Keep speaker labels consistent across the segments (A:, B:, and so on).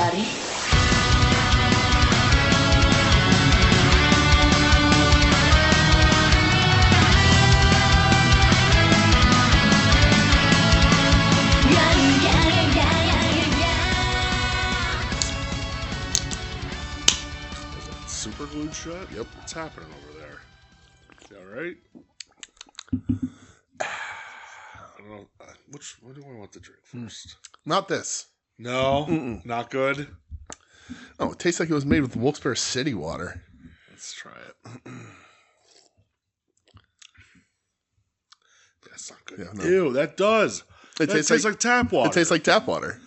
A: everybody.
B: Super glued shut?
C: Yep.
B: What's happening over there? You all right? I don't know. What do I want to drink first?
C: Not this.
B: No? Not good?
C: Oh, it tastes like it was made with Wilkes-Barre City water.
B: Let's try it. That's not good.
C: Yeah, no.
B: Ew, that does.
C: It
B: That tastes like tap water.
C: It tastes like tap water.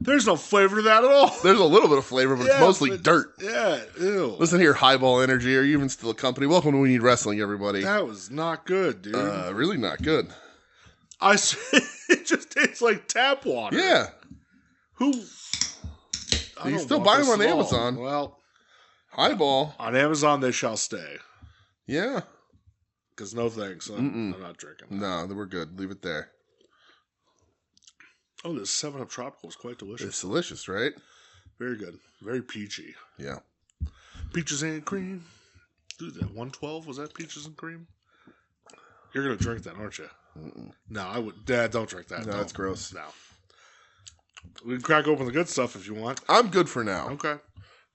B: There's no flavor to that at all.
C: There's a little bit of flavor, but it's mostly dirt.
B: Yeah, ew.
C: Listen here, Highball Energy. Are you even still a company? Welcome to We Need Wrestling, everybody.
B: That was not good, dude.
C: Really not good.
B: It just tastes like tap water.
C: Yeah.
B: Who?
C: You can still buy them on Amazon.
B: Well,
C: Highball.
B: on Amazon they shall stay.
C: Yeah.
B: Because no thanks. I'm not drinking.
C: No, we're good. Leave it there.
B: Oh, this 7-Up Tropical is quite delicious.
C: It's delicious, right?
B: Very good. Very peachy.
C: Yeah.
B: Peaches and cream. Dude, that 112, was that peaches and cream? You're going to drink that, aren't you? No, I would. Dad, don't drink that.
C: No, that's gross.
B: No. We can crack open the good stuff if you want.
C: I'm good for now.
B: Okay.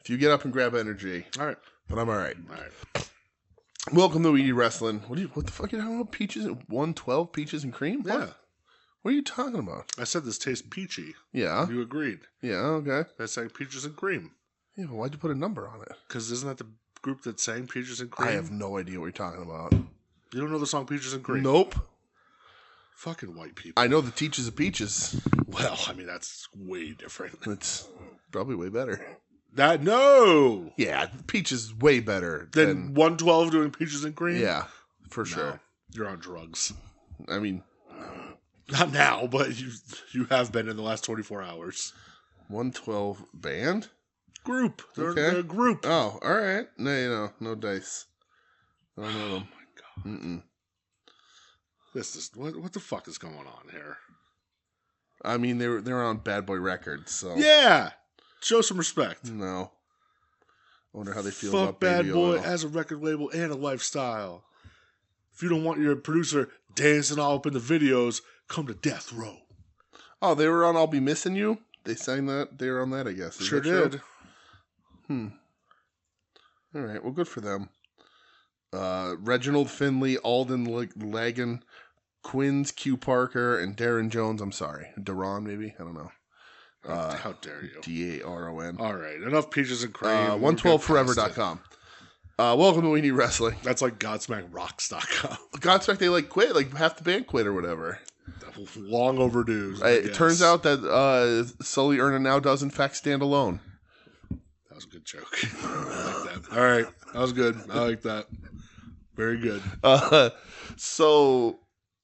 C: If you get up and grab energy.
B: All right.
C: But I'm all right.
B: All right.
C: Welcome to We Need Wrestling. What the fuck are you talking about? Peaches and 112 peaches and cream?
B: Yeah.
C: What? What are you talking about?
B: I said this tastes peachy.
C: Yeah.
B: You agreed.
C: Yeah, okay.
B: I sang peaches and cream.
C: Yeah, but why'd you put a number on it?
B: Because isn't that the group that sang peaches and cream?
C: I have no idea what you're talking about.
B: You don't know the song Peaches and Cream?
C: Nope.
B: Fucking white people.
C: I know the Teaches of Peaches.
B: Well, I mean, that's way different.
C: It's probably way better.
B: No!
C: Yeah, Peach is way better
B: Than 112 doing Peaches and Cream?
C: Yeah, for
B: No,
C: sure.
B: you're on drugs.
C: I mean,
B: Not now, but you have been in the last 24 hours.
C: 112 band?
B: Group. They're
C: Okay.
B: a group.
C: Oh, all right. No, no dice. I don't know them.
B: Oh, my God.
C: Mm-mm.
B: This is, what the fuck is going on here?
C: I mean, they're on Bad Boy Records, so.
B: Yeah! Show some respect.
C: No. I wonder how they feel
B: Fuck
C: about
B: Bad
C: Baby
B: Boy
C: Oil.
B: as a record label and a lifestyle. If you don't want your producer dancing all up in the videos, come to Death Row.
C: Oh, they were on I'll Be Missing You? They sang that? They were on that, I guess. Is
B: Sure
C: that true?
B: did.
C: All right, well, good for them. Reginald Finley, Alden Lagan, Quinns, Q Parker, and Darren Jones. I'm sorry. Daron, maybe? I don't know.
B: How dare you?
C: Daron.
B: All right, enough peaches and cream.
C: 112forever.com. Welcome to We Need Wrestling.
B: That's like GodsmackRocks.com.
C: Godsmack, they like quit. Like half the band quit or whatever.
B: Long overdue.
C: It turns out that Sully Erna now does in fact stand alone.
B: That was a good joke. I like that. All right, that was good. I like that. Very good.
C: So,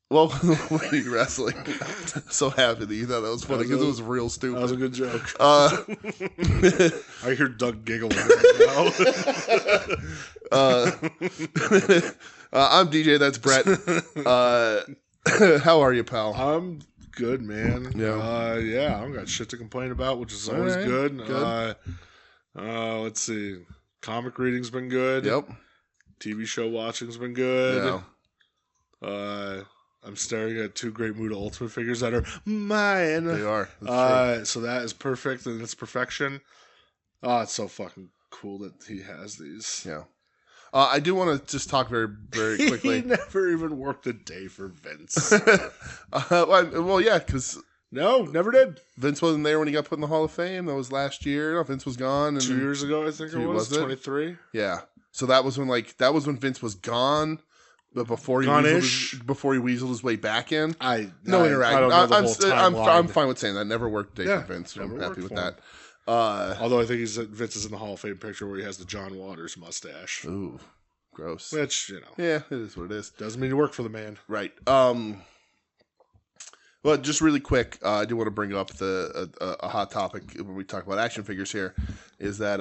C: welcome to We Need Wrestling. So happy that you thought that was funny because it was real stupid.
B: That was a good joke. I hear Doug giggling right now.
C: I'm DJ. That's Brett. How are you, pal?
B: I'm good, man.
C: Yeah.
B: Yeah, I don't got shit to complain about, which is always
C: right,
B: good.
C: good.
B: Let's see. Comic reading's been good.
C: Yep.
B: TV show watching's been good.
C: Yeah.
B: I'm staring at 2 Great Muta Ultimate figures that are mine.
C: They are. That's
B: So that is perfect and it's perfection. Oh, it's so fucking cool that he has these.
C: true. Yeah. I do want to just talk very, very quickly.
B: He never even worked a day for Vince.
C: Well, yeah, because
B: No, never did.
C: Vince wasn't there when he got put in the Hall of Fame. That was last year. No, Vince was gone. And
B: 2 years ago, I think it was. 23.
C: Yeah. So that was when Vince was gone, but before he weaseled his way back in. No interaction. I'm fine with saying that. Never worked a day for Vince. I'm happy with that.
B: Although I think Vince is in the Hall of Fame picture where he has the John Waters mustache.
C: Ooh, gross.
B: Which,
C: Yeah, it is what it is.
B: doesn't mean you work for the man.
C: Right. Well, just really quick, I do want to bring up a hot topic when we talk about action figures here, is that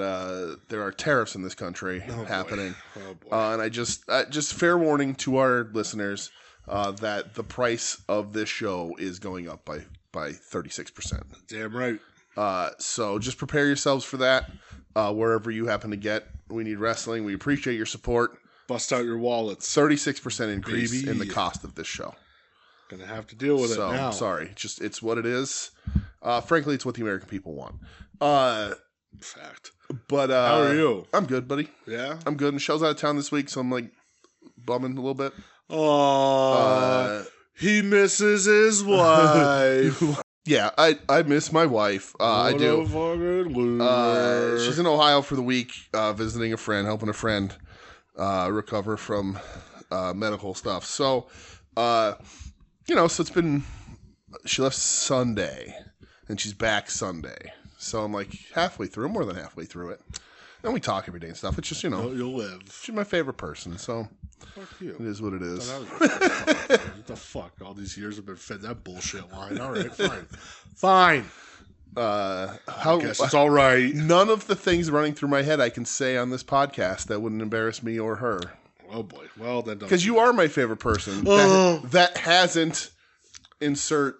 C: there are tariffs in this country happening.
B: Oh, boy.
C: And I just fair warning to our listeners that the price of this show is going up by 36%.
B: Damn right.
C: So just prepare yourselves for that. Wherever you happen to get We Need Wrestling, we appreciate your support.
B: Bust out your wallets.
C: 36% increase in the cost of this show.
B: Gonna have to deal with it now.
C: Sorry, it's what it is. Frankly, it's what the American people want.
B: Fact.
C: But
B: how are you?
C: I'm good, buddy.
B: Yeah,
C: I'm good. Michelle's out of town this week, so I'm like bumming a little bit.
B: He misses his wife.
C: Yeah, I miss my wife. I do. She's in Ohio for the week, visiting a friend, helping a friend recover from medical stuff. So, so it's been. She left Sunday, and she's back Sunday. So I'm like halfway through, more than halfway through it. And we talk every day and stuff. It's just,
B: you'll live.
C: She's my favorite person, so.
B: Fuck you.
C: It is what it is.
B: What the fuck? All these years have been fed that bullshit line. All right, fine.
C: I
B: guess it's all right.
C: None of the things running through my head I can say on this podcast that wouldn't embarrass me or her.
B: Oh boy. Well, then
C: because you are my favorite person that hasn't insert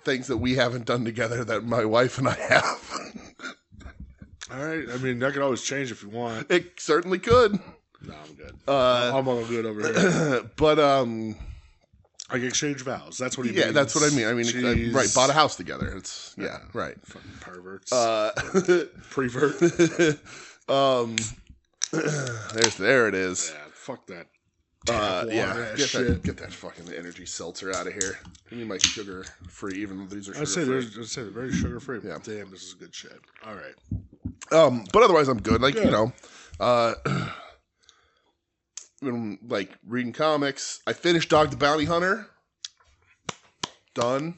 C: things that we haven't done together that my wife and I have.
B: All right. I mean, that could always change if you want.
C: It certainly could.
B: No, I'm good. I'm all good over here.
C: But
B: I exchange vows. That's what he means.
C: Yeah, that's what I mean. I mean, right? Bought a house together. It's right.
B: Fucking perverts.
C: Prevert. There it is.
B: Yeah, fuck that.
C: Get that fucking energy seltzer out of here. Give me my sugar free, even though these are sugar free.
B: I'd say they're very sugar free. Yeah. Damn, this is good shit. All right.
C: But otherwise I'm good. Like, been like reading comics. I finished Dog the Bounty Hunter. Done.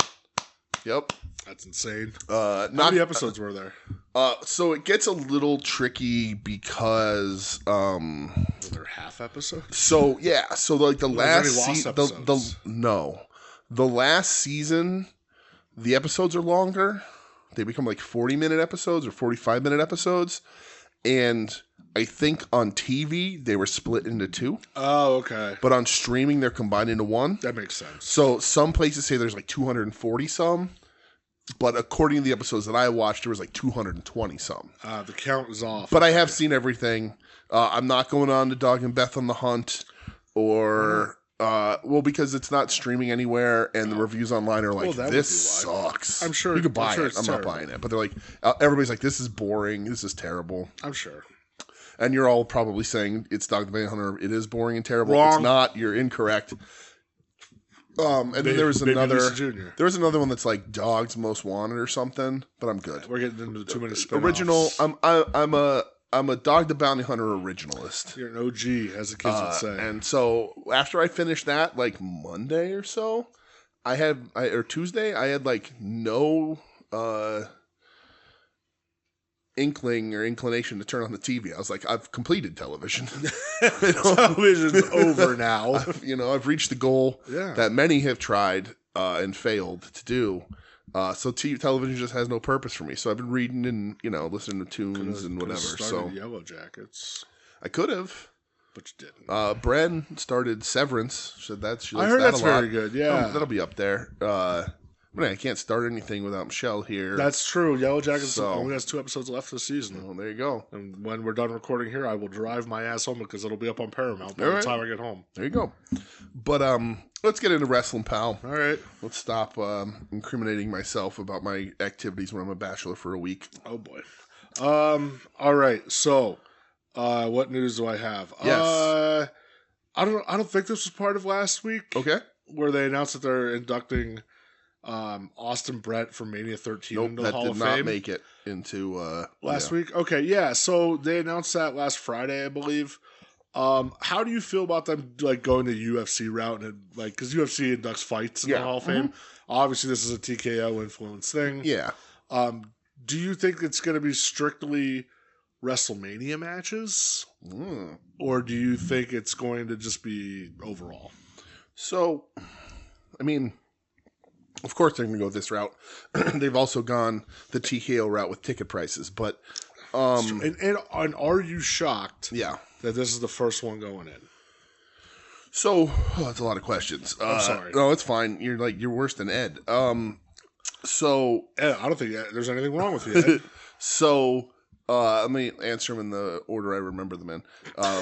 C: Yep.
B: That's insane.
C: How many
B: episodes were there?
C: So it gets a little tricky because
B: were there half episodes?
C: So yeah, so like the last season, the last season, the episodes are longer. They become like 40-minute episodes or 45-minute episodes, and I think on TV they were split into two.
B: Oh, okay.
C: But on streaming they're combined into one.
B: That makes sense.
C: So some places say there's like 240 some. But according to the episodes that I watched, there was like 220 some.
B: The count is off.
C: But I have seen everything. I'm not going on to Dog and Beth on the Hunt, or because it's not streaming anywhere, and the reviews online are like, "This sucks."
B: I'm sure
C: you could buy it.
B: I'm
C: not buying it, but they're like, everybody's like, "This is boring. This is terrible."
B: I'm sure.
C: And you're all probably saying it's Dog the Bounty Hunter. It is boring and terrible.
B: Wrong.
C: It's not. You're incorrect. And then there was another one that's like Dogs Most Wanted or something, but I'm good.
B: We're getting into too many spin-offs.
C: Original. I'm a Dog the Bounty Hunter originalist.
B: You're an OG, as the kids would say.
C: And so after I finished that, like Monday or so, or Tuesday, I had like no inkling or inclination to turn on the TV. I was like, I've completed television.
B: Television's over now.
C: I've reached the goal that many have tried and failed to do. So television just has no purpose for me. So I've been reading and listening to tunes and whatever. So
B: Yellow Jackets.
C: I could have,
B: but you didn't.
C: Bren started Severance. Said that
B: I heard that's very good. Yeah,
C: that'll be up there. I can't start anything without Michelle here.
B: That's true. Yellow Jackets only has 2 episodes left this season.
C: Well, there you go.
B: And when we're done recording here, I will drive my ass home because it'll be up on Paramount by the time I get home.
C: There you go. But let's get into wrestling, pal.
B: All right.
C: Let's stop incriminating myself about my activities when I'm a bachelor for a week.
B: Oh boy. All right. So, what news do I have?
C: Yes.
B: I don't think this was part of last week.
C: Okay.
B: Where they announced that they're inducting Austin Brett from Mania 13 into the Hall of Fame.
C: That did not make it into
B: last week. Okay, yeah. So they announced that last Friday, I believe. How do you feel about them like going the UFC route and like because UFC inducts fights in the Hall of Fame? Mm-hmm. Obviously, this is a TKO influence thing.
C: Yeah.
B: Do you think it's going to be strictly WrestleMania matches, or do you think it's going to just be overall?
C: So, I mean. Of course, they're going to go this route. They've also gone the TKO route with ticket prices, but
B: and are you shocked?
C: Yeah,
B: that this is the first one going in.
C: So that's a lot of questions.
B: I'm sorry.
C: No, it's fine. You're worse than Ed. So
B: I don't think there's anything wrong with you.
C: So let me answer them in the order I remember them in,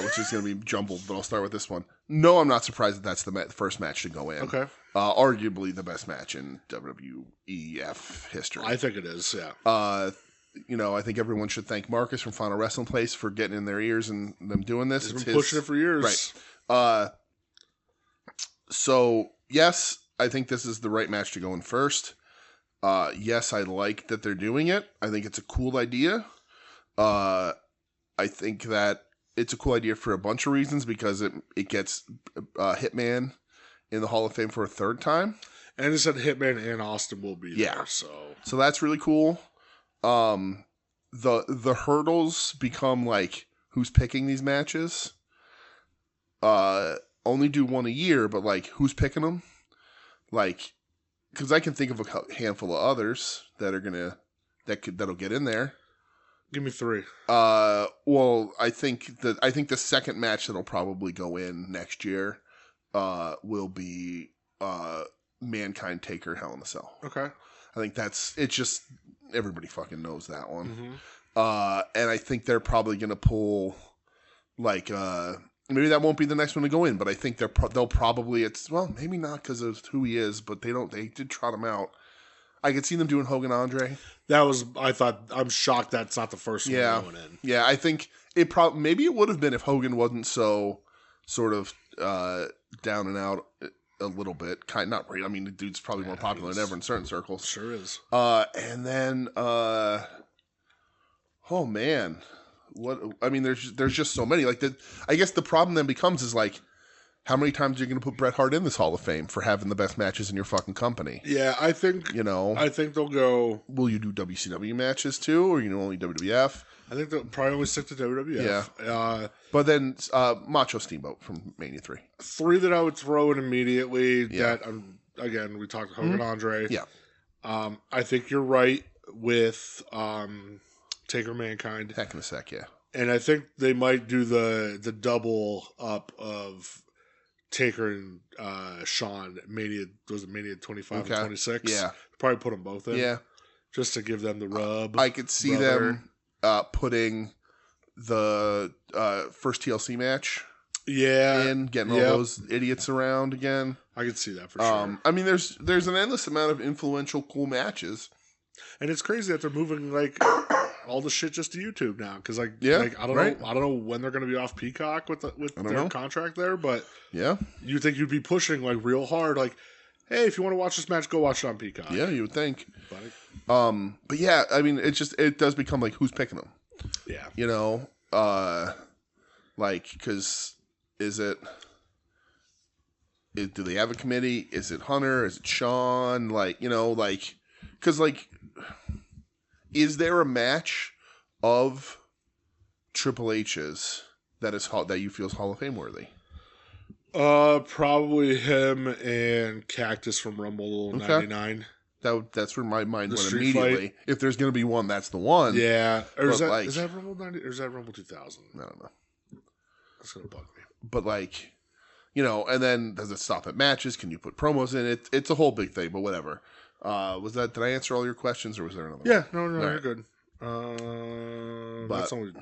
C: which is going to be jumbled, but I'll start with this one. No, I'm not surprised that that's the first match to go in.
B: Okay.
C: Arguably the best match in WWEF history.
B: I think it is, yeah.
C: I think everyone should thank Marcus from Final Wrestling Place for getting in their ears and them doing this.
B: He's been pushing it for years.
C: Right. So, yes, I think this is the right match to go in first. Yes, I like that they're doing it. I think it's a cool idea. I think that it's a cool idea for a bunch of reasons because it gets Hitman in the Hall of Fame for a third time.
B: And it said Hitman and Austin will be there. So
C: that's really cool. The hurdles become like who's picking these matches. Only do one a year, but like who's picking them? Like, because I can think of a handful of others that are that'll get in there.
B: Give me 3.
C: Well, I think the second match that'll probably go in next year, will be Mankind Taker Hell in a Cell.
B: Okay.
C: I think it's just everybody fucking knows that one. Mm-hmm. And I think they're probably gonna pull like maybe that won't be the next one to go in, but I think they'll probably maybe not because of who he is, but they did trot him out. I could see them doing Hogan Andre.
B: I'm shocked that's not the first one going in.
C: Yeah, I think maybe it would have been if Hogan wasn't so sort of down and out a little bit. Not really. I mean, the dude's probably more popular than ever in certain circles.
B: Sure is.
C: And then, oh man, there's just so many. Like I guess the problem then becomes is like, how many times are you going to put Bret Hart in this Hall of Fame for having the best matches in your fucking company?
B: Yeah, I think they'll go.
C: Will you do WCW matches too, or only WWF?
B: I think they'll probably only stick to WWF.
C: Yeah. But then Macho Steamboat from Mania 3.
B: 3 that I would throw in immediately. Yeah. That again, we talked Hogan Andre.
C: Yeah.
B: I think you're right with Taker Mankind.
C: Heck in a sec, yeah.
B: And I think they might do the double up of Taker and Shawn Mania 25 and 26.
C: Yeah.
B: Probably put them both in.
C: Yeah.
B: Just to give them the rub.
C: I could see them putting the first TLC match in, getting all those idiots around again.
B: I could see that for sure.
C: I mean, there's an endless amount of influential, cool matches.
B: And it's crazy that they're moving like all the shit just to YouTube now, because I don't know when they're going to be off Peacock with their contract there, but you think you'd be pushing like real hard, like, hey, if you want to watch this match, go watch it on Peacock.
C: Yeah, you would think. But yeah, I mean, it does become like who's picking them.
B: Yeah,
C: like because do they have a committee? Is it Hunter? Is it Sean? Because is there a match of Triple H's that you feel is Hall of Fame worthy?
B: Probably him and Cactus from Rumble 99.
C: That's where my mind went immediately. Fight. If there's going to be one, that's the one.
B: Yeah. Or is that Rumble 90 or is that Rumble 2000?
C: I don't know.
B: That's going to bug me.
C: But and then does it stop at matches? Can you put promos in it? It's a whole big thing, but whatever. Did I answer all your questions or was there another one?
B: Yeah, no, you're good.
C: That's only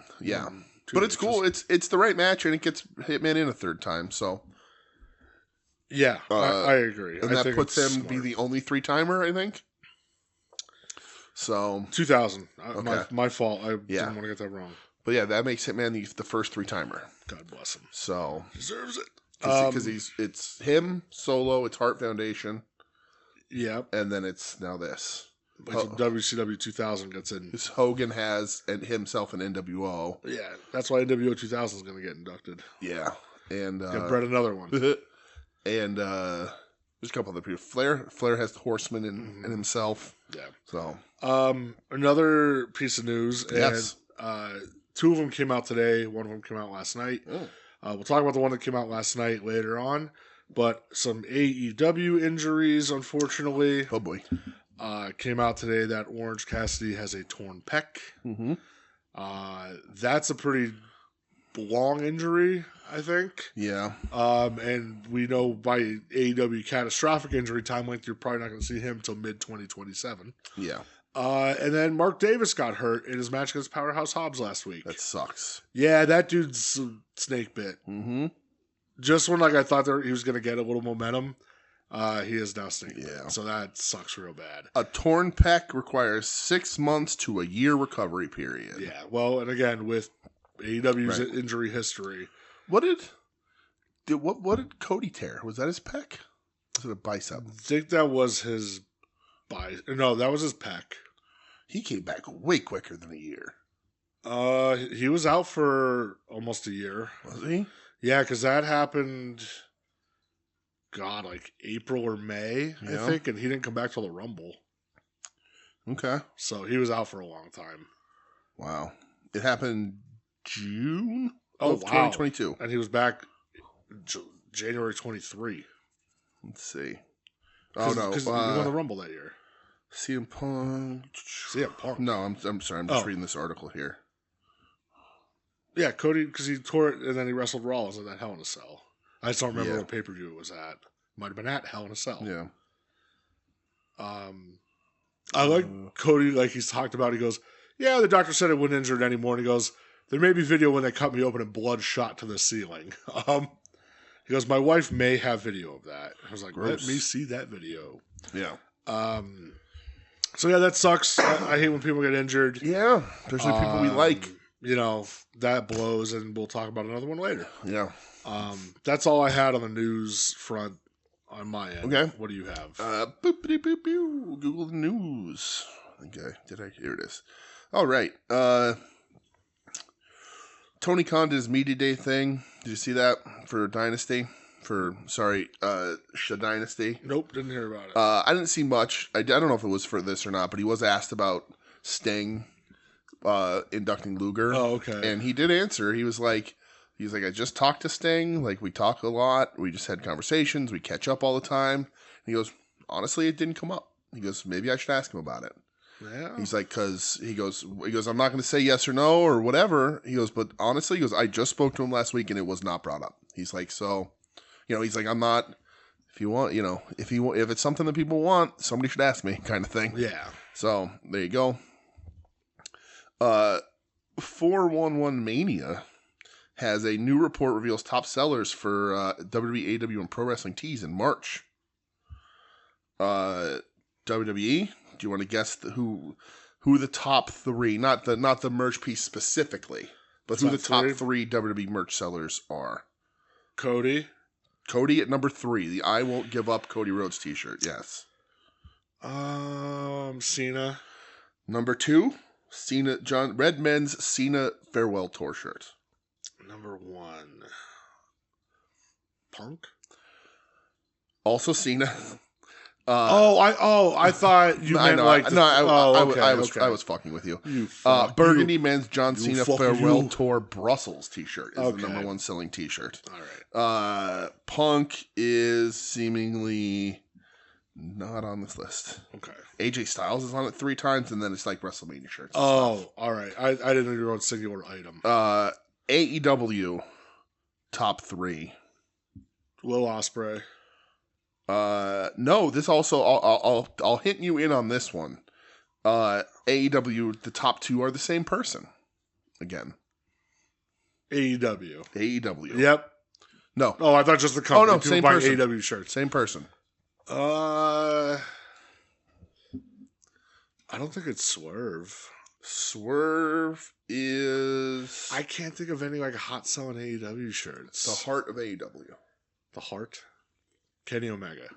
C: but it's cool. It's the right match and it gets Hitman in a third time, so
B: yeah, I agree.
C: And that puts him be the only 3-timer, I think. So
B: 2000. My fault. I didn't want to get that wrong.
C: But yeah, that makes Hitman the first 3-timer.
B: God bless him.
C: So
B: deserves it.
C: Because it's him solo, it's Hart Foundation.
B: Yeah.
C: And then it's now this.
B: WCW 2000 gets in.
C: This Hogan has himself an NWO.
B: Yeah, that's why NWO 2000 is going to get inducted.
C: Yeah. And
B: get Brett another one.
C: And there's a couple other people. Flair has the Horseman and himself.
B: Yeah.
C: So
B: another piece of news.
C: Yes.
B: And 2 of them came out today. 1 of them came out last night. We'll talk about the one that came out last night later on. But some AEW injuries, unfortunately.
C: Oh boy.
B: Came out today that Orange Cassidy has a torn pec.
C: Mm-hmm.
B: That's a pretty long injury, I think.
C: Yeah.
B: And we know by AEW catastrophic injury time length, you're probably not going to see him until mid-2027.
C: Yeah.
B: And then Mark Davis got hurt in his match against Powerhouse Hobbs last week.
C: That sucks.
B: Yeah, that dude's snake bit.
C: Mm-hmm.
B: Just when I thought he was going to get a little momentum, he is now snake bit.
C: Yeah.
B: So that sucks real bad.
C: A torn pec requires 6 months to a year recovery period.
B: Yeah, well, and again, with AEW's injury history.
C: What did Cody tear? Was that his pec? Was it a bicep?
B: I think that was his No, that was his pec.
C: He came back way quicker than a year.
B: He was out for almost a year.
C: Was he?
B: Yeah, because that happened, like April or May, I think, and he didn't come back till the Rumble.
C: Okay.
B: So he was out for a long time.
C: Wow. It happened June of 2022.
B: And he was back January 23.
C: Let's see. Oh, no.
B: Because he won the Rumble that year.
C: CM Punk. No, I'm sorry. I'm just reading this article here.
B: Yeah, Cody, because he tore it and then he wrestled Rollins in that Hell in a Cell. I just don't remember what pay-per-view it was at. Might have been at Hell in a Cell.
C: Yeah.
B: I like Cody, like he's talked about. He goes, yeah, the doctor said I wasn't injured anymore. And he goes, there may be video when they cut me open and blood shot to the ceiling. He goes, my wife may have video of that. I was like, let me see that video.
C: Yeah.
B: So yeah, that sucks. I hate when people get injured.
C: Yeah, especially people we like.
B: That blows, and we'll talk about another one later.
C: Yeah.
B: That's all I had on the news front on my end.
C: Okay.
B: What do you have?
C: Google the news. Okay. Here it is. All right. Tony Khan did his media day thing. Did you see that for Dynasty? ShaDynasty.
B: Nope, didn't hear about it.
C: I didn't see much. I don't know if it was for this or not, but he was asked about Sting inducting Luger.
B: Oh, okay.
C: And he did answer. He was like, I just talked to Sting. Like, we talk a lot. We just had conversations. We catch up all the time. And he goes, honestly, it didn't come up. He goes, maybe I should ask him about it.
B: Yeah.
C: He's like, he goes, I'm not going to say yes or no or whatever. He goes, but honestly, I just spoke to him last week and it was not brought up. He's like, so, he's like, I'm not, if you want, if it's something that people want, somebody should ask me kind of thing.
B: Yeah. So
C: there you go. 411 Mania has a new report reveals top sellers for WWE, AEW, and Pro Wrestling Tees in March. WWE, do you want to guess who the top three, not the merch piece specifically, but who the top three WWE merch sellers are?
B: Cody
C: at number 3, the I Won't Give Up Cody Rhodes t-shirt. Yes.
B: Cena.
C: Number 2, Cena, Red Men's Cena Farewell Tour shirt.
B: Number 1, Punk.
C: Also Cena.
B: I thought you meant
C: I was fucking with you. Burgundy Men's John Cena Farewell Tour Brussels t-shirt is the number 1 selling t-shirt.
B: All right.
C: Punk is seemingly not on this list.
B: Okay.
C: AJ Styles is on it 3 times, and then it's like WrestleMania shirts.
B: Oh, all right. I didn't know you were on singular item.
C: AEW top 3.
B: Will Ospreay.
C: No, this also, I'll hint you in on this one. AEW, the top 2 are the same person. Again.
B: AEW.
C: Yep. No.
B: Oh, I thought just the company.
C: Oh, no, same person.
B: AEW shirts.
C: Same person.
B: I don't think it's Swerve.
C: Swerve is...
B: I can't think of any hot selling AEW shirts.
C: The heart of AEW.
B: The heart? Kenny Omega.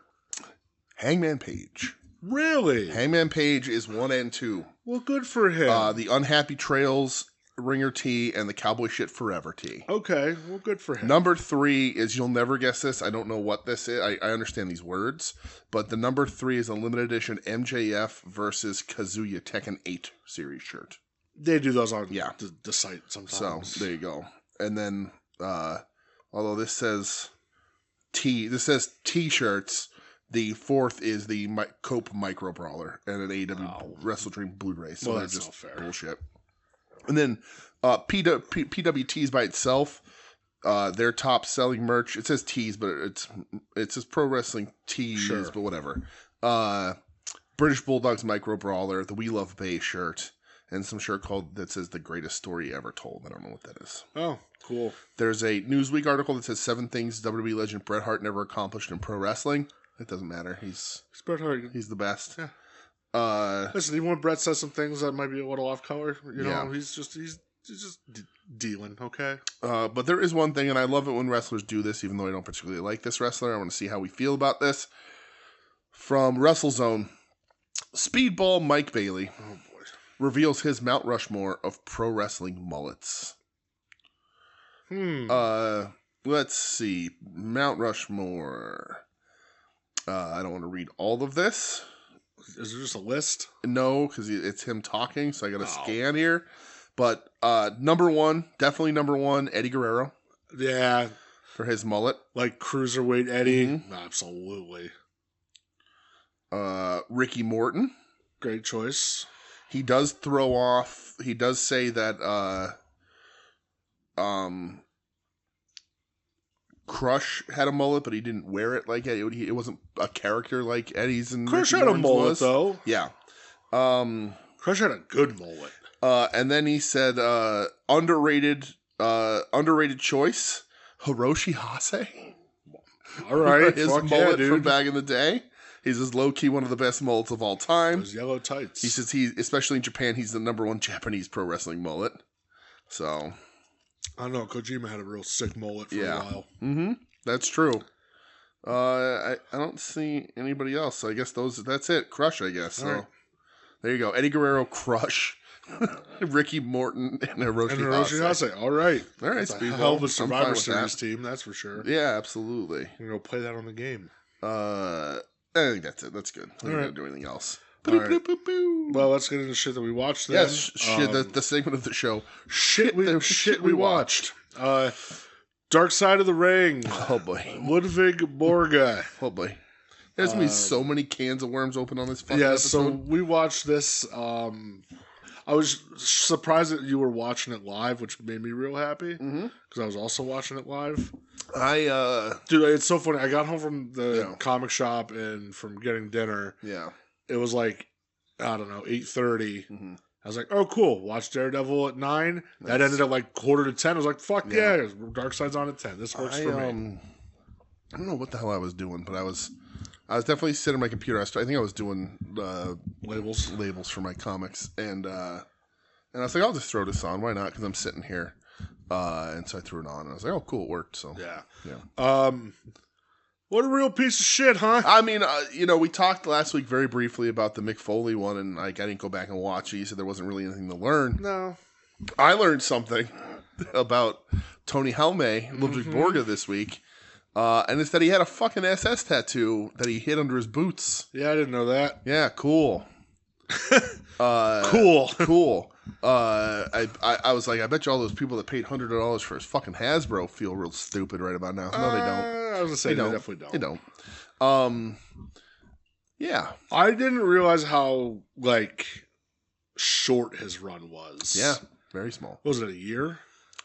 C: Hangman Page.
B: Really?
C: Hangman Page is 1 and 2.
B: Well, good for him.
C: The Unhappy Trails Ringer tee and the Cowboy Shit Forever tee.
B: Okay, well, good for him.
C: Number 3 is, you'll never guess this. I don't know what this is. I understand these words. But the number 3 is a limited edition MJF versus Kazuya Tekken 8 series shirt.
B: They do those on the site sometimes.
C: So, there you go. And then, although this says T-shirts. The 4th is the Cope Micro Brawler and an AEW Wrestle Dream Blu-ray. So
B: well,
C: they're just
B: not fair.
C: Bullshit. And then PWTs by itself, their top selling merch. It says tees, but it says Pro Wrestling Tees, but whatever. British Bulldogs Micro Brawler, the We Love Bay shirt, and some shirt that says The Greatest Story Ever Told. I don't know what that is.
B: Oh, cool.
C: There's a Newsweek article that says 7 things WWE legend Bret Hart never accomplished in pro wrestling. It doesn't matter. He's
B: Bret Hart.
C: He's the best.
B: Yeah. Listen, even when Bret says some things that might be a little off color, he's just dealing, okay?
C: But there is one thing, and I love it when wrestlers do this, even though I don't particularly like this wrestler. I want to see how we feel about this. From WrestleZone, Speedball Mike Bailey reveals his Mount Rushmore of pro wrestling mullets. Let's see. Mount Rushmore. I don't want to read all of this.
B: Is there just a list?
C: No, because it's him talking, so I got to scan here. But definitely number one, Eddie Guerrero.
B: Yeah.
C: For his mullet.
B: Like Cruiserweight Eddie. Mm-hmm. Absolutely.
C: Ricky Morton.
B: Great choice.
C: He does say that Crush had a mullet, but he didn't wear it like Eddie. It wasn't a character like Eddie's. And
B: Crush had a mullet, though.
C: Yeah.
B: Crush had a good mullet.
C: And then he said underrated choice, Hiroshi Hase.
B: All right.
C: His mullet from back in the day. He's just low-key one of the best mullets of all time.
B: Those yellow tights.
C: He says especially in Japan, he's the number one Japanese pro wrestling mullet. So,
B: I don't know. Kojima had a real sick mullet for a while.
C: Mm-hmm. That's true. I don't see anybody else. So I guess that's it. Crush, I guess. So, there you go. Eddie Guerrero, Crush. Ricky Morton, and Hiroshi Hase.
B: All right.
C: It's
B: a hell of a Survivor Series team, that's for sure.
C: Yeah, absolutely.
B: We're going to play that on the game.
C: I think that's it. That's good. We're not going to do anything else.
B: Right. Well, let's get into shit that we watched then.
C: Yes, the segment of the show.
B: Shit we watched. Dark Side of the Ring.
C: Oh, boy.
B: Ludwig Borga.
C: Oh, boy. There's going to be so many cans of worms open on this fucking episode.
B: So we watched this. I was surprised that you were watching it live, which made me real happy. Because I was also watching it live. Dude, it's so funny. I got home from the comic shop and from getting dinner.
C: Yeah.
B: It was like, I don't know, 8:30. Mm-hmm. I was like, oh, cool. Watch Daredevil at 9. Nice. That ended at like 9:45. I was like, fuck yeah. Dark Side's on at 10. This works for me.
C: I don't know what the hell I was doing, but I was definitely sitting at my computer. I think I was doing labels for my comics. And I was like, I'll just throw this on. Why not? Because I'm sitting here. And so I threw it on, and I was like, "Oh, cool, it worked." So
B: yeah. What a real piece of shit, huh?
C: I mean, we talked last week very briefly about the Mick Foley one, and I didn't go back and watch it. You said there wasn't really anything to learn.
B: No,
C: I learned something about Tony Helme, Ludwig Borga, this week, and it's that he had a fucking SS tattoo that he hid under his boots.
B: Yeah, I didn't know that.
C: Yeah, cool.
B: Cool.
C: I was like, I bet you all those people that paid $100 for his fucking Hasbro feel real stupid right about now. No, they don't.
B: I was gonna say they definitely don't.
C: They don't. Yeah.
B: I didn't realize how short his run was.
C: Yeah, very small.
B: Was it a year?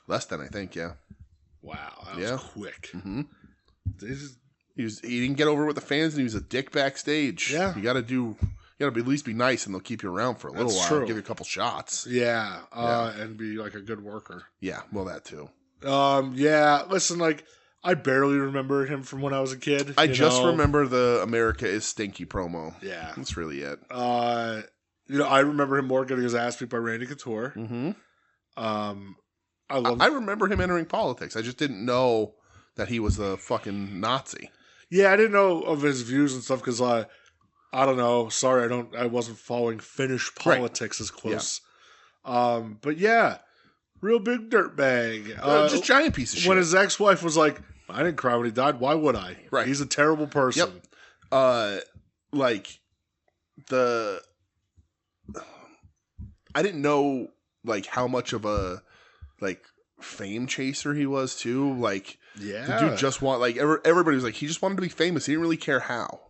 C: Less than, I think. Yeah.
B: Wow, that was quick.
C: Mm-hmm. He didn't get over with the fans, and he was a dick backstage.
B: Yeah.
C: You got to at least be nice, and they'll keep you around for a little while. True. Give you a couple shots.
B: Yeah, and be like a good worker.
C: Yeah, well, that too.
B: Yeah, listen, I barely remember him from when I was a kid.
C: I just remember the America is Stinky promo.
B: Yeah.
C: That's really it.
B: I remember him more getting his ass beat by Randy Couture.
C: Mm-hmm. I remember him entering politics. I just didn't know that he was a fucking Nazi.
B: Yeah, I didn't know of his views and stuff because I don't know. Sorry, I wasn't following Finnish politics as close. Yeah. But yeah, real big dirtbag.
C: Just giant piece of shit.
B: When his ex-wife was like, I didn't cry when he died. Why would I?
C: Right.
B: He's a terrible person.
C: Yep. I didn't know how much of a fame chaser he was too. The dude just everybody was like, he just wanted to be famous. He didn't really care how.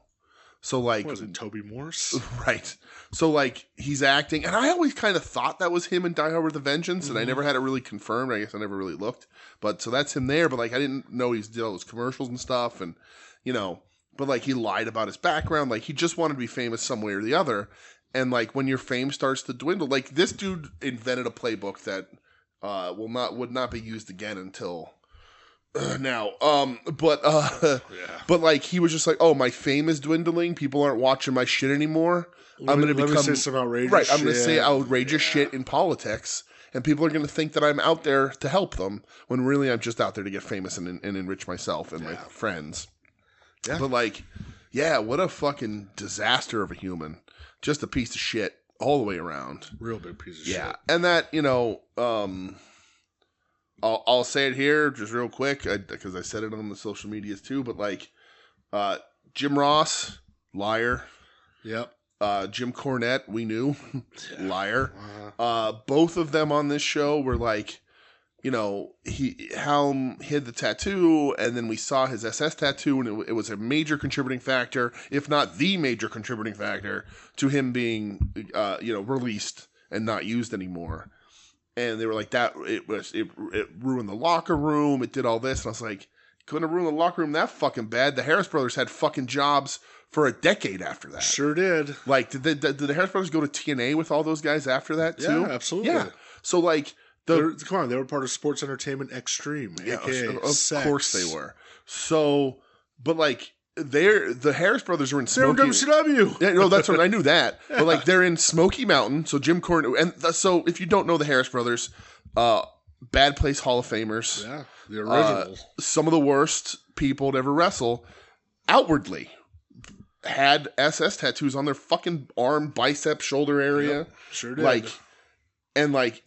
C: So like,
B: was it Toby Morse?
C: Right. So like he's acting, and I always kind of thought that was him in Die Hard with a Vengeance, and I never had it really confirmed. I guess I never really looked, but so that's him there. But like I didn't know he's did all those commercials and stuff, and but like he lied about his background. Like he just wanted to be famous some way or the other, and like when your fame starts to dwindle, like this dude invented a playbook that would not be used again until. Now, but like he was just like, oh, my fame is dwindling. People aren't watching my shit anymore. I'm going to become
B: say some outrageous shit.
C: I'm going to say outrageous shit in politics, and people are going to think that I'm out there to help them when really I'm just out there to get famous and enrich myself and my friends. Yeah. But like, what a fucking disaster of a human. Just a piece of shit all the way around.
B: Real big piece of shit.
C: Yeah, and that I'll say it here just real quick because I said it on the social medias too. But like, Jim Ross, liar. Yep. Jim Cornette, we knew, liar. Both of them on this show were like, Helm hid the tattoo, and then we saw his SS tattoo, and it was a major contributing factor, if not the major contributing factor, to him being, released and not used anymore. And they were like, it ruined the locker room. It did all this. And I was like, couldn't have ruined the locker room that fucking bad. The Harris brothers had fucking jobs for a decade after that.
B: Sure did.
C: Like, did the Harris brothers go to TNA with all those guys after that too?
B: Yeah, absolutely.
C: Yeah. So like,
B: come on, they were part of Sports Entertainment Extreme.
C: Yeah, of course they were. So, but like, the Harris brothers are in Smoky.
B: They're in WCW.
C: Yeah, no, that's what I knew that. Yeah. But like they're in Smoky Mountain. So Jim Cornette, and so if you don't know the Harris brothers, Bad Place Hall of Famers.
B: Yeah, the original.
C: Some of the worst people to ever wrestle. Outwardly, had SS tattoos on their fucking arm, bicep, shoulder area.
B: Yep, sure did.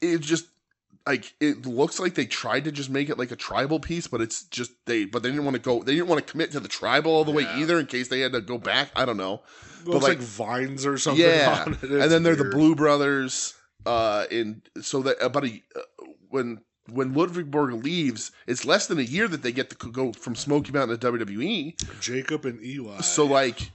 C: It just. Like it looks like they tried to just make it like a tribal piece, but it's just they didn't want to go. They didn't want to commit to the tribal all the way either, in case they had to go back. I don't know.
B: It looks like vines or something. Yeah, on it.
C: And then they're the Blue Brothers. When Ludwig Borg leaves, it's less than a year that they get to go from Smoky Mountain to WWE.
B: Jacob and Eli.
C: So like.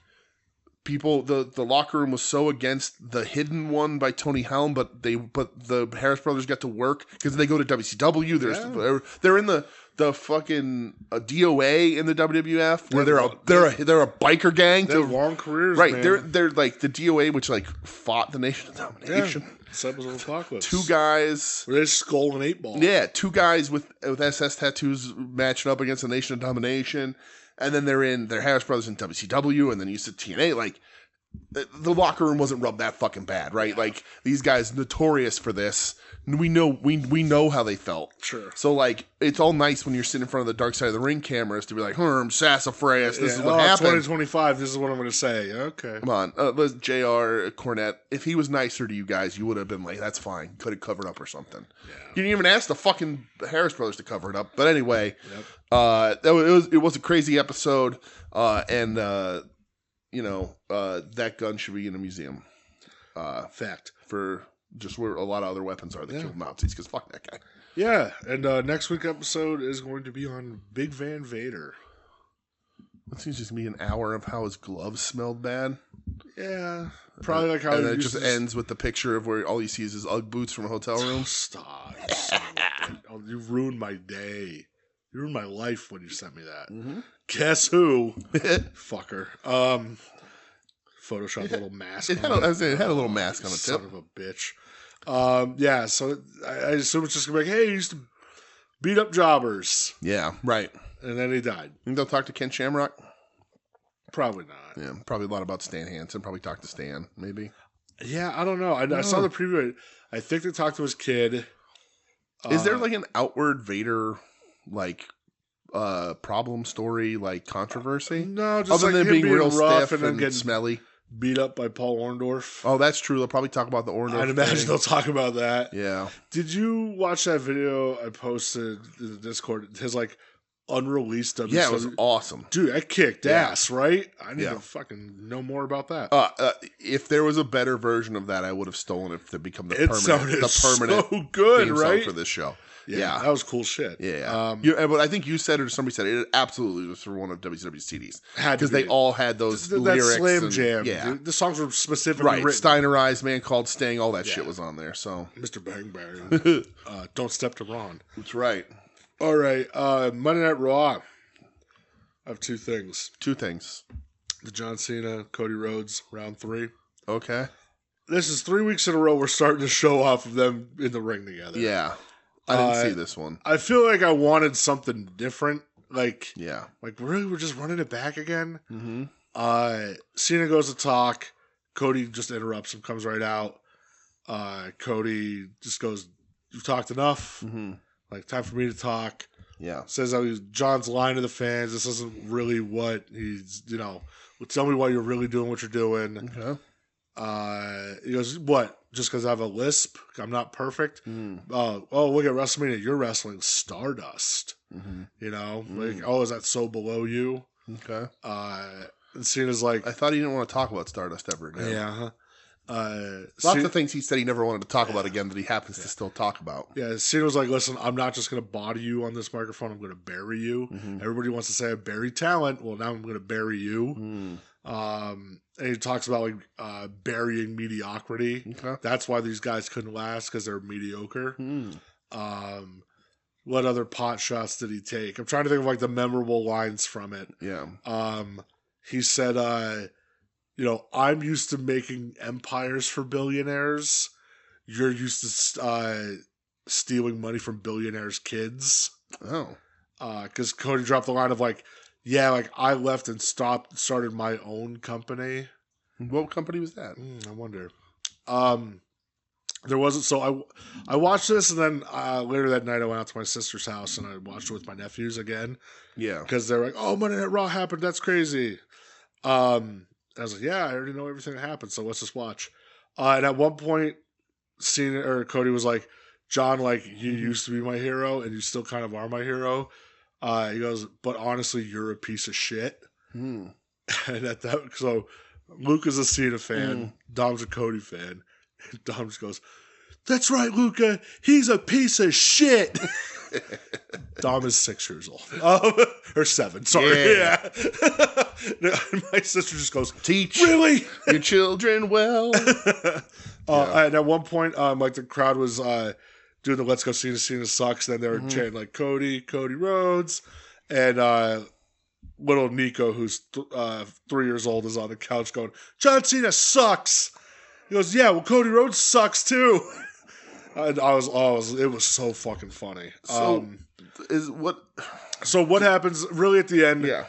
C: People, the locker room was so against the Hidden One by Tony Helm, but the Harris brothers got to work because they go to WCW. They're in the fucking DOA in the WWF where they're a biker gang.
B: They have long careers,
C: right?
B: Man.
C: They're like the DOA, which like fought the Nation of Domination.
B: Disciples of Apocalypse.
C: Two guys.
B: Where they skull and 8-ball.
C: Yeah, two guys with SS tattoos matching up against the Nation of Domination. And then they're Harris Brothers in WCW, and then used to TNA. Like, the locker room wasn't rubbed that fucking bad, right? Yeah. Like, these guys notorious for this. We know how they felt.
B: Sure.
C: So, like, it's all nice when you're sitting in front of the Dark Side of the Ring cameras to be like, Sassafras, this is what happened.
B: 2025, this is what I'm going to say. Okay.
C: Come on. JR Cornette, if he was nicer to you guys, you would have been like, that's fine. Could have covered up or something. Yeah. You didn't even ask the fucking Harris brothers to cover it up. But anyway, it was a crazy episode. That gun should be in a museum.
B: Fact.
C: For just where a lot of other weapons are that killed Nazis, because fuck that guy.
B: Yeah, and next week's episode is going to be on Big Van Vader.
C: It seems just be an hour of how his gloves smelled bad.
B: Yeah, probably like how.
C: And it just ends with the picture of where all you see is his UGG boots from a hotel room.
B: Stop! You ruined my day. You ruined my life when you sent me that. Mm-hmm. Guess who? Fucker. Photoshop a little mask.
C: It had a little mask on the tip.
B: Son of a bitch. So I assume it's just gonna be like, hey, he used to beat up jobbers.
C: Yeah, right.
B: And then he died.
C: Think they'll talk to Ken Shamrock?
B: Probably not.
C: Yeah, probably a lot about Stan Hansen. Probably talk to Stan, maybe.
B: Yeah, I don't know. I saw the preview. I think they talked to his kid.
C: Is there like an outward Vader problem story, like controversy?
B: No, just other than being real rough
C: stiff and getting smelly.
B: Beat up by Paul Orndorff.
C: Oh, that's true. They'll probably talk about the Orndorff.
B: I'd imagine they'll talk about that.
C: Yeah.
B: Did you watch that video I posted in the Discord? His unreleased WCW.
C: Yeah, it was awesome.
B: Dude, I kicked ass, right? I need to fucking know more about that.
C: If there was a better version of that, I would have stolen it to become the permanent
B: so good, right?
C: for this show.
B: Yeah, that was cool shit.
C: Yeah. But I think you said it or somebody said it absolutely was for one of WCW's CDs.
B: Because
C: they all had those lyrics.
B: That Slam Jam. Yeah. The songs were specifically written.
C: Steinerized, Man Called Sting, all that shit was on there. So
B: Mr. Bang Bang. Don't Step to Ron.
C: That's right.
B: All right. Monday Night Raw. I have two things. The John Cena, Cody Rhodes, round 3.
C: Okay.
B: This is 3 weeks in a row we're starting to show off of them in the ring together.
C: Yeah. I didn't see this one.
B: I feel like I wanted something different. Like really, we're just running it back again? Mm-hmm. Cena goes to talk. Cody just interrupts him, comes right out. Cody just goes, "You've talked enough. Mm-hmm. Like, time for me to talk."
C: Yeah. Says
B: how John's lying to the fans. This isn't really what he's, tell me why you're really doing what you're doing. Okay. He goes, "What? Just because I have a lisp? I'm not perfect?" Oh, look at WrestleMania. You're wrestling Stardust. Mm-hmm. Like, is that so below you?
C: Okay.
B: And Cena's like,
C: I thought he didn't want to talk about Stardust ever again.
B: Yeah.
C: Lots of things he said he never wanted to talk about again that he happens to still talk about.
B: Yeah, Cena was like, "Listen, I'm not just going to body you on this microphone. I'm going to bury you. Mm-hmm. Everybody wants to say I bury talent. Well, now I'm going to bury you." And he talks about burying mediocrity. Okay. That's why these guys couldn't last, because they're mediocre. What other pot shots did he take? I'm trying to think of the memorable lines from it. Yeah. He said, "I'm used to making empires for billionaires. You're used to stealing money from billionaires' kids." Oh. Because Cody dropped the line of I left and started my own company.
C: What company was that?
B: I wonder. There wasn't. So I watched this, and then later that night I went out to my sister's house and I watched it with my nephews again. Yeah. Because they're like, "Oh, Monday Night Raw happened. That's crazy." I was like, "Yeah, I already know everything that happened, so let's just watch." And at one point, Cody was like, "John, you used to be my hero, and you still kind of are my hero." He goes, "But honestly, you're a piece of shit." And so Luke is a Cena fan, Dom's a Cody fan, and Dom just goes, "That's right, Luca, he's a piece of shit." Dom is 6 years old. Or 7, sorry. Yeah. My sister just goes,
C: "Teach
B: really
C: your children well."
B: And at one point, the crowd was doing the "Let's Go Cena, Cena Sucks." Then they were chanting Cody Rhodes, and little Nico, who's 3 years old, is on the couch going, "John Cena sucks." He goes, "Yeah, well, Cody Rhodes sucks too." And it was so fucking funny. So what happens really at the end? Yeah.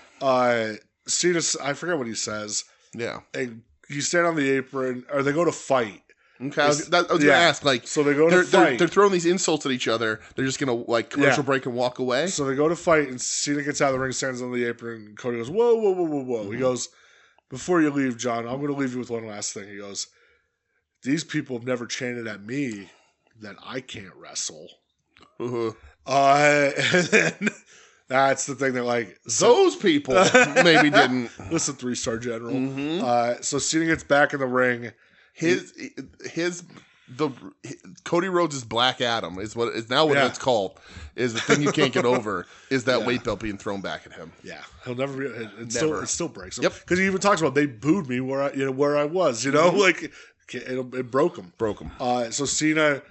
B: Cena, I forget what he says. Yeah. And you stand on the apron, or they go to fight.
C: Okay, I was going to ask,
B: so they go to fight.
C: They're throwing these insults at each other. They're just going to, commercial break and walk away?
B: So they go to fight, and Cena gets out of the ring, stands on the apron, and Cody goes, "Whoa, whoa, whoa, whoa, whoa." Mm-hmm. He goes, "Before you leave, John, I'm going to leave you with one last thing." He goes, "These people have never chanted at me that I can't wrestle." Uh-huh. And then that's the thing that,
C: those people maybe didn't.
B: Listen, 3-star general. Mm-hmm. So Cena gets back in the ring.
C: Cody Rhodes' Black Adam is what it's called. Is the thing you can't get over is that weight belt being thrown back at him.
B: Yeah, he'll never be. It still breaks him. Yep, because he even talks about they booed me where I was. It broke him. So Cena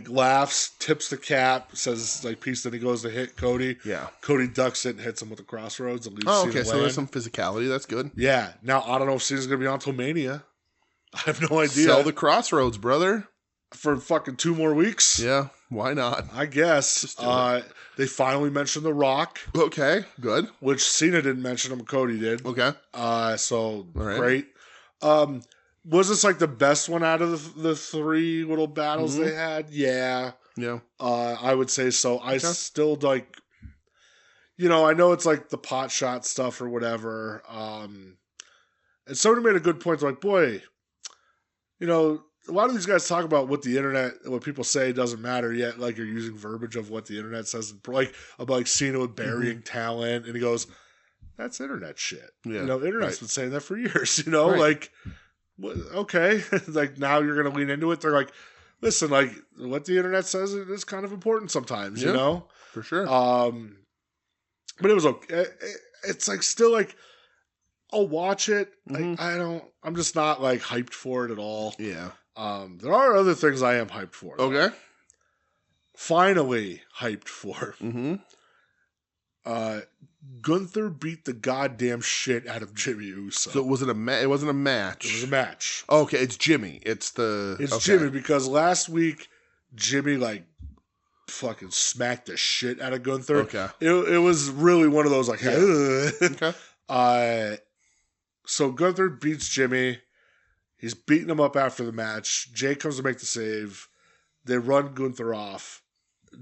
B: laughs, tips the cap, says peace. Then he goes to hit Cody. Yeah, Cody ducks it and hits him with the crossroads and leaves. Oh, okay.
C: So there's some physicality. That's good.
B: Yeah. Now I don't know if Cena's gonna be on till Mania. I have no idea.
C: Sell the crossroads, brother.
B: For fucking 2 more weeks?
C: Yeah, why not?
B: I guess. They finally mentioned The Rock.
C: Okay, good.
B: Which Cena didn't mention him, Cody did. Okay. So, great. Was this the best one out of the 3 little battles they had? Yeah. Yeah. I would say so. I still I know it's the pot shot stuff or whatever. And somebody made a good point. Boy, a lot of these guys talk about what the internet, what people say doesn't matter yet. Like you're using verbiage of what the internet says, like about Cena with burying talent, and he goes, "That's internet shit." Yeah, internet's been saying that for years. Like, okay, like now you're gonna lean into it. They're like, listen, like what the internet says is kind of important sometimes.
C: For sure.
B: But it was okay. It's like still like. I'll watch it. I'm just not like hyped for it at all.
C: Yeah.
B: There are other things I am hyped for. Though.
C: Okay.
B: Finally hyped for. Gunther beat the goddamn shit out of Jimmy Uso.
C: So was it it wasn't a match.
B: It was a match.
C: Okay, it's Jimmy. It's
B: Jimmy because last week Jimmy like fucking smacked the shit out of Gunther.
C: Okay.
B: It was really one of those like
C: okay.
B: So Gunther beats Jimmy. He's beating him up after the match. Jay comes to make the save. They run Gunther off.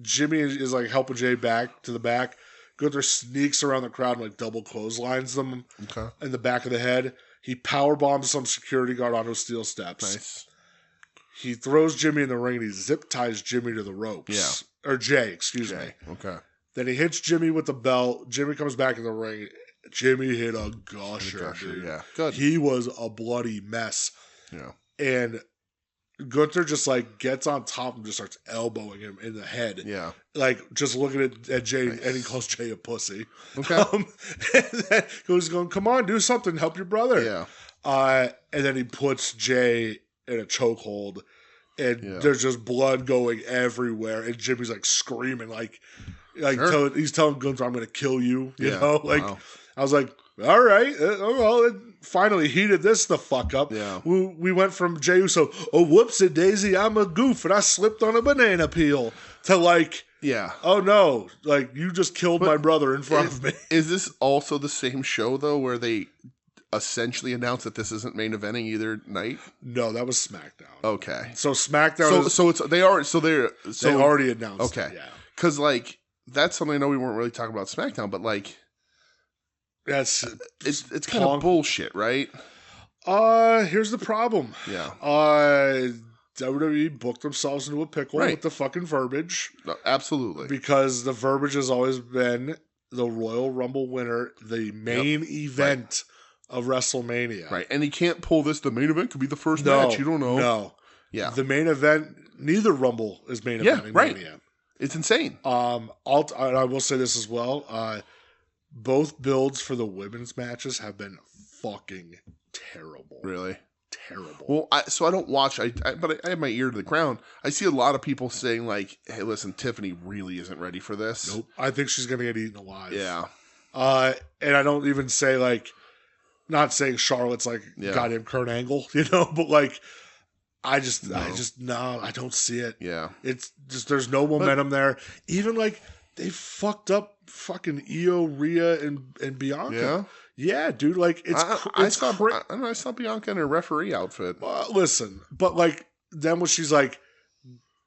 B: Jimmy is like helping Jay back to the back. Gunther sneaks around the crowd and like double clotheslines them in the back of the head. He power bombs some security guard onto steel steps.
C: Nice.
B: He throws Jimmy in the ring and he zip ties Jimmy to the ropes.
C: Yeah.
B: Or Jay, excuse me.
C: Okay.
B: Then he hits Jimmy with the belt. Jimmy comes back in the ring. Jimmy hit a gusher, dude.
C: Yeah, good.
B: He was a bloody mess.
C: Yeah.
B: And Gunther just like gets on top and just starts elbowing him in the head.
C: Yeah.
B: Like just looking at Jay and he calls Jay a pussy.
C: Okay.
B: And then he was going, come on, do something, help your brother.
C: Yeah.
B: And then he puts Jay in a chokehold and there's just blood going everywhere. And Jimmy's like screaming he's telling Gunther, I'm going to kill you. You know? Like, wow. I was like, all right. Well, it finally heated this the fuck up.
C: Yeah.
B: We went from Jey Uso, oh, whoopsie daisy, I'm a goof, and I slipped on a banana peel, to like, oh no, like you just killed my brother in front of me.
C: Is this also the same show, though, where they essentially announced that this isn't main eventing either night?
B: No, that was SmackDown.
C: Okay.
B: So SmackDown
C: they
B: already announced
C: okay.
B: it, yeah.
C: Because, like, that's something I know we weren't really talking about SmackDown, but, like, it's kind of bullshit, right?
B: Here's the problem.
C: Yeah.
B: WWE booked themselves into a pickle with the fucking verbiage.
C: No, absolutely.
B: Because the verbiage has always been the Royal Rumble winner, the main event of WrestleMania.
C: Right. And he can't pull this. The main event could be the first match. You don't know.
B: No.
C: Yeah.
B: The main event, neither Rumble is main eventing Mania.
C: It's insane.
B: I will say this as well. Both builds for the women's matches have been fucking terrible.
C: Really?
B: Terrible.
C: Well, I don't watch, but I have my ear to the ground. I see a lot of people saying, like, hey, listen, Tiffany really isn't ready for this.
B: Nope. I think she's going to get eaten alive.
C: Yeah.
B: And I don't even say, like, not saying Charlotte's, like, goddamn Kurt Angle, but, like, I don't see it.
C: Yeah.
B: It's just, there's no momentum there. Even, like, they fucked up fucking Io, Rhea, and Bianca.
C: Yeah?
B: Yeah, dude. Like, I
C: saw Bianca in her referee outfit.
B: Listen, but, like, then when she's, like,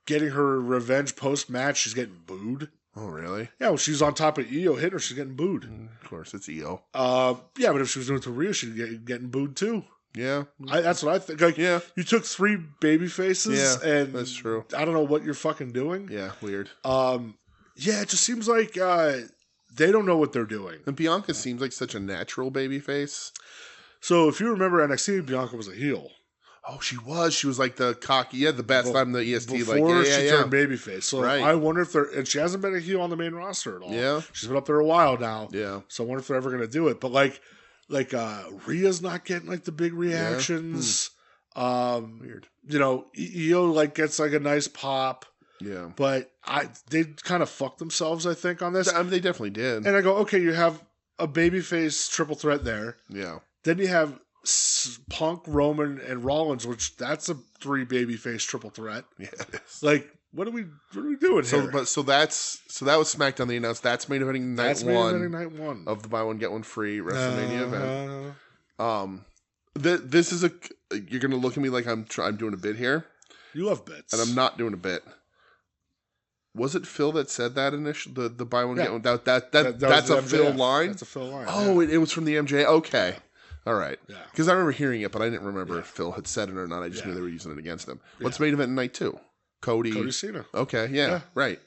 B: getting her revenge post-match, she's getting booed.
C: Oh, really?
B: Yeah, when she's on top of Io hitting her, she's getting booed.
C: Of course, it's Io.
B: Yeah, but if she was doing it to Rhea, she'd get getting booed, too.
C: Yeah.
B: That's what I think. Like, you took 3 baby faces, and
C: that's true.
B: I don't know what you're fucking doing.
C: Yeah, weird.
B: Yeah, it just seems like they don't know what they're doing.
C: And Bianca seems like such a natural babyface.
B: So if you remember NXT, Bianca was a heel.
C: Oh, she was. She was like the cocky, the best time the EST.
B: Before she turned babyface. So I wonder if and she hasn't been a heel on the main roster at all.
C: Yeah.
B: She's been up there a while now.
C: Yeah.
B: So I wonder if they're ever going to do it. But like Rhea's not getting like the big reactions.
C: Weird.
B: Io like gets like a nice pop.
C: Yeah.
B: But they kind of fucked themselves, I think, on this.
C: I mean, they definitely did.
B: And I go, okay, you have a babyface triple threat there.
C: Yeah. Then
B: you have Punk, Roman, and Rollins, which that's a 3 babyface triple threat.
C: Yeah, it is.
B: Like, what are we doing here?
C: So that was SmackDown. They announced that's main eventing night one of the buy one get one free WrestleMania event. This is you're gonna look at me like I'm doing a bit here.
B: You love bits,
C: and I'm not doing a bit. Was it Phil that said that initially? The buy one get one. That's a Phil line.
B: That's a Phil line.
C: Oh, it was from the MJ. Okay. All right.
B: Yeah.
C: Because I remember hearing it, but I didn't remember if Phil had said it or not. I just knew they were using it against him. What's main event night 2? Cody
B: Cena.
C: Okay, yeah, right.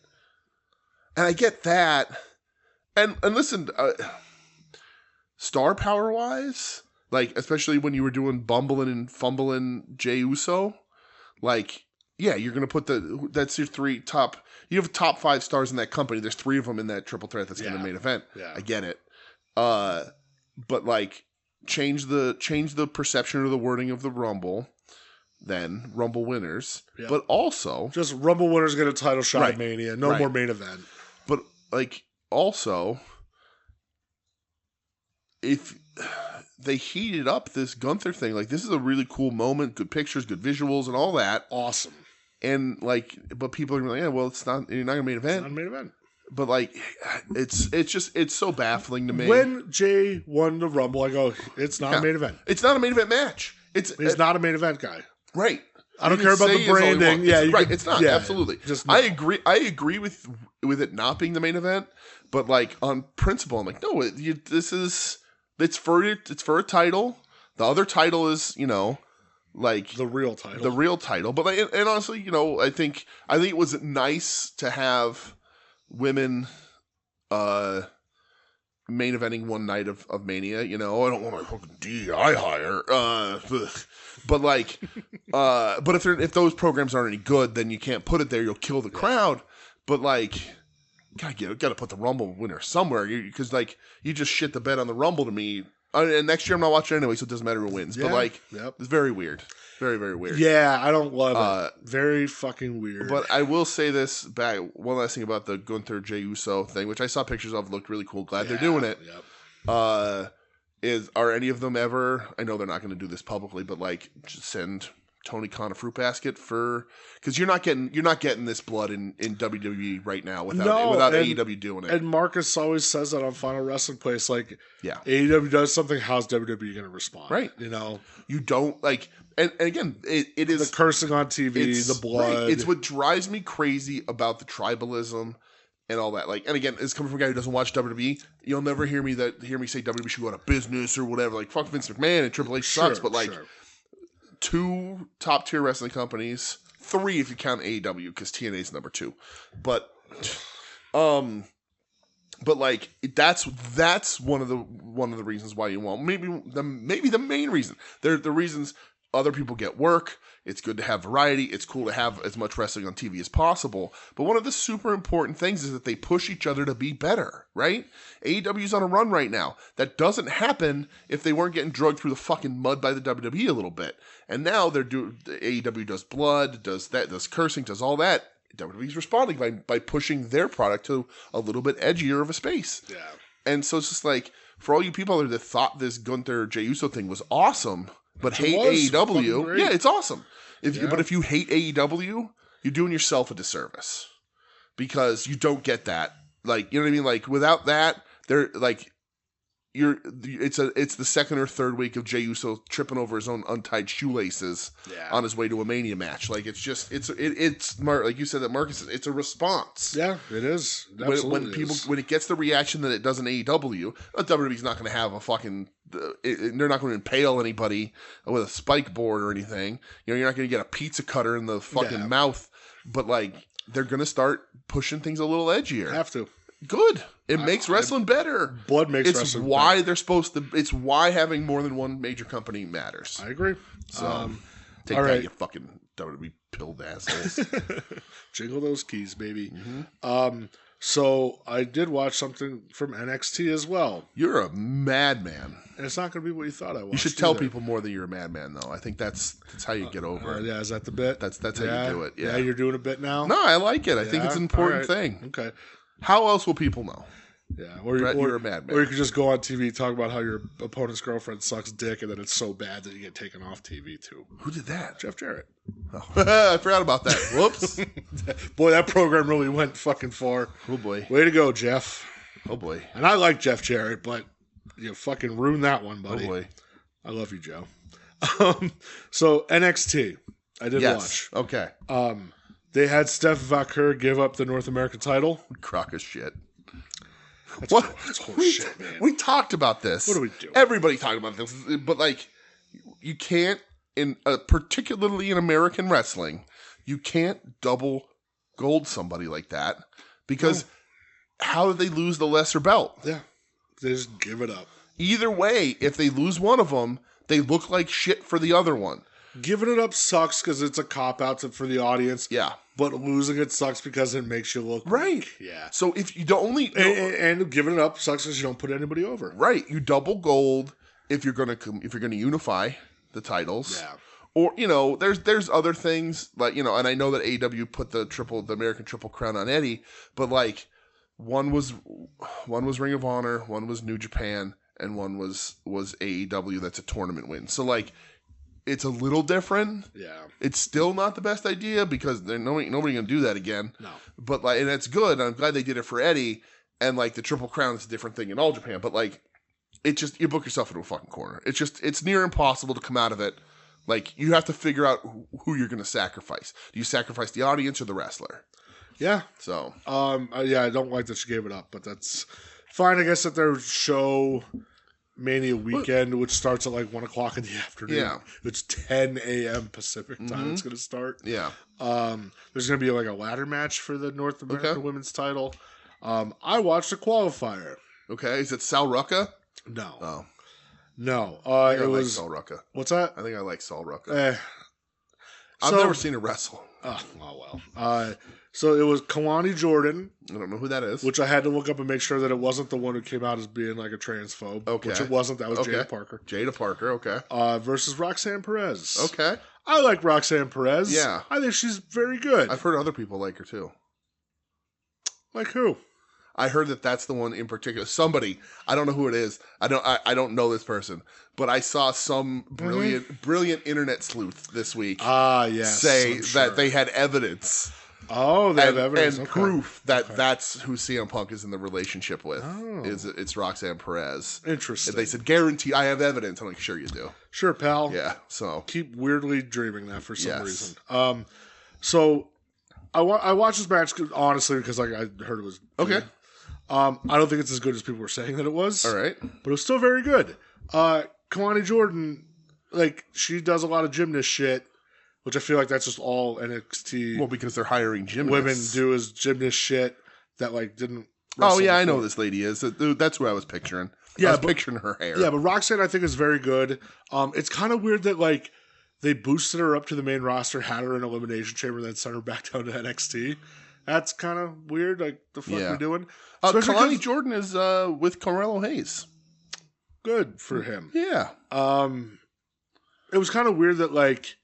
C: And I get that. And listen, star power wise, like especially when you were doing bumbling and fumbling Jey Uso, like you're gonna put that's your 3 top. You have top 5 stars in that company. There's 3 of them in that triple threat that's gonna main event. Yeah. I get it. But like change the perception or the wording of the Rumble. Then Rumble winners, but also
B: just Rumble winners get a title shot at Mania. No more main event.
C: But like also, if they heated up this Gunther thing, like this is a really cool moment, good pictures, good visuals, and all that.
B: Awesome.
C: And like, but people are like, yeah, well, it's not. You're not gonna main event.
B: It's not a main event.
C: But like, it's so baffling to me.
B: When Jay won the Rumble, I go, it's not a main event.
C: It's not a main event match.
B: He's not a main event guy.
C: Right.
B: I don't care about the branding.
C: It's not. Absolutely. I agree with it not being the main event, but like on principle, I'm like, no, it's for a title. The other title is, like
B: the real
C: title. But like, and honestly, I think it was nice to have women main eventing one night of Mania. I don't want my fucking DEI hire. But like, but if those programs aren't any good, then you can't put it there. You'll kill the crowd. But like, gotta put the Rumble winner somewhere because like you just shit the bed on the Rumble to me. And next year I'm not watching anyway, so it doesn't matter who wins. But like, it's very weird. Very, very weird.
B: Yeah, I don't love it. Very fucking weird.
C: But I will say this back. One last thing about the Gunther Jey Uso thing, which I saw pictures of, looked really cool. Glad they're doing it. Yep. Are any of them ever? I know they're not going to do this publicly, but like, just send Tony Khan a fruit basket because you're not getting this blood in WWE right now without AEW doing it.
B: And Marcus always says that on Final Wrestling Place, like, AEW does something, how's WWE going to respond?
C: Right. You don't like. And again, it is
B: the cursing on TV, the blood.
C: Right. It's what drives me crazy about the tribalism and all that. Like, and again, it's coming from a guy who doesn't watch WWE. You'll never hear me say WWE should go out of business or whatever. Like, fuck Vince McMahon and Triple H sucks. But like, 2 top tier wrestling companies, 3 if you count AEW because TNA is number 2. But like that's one of the reasons why you want maybe the main reason. They're the reasons. Other people get work. It's good to have variety. It's cool to have as much wrestling on TV as possible. But one of the super important things is that they push each other to be better, right? AEW's on a run right now. That doesn't happen if they weren't getting drugged through the fucking mud by the WWE a little bit. And now AEW does blood, does cursing, does all that. WWE's responding by pushing their product to a little bit edgier of a space.
B: Yeah.
C: And so it's just like, for all you people out there that thought this Gunther Jey Uso thing was awesome, but hate AEW, it's awesome. But if you hate AEW, you're doing yourself a disservice because you don't get that. Like, you know what I mean? Like, without that, they're like, it's the second or third week of Jey Uso tripping over his own untied shoelaces on his way to a Mania match. Like, it's like you said that Marcus, it's a response.
B: Yeah, it is.
C: When it gets the reaction that it does in AEW, WWE's not going to have a fucking. They're not going to impale anybody with a spike board or anything. You're not going to get a pizza cutter in the fucking mouth. But like, they're going to start pushing things a little edgier.
B: Have to.
C: Good. It makes wrestling better.
B: Blood makes wrestling
C: better. It's
B: It's
C: why having more than one major company matters.
B: I agree.
C: So take that, you fucking WWE pilled assholes.
B: Jingle those keys, baby.
C: Mm-hmm.
B: So I did watch something from NXT as well.
C: You're a madman.
B: And it's not going to be what you thought I was.
C: You should tell people more that you're a madman, though. I think that's how you get over it.
B: Yeah, is that the bit?
C: That's how you do it. Yeah,
B: you're doing a bit now?
C: No, I like it. I think it's an important thing.
B: Okay.
C: How else will people know?
B: Yeah,
C: you're a madman.
B: Or you could just go on TV and talk about how your opponent's girlfriend sucks dick, and then it's so bad that you get taken off TV too.
C: Who did that?
B: Jeff Jarrett.
C: Oh. I forgot about that. Whoops.
B: Boy, that program really went fucking far.
C: Oh boy.
B: Way to go, Jeff.
C: Oh boy.
B: And I like Jeff Jarrett, but you fucking ruined that one, buddy.
C: Oh boy.
B: I love you, Joe. So NXT, I did watch.
C: Okay.
B: They had Steph Vaquer give up the North American title.
C: Crock of shit.
B: That's horseshit, man.
C: We talked about this.
B: What are we doing?
C: Everybody talked about this, but like, you can't, particularly in American wrestling, you can't double gold somebody like that because how do they lose the lesser belt?
B: Yeah, they just give it up.
C: Either way, if they lose one of them, they look like shit for the other one.
B: Giving it up sucks because it's a cop-out for the audience.
C: Yeah.
B: But losing it sucks because it makes you look
C: right.
B: weak. Yeah.
C: So if you don't only...
B: And giving it up sucks because you don't put anybody over.
C: Right. You double gold if you're gonna unify the titles.
B: Yeah.
C: Or, there's other things, like, and I know that AEW put the American Triple Crown on Eddie, but like, one was Ring of Honor, one was New Japan, and one was AEW. That's a tournament win. So like, it's a little different.
B: Yeah.
C: It's still not the best idea because nobody gonna do that again.
B: No.
C: But like, and that's good. I'm glad they did it for Eddie. And like, the Triple Crown is a different thing in All Japan. But like, it just, you book yourself into a fucking corner. It's near impossible to come out of it. Like, you have to figure out who you're gonna sacrifice. Do you sacrifice the audience or the wrestler?
B: Yeah.
C: So.
B: Yeah, I don't like that she gave it up, but that's fine. I guess that their show Mania weekend, which starts at like 1 o'clock in the afternoon.
C: Yeah.
B: It's 10 a.m. Pacific time. It's going to start.
C: Yeah.
B: There's going to be like a ladder match for the North American Women's title. I watched a qualifier.
C: Okay. Is it Sal Rucka?
B: No.
C: Oh.
B: No.
C: It was Sal Rucka.
B: What's that?
C: I think I like Sal Rucka. I've never seen her wrestle.
B: Oh, well. So it was Kalani Jordan.
C: I don't know who that is.
B: Which I had to look up and make sure that it wasn't the one who came out as being like a transphobe.
C: Okay.
B: Which it wasn't. That was Jada Parker.
C: Jada Parker, okay.
B: Versus Roxanne Perez.
C: Okay.
B: I like Roxanne Perez.
C: Yeah.
B: I think she's very good.
C: I've heard other people like her too.
B: Like who?
C: I heard that's the one in particular. Somebody, I don't know who it is. I don't know this person, but I saw some brilliant internet sleuth this week.
B: Yes,
C: say that they had evidence.
B: Oh, they have evidence
C: and proof that that's who CM Punk is in the relationship with. It's Roxanne Perez.
B: Interesting.
C: And they said, "Guarantee, I have evidence." I'm like, "Sure, you do."
B: Sure, pal.
C: Yeah. So
B: keep weirdly dreaming that for some reason. So I watched this match honestly because like I heard it was
C: okay.
B: I don't think it's as good as people were saying that it was.
C: All right,
B: but it was still very good. Kalani Jordan, like she does a lot of gymnast shit. Which I feel like that's just all NXT.
C: Well, because they're hiring gymnasts.
B: Women do is gymnast shit that like didn't.
C: Oh yeah, I know who this lady is. That's who I was picturing. Yeah, I was picturing her hair.
B: Yeah, but Roxanne I think is very good. It's kind of weird that like they boosted her up to the main roster, had her in Elimination Chamber, then sent her back down to NXT. That's kind of weird. Like the fuck we're doing.
C: Kalani Jordan is with Carmelo Hayes.
B: Good for him.
C: Yeah.
B: It was kind of weird that like.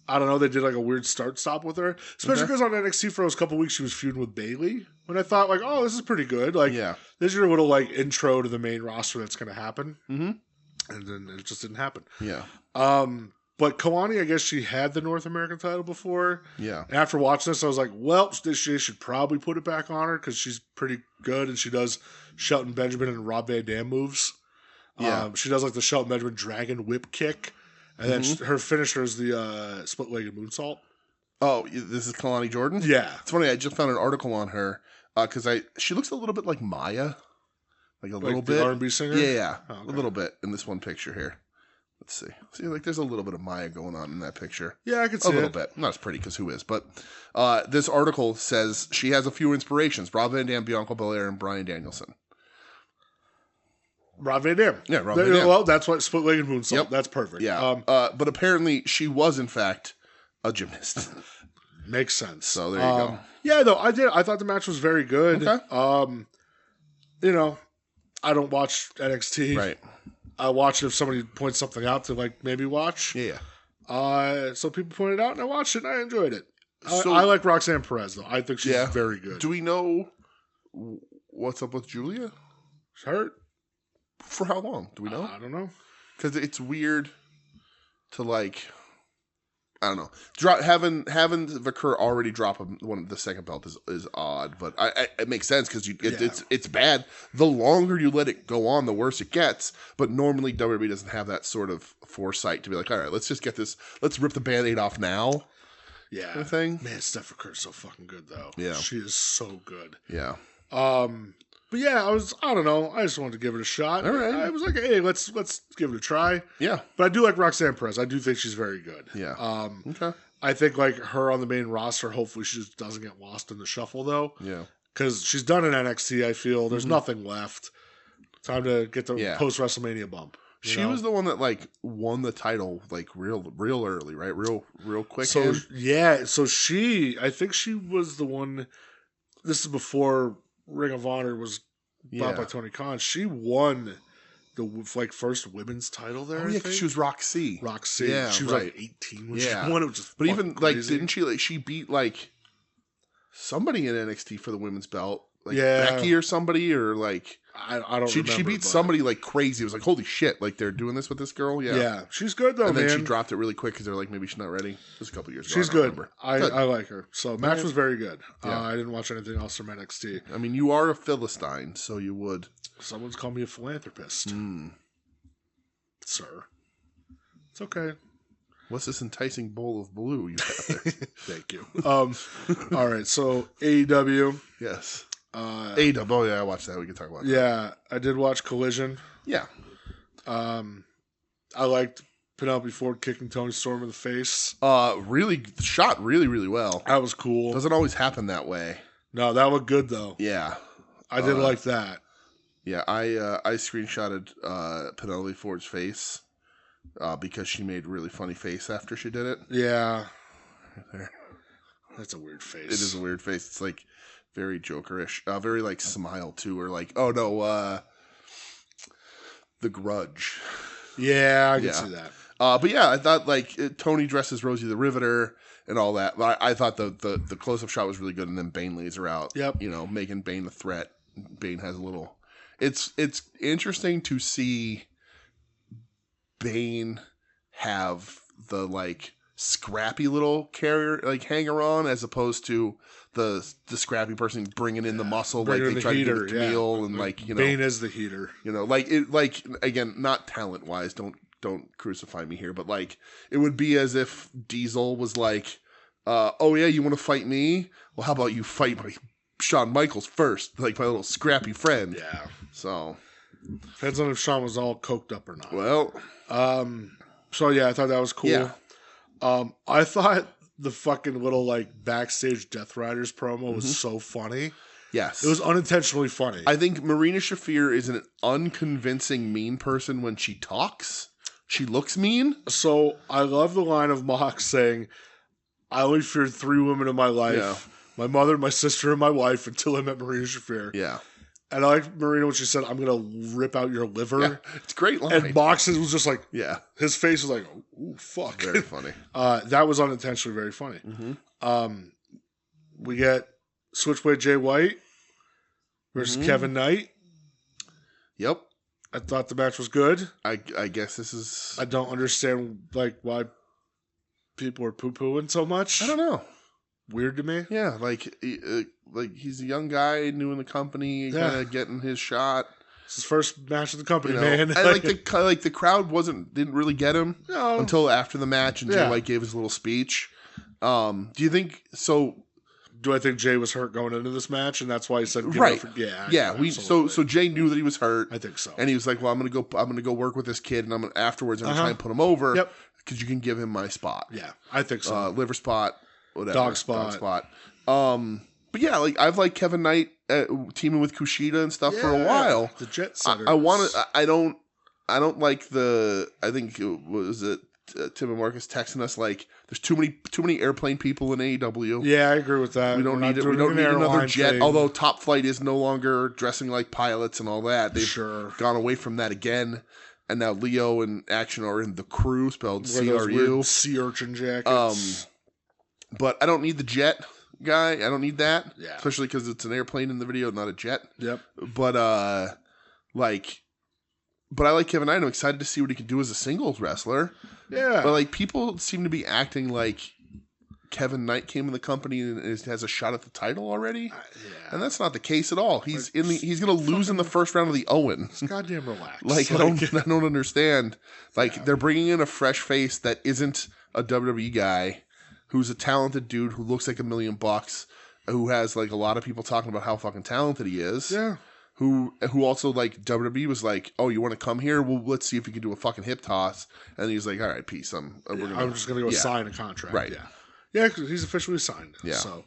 B: I don't know, they did like a weird start-stop with her. Especially because on NXT for those couple weeks she was feuding with Bayley. When I thought like, oh, this is pretty good. Like, this is your little like intro to the main roster that's going to happen. Mm-hmm. And then it just didn't happen.
C: Yeah.
B: But Kalani, I guess she had the North American title before.
C: Yeah.
B: And after watching this, I was like, well, she should probably put it back on her because she's pretty good and she does Shelton Benjamin and Rob Van Dam moves. Yeah. She does like the Shelton Benjamin Dragon Whip Kick. And then her finisher is the split-legged moonsault.
C: Oh, this is Kalani Jordan?
B: Yeah.
C: It's funny, I just found an article on her because she looks a little bit like Maya. Like a little bit.
B: The R&B singer?
C: Yeah. Oh, okay. A little bit in this one picture here. Let's see. See, like there's a little bit of Maya going on in that picture.
B: Yeah, I can see
C: a little bit. Not as pretty because who is, but this article says she has a few inspirations. Rob Van Dam, Bianca Belair, and Bryan Danielson.
B: Rob Van Dam.
C: Yeah, Rob Van Dam.
B: Well, that's what split-legged moonsault. Yep. That's perfect.
C: Yeah. But apparently she was, in fact, a gymnast.
B: Makes sense.
C: So there you go.
B: Yeah, though, I thought the match was very good.
C: Okay.
B: I don't watch NXT.
C: Right.
B: I watch it if somebody points something out to, like, maybe watch.
C: Yeah.
B: So people pointed it out, and I watched it, and I enjoyed it. I like Roxanne Perez, though. I think she's very good.
C: Do we know what's up with Julia?
B: She's hurt.
C: For how long? Do we know?
B: I don't know.
C: Because it's weird to like, I don't know. Having Vakur already drop the second belt is odd, but it makes sense because it's bad. The longer you let it go on, the worse it gets. But normally WWE doesn't have that sort of foresight to be like, all right, let's just get this. Let's rip the Band-Aid off now.
B: Yeah.
C: Kind of thing.
B: Man, Steph Vakur's so fucking good though.
C: Yeah.
B: She is so good.
C: Yeah.
B: But yeah, I don't know. I just wanted to give it a shot.
C: All right.
B: I was like, hey, let's give it a try.
C: Yeah.
B: But I do like Roxanne Perez. I do think she's very good.
C: Yeah. Okay.
B: I think like her on the main roster, hopefully she just doesn't get lost in the shuffle though.
C: Yeah.
B: Because she's done in NXT, I feel. There's nothing left. Time to get the post-WrestleMania bump.
C: She was the one that like won the title like real early, right? Real quick.
B: So I think she was the one. This is before Ring of Honor was bought by Tony Khan. She won the like first women's title there.
C: Oh yeah, because she was Roxy.
B: Yeah, she was like 18 when she won. It was just
C: even
B: crazy.
C: Like didn't she like she beat like somebody in NXT for the women's belt? Like Becky or somebody, or like
B: I don't remember.
C: She beat somebody like crazy. It was like, holy shit, like they're doing this with this girl.
B: Yeah, she's good though.
C: And then
B: man.
C: she dropped it really quick because they're like, maybe she's not ready. It was a couple years ago.
B: She's good. I like her. So match was very good.
C: Yeah.
B: I didn't watch anything else from NXT.
C: I mean, you are a Philistine, so you would.
B: Someone's called me a philanthropist, sir. It's okay.
C: What's this enticing bowl of blue you have there?
B: Thank you. All right, so AEW.
C: Yes. AEW. Oh yeah, I watched that. We can talk about that.
B: Yeah, I did watch Collision.
C: Yeah.
B: I liked Penelope Ford kicking Tony Storm in the face.
C: Really shot really well.
B: That was cool.
C: Doesn't always happen that way.
B: No, that looked good though.
C: Yeah.
B: I did like that.
C: Yeah, I screenshotted Penelope Ford's face because she made a really funny face after she did it.
B: Yeah.
C: Right there.
B: That's a weird face.
C: It is a weird face. It's like very Jokerish. Very like smile too, or like, oh no, The Grudge.
B: Yeah, I can see that.
C: But yeah, I thought like Tony dresses Rosie the Riveter and all that. But I thought the close up shot was really good, and then Bane lays her out.
B: Yep.
C: You know, making Bane a threat. Bane has a little. It's interesting to see Bane have the like scrappy little carrier like hanger on, as opposed to the scrappy person bringing in the muscle, like they try to give it to Camille, and like, you know,
B: Bane is the heater.
C: You know, like it, like again, not talent wise, don't crucify me here, but like it would be as if Diesel was like, oh yeah, you want to fight me? Well, how about you fight my Shawn Michaels first, like my little scrappy friend.
B: Yeah.
C: So
B: depends on if Shawn was all coked up or not.
C: Well,
B: so yeah, I thought that was cool.
C: Yeah.
B: I thought the fucking little like backstage Death Riders promo was so funny.
C: Yes.
B: It was unintentionally funny.
C: I think Marina Shafir is an unconvincing mean person when she talks. She looks mean.
B: So I love the line of Mox saying, I only feared 3 women in my life.
C: Yeah.
B: My mother, my sister, and my wife until I met Marina Shafir.
C: Yeah.
B: And I like Marina when she said, I'm going to rip out your liver.
C: Yeah, it's a great line.
B: And Mox was just like,
C: yeah.
B: His face was like, ooh, fuck.
C: Very funny.
B: That was unintentionally very funny. Mm-hmm. We get Switchblade Jay White versus Kevin Knight.
C: Yep.
B: I thought the match was good.
C: I guess this is...
B: I don't understand like why people are poo-pooing so much.
C: I don't know.
B: Weird to me.
C: Yeah, like he's a young guy, new in the company, kind of getting his shot.
B: It's his first match of the company,
C: you know,
B: man.
C: And the crowd didn't really get him until after the match, and Jay White gave his little speech. Do you think so?
B: Do I think Jay was hurt going into this match, and that's why he said
C: right?
B: Yeah.
C: So Jay knew that he was hurt.
B: I think so,
C: and he was like, "Well, I'm gonna go work with this kid, and afterwards I'm gonna try and put him over.
B: Yep,
C: because you can give him my spot.
B: Yeah, I think so.
C: Liver spot, whatever,
B: dog spot.
C: But yeah, like I've liked Kevin Knight teaming with Kushida and stuff for a while.
B: The jet setters.
C: I don't like the. I think Tim and Marcus texting us like there's too many airplane people in AEW.
B: Yeah, I agree with that.
C: We don't need it. We don't need another jet. Thing. Although Top Flight is no longer dressing like pilots and all that. They've gone away from that again. And now Leo and Action are in the crew, spelled CRU.
B: Sea urchin jackets.
C: But I don't need the jet guy. I don't need that.
B: Yeah.
C: Especially because it's an airplane in the video, not a jet.
B: Yep.
C: But I like Kevin Knight. I'm excited to see what he can do as a singles wrestler.
B: Yeah.
C: But like people seem to be acting like Kevin Knight came in the company and has a shot at the title already. And that's not the case at all. He's going to lose in the first round of the Owen.
B: Goddamn relax.
C: I don't understand. They're bringing in a fresh face that isn't a WWE guy, who's a talented dude who looks like $1 million, who has like a lot of people talking about how fucking talented he is.
B: Yeah.
C: who also like WWE was like, oh, you want to come here? Well, let's see if you can do a fucking hip toss. And he's like, all right, peace. I'm
B: just gonna go sign a contract.
C: Right.
B: Yeah, because he's officially signed. Yeah. So,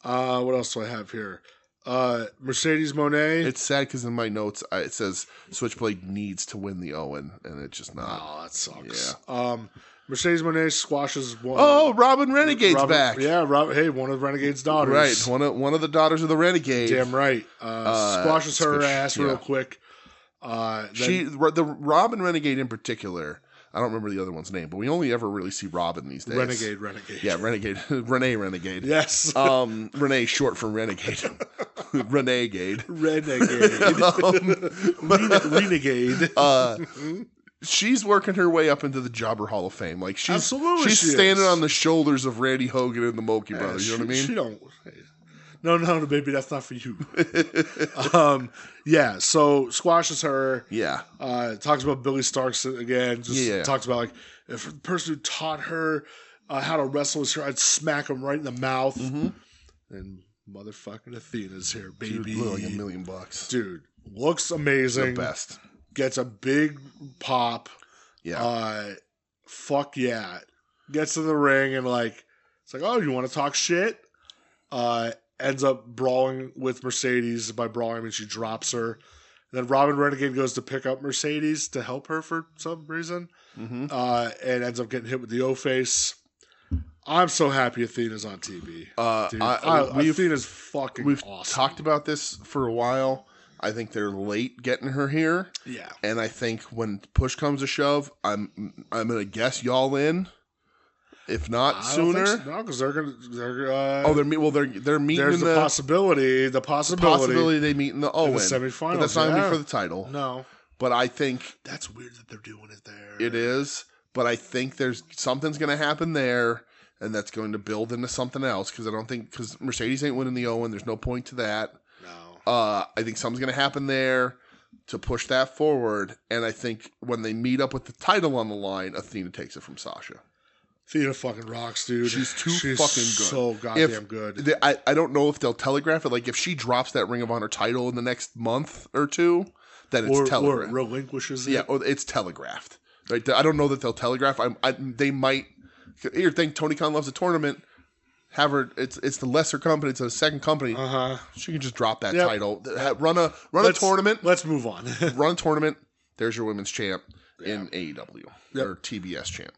B: what else do I have here? Mercedes Moné.
C: It's sad because in my notes it says Switchblade needs to win the Owen, and it's just not.
B: Oh, that sucks. Yeah. Mercedes Moné squashes one.
C: Oh, Robin Renegade's back.
B: Yeah, hey, one of Renegade's daughters.
C: Right, one of the daughters of the Renegade.
B: Damn right. Squashes her ass real quick.
C: The Robin Renegade in particular. I don't remember the other one's name, but we only ever really see Robin these days.
B: Renegade.
C: Yeah, Renegade. Renee Renegade.
B: Yes.
C: Renee short for Renegade. Renegade.
B: Renegade.
C: She's working her way up into the Jobber Hall of Fame. Like she's standing on the shoulders of Randy Hogan and the Mookie Brothers. You know what I mean?
B: She don't. No, baby, that's not for you. Yeah, so squashes her.
C: Yeah.
B: Talks about Billy Starks again. Talks about, like, if the person who taught her how to wrestle was here, I'd smack him right in the mouth. Mm-hmm. And motherfucking Athena's here, baby.
C: Dude, like $1 million.
B: Dude, looks amazing.
C: The best.
B: Gets a big pop.
C: Yeah.
B: Fuck yeah. Gets in the ring and, like, it's like, oh, you want to talk shit? Ends up brawling with Mercedes. By brawling, I mean she drops her. And then Robin Renegade goes to pick up Mercedes to help her for some reason. Mm-hmm. And ends up getting hit with the O-face. I'm so happy Athena's on TV. Athena's fucking awesome.
C: We've talked about this for a while. I think they're late getting her here.
B: Yeah.
C: And I think when push comes to shove, I'm gonna guess y'all in. If not sooner,
B: no, because they're meeting.
C: There's
B: the possibility. The
C: possibility they meet in the Owen
B: semifinals.
C: But that's not gonna be for the title.
B: No,
C: but I think
B: that's weird that they're doing it there.
C: It is, but I think there's something's gonna happen there, and that's going to build into something else. Because Mercedes ain't winning the Owen. There's no point to that.
B: No.
C: I think something's gonna happen there to push that forward, and I think when they meet up with the title on the line, Athena takes it from Sasha.
B: Athena fucking rocks, dude.
C: She's fucking good.
B: So goddamn good.
C: I don't know if they'll telegraph it. Like, if she drops that Ring of Honor title in the next month or two, then it's telegraphed.
B: Or relinquishes it.
C: Yeah, or it's telegraphed. Right? I don't know that they'll telegraph. They might. Here, think Tony Khan loves a tournament. Have her. It's the lesser company. It's a second company. She can just drop that title. Run a tournament.
B: Let's move on.
C: Run a tournament. There's your women's champ in AEW or TBS champ.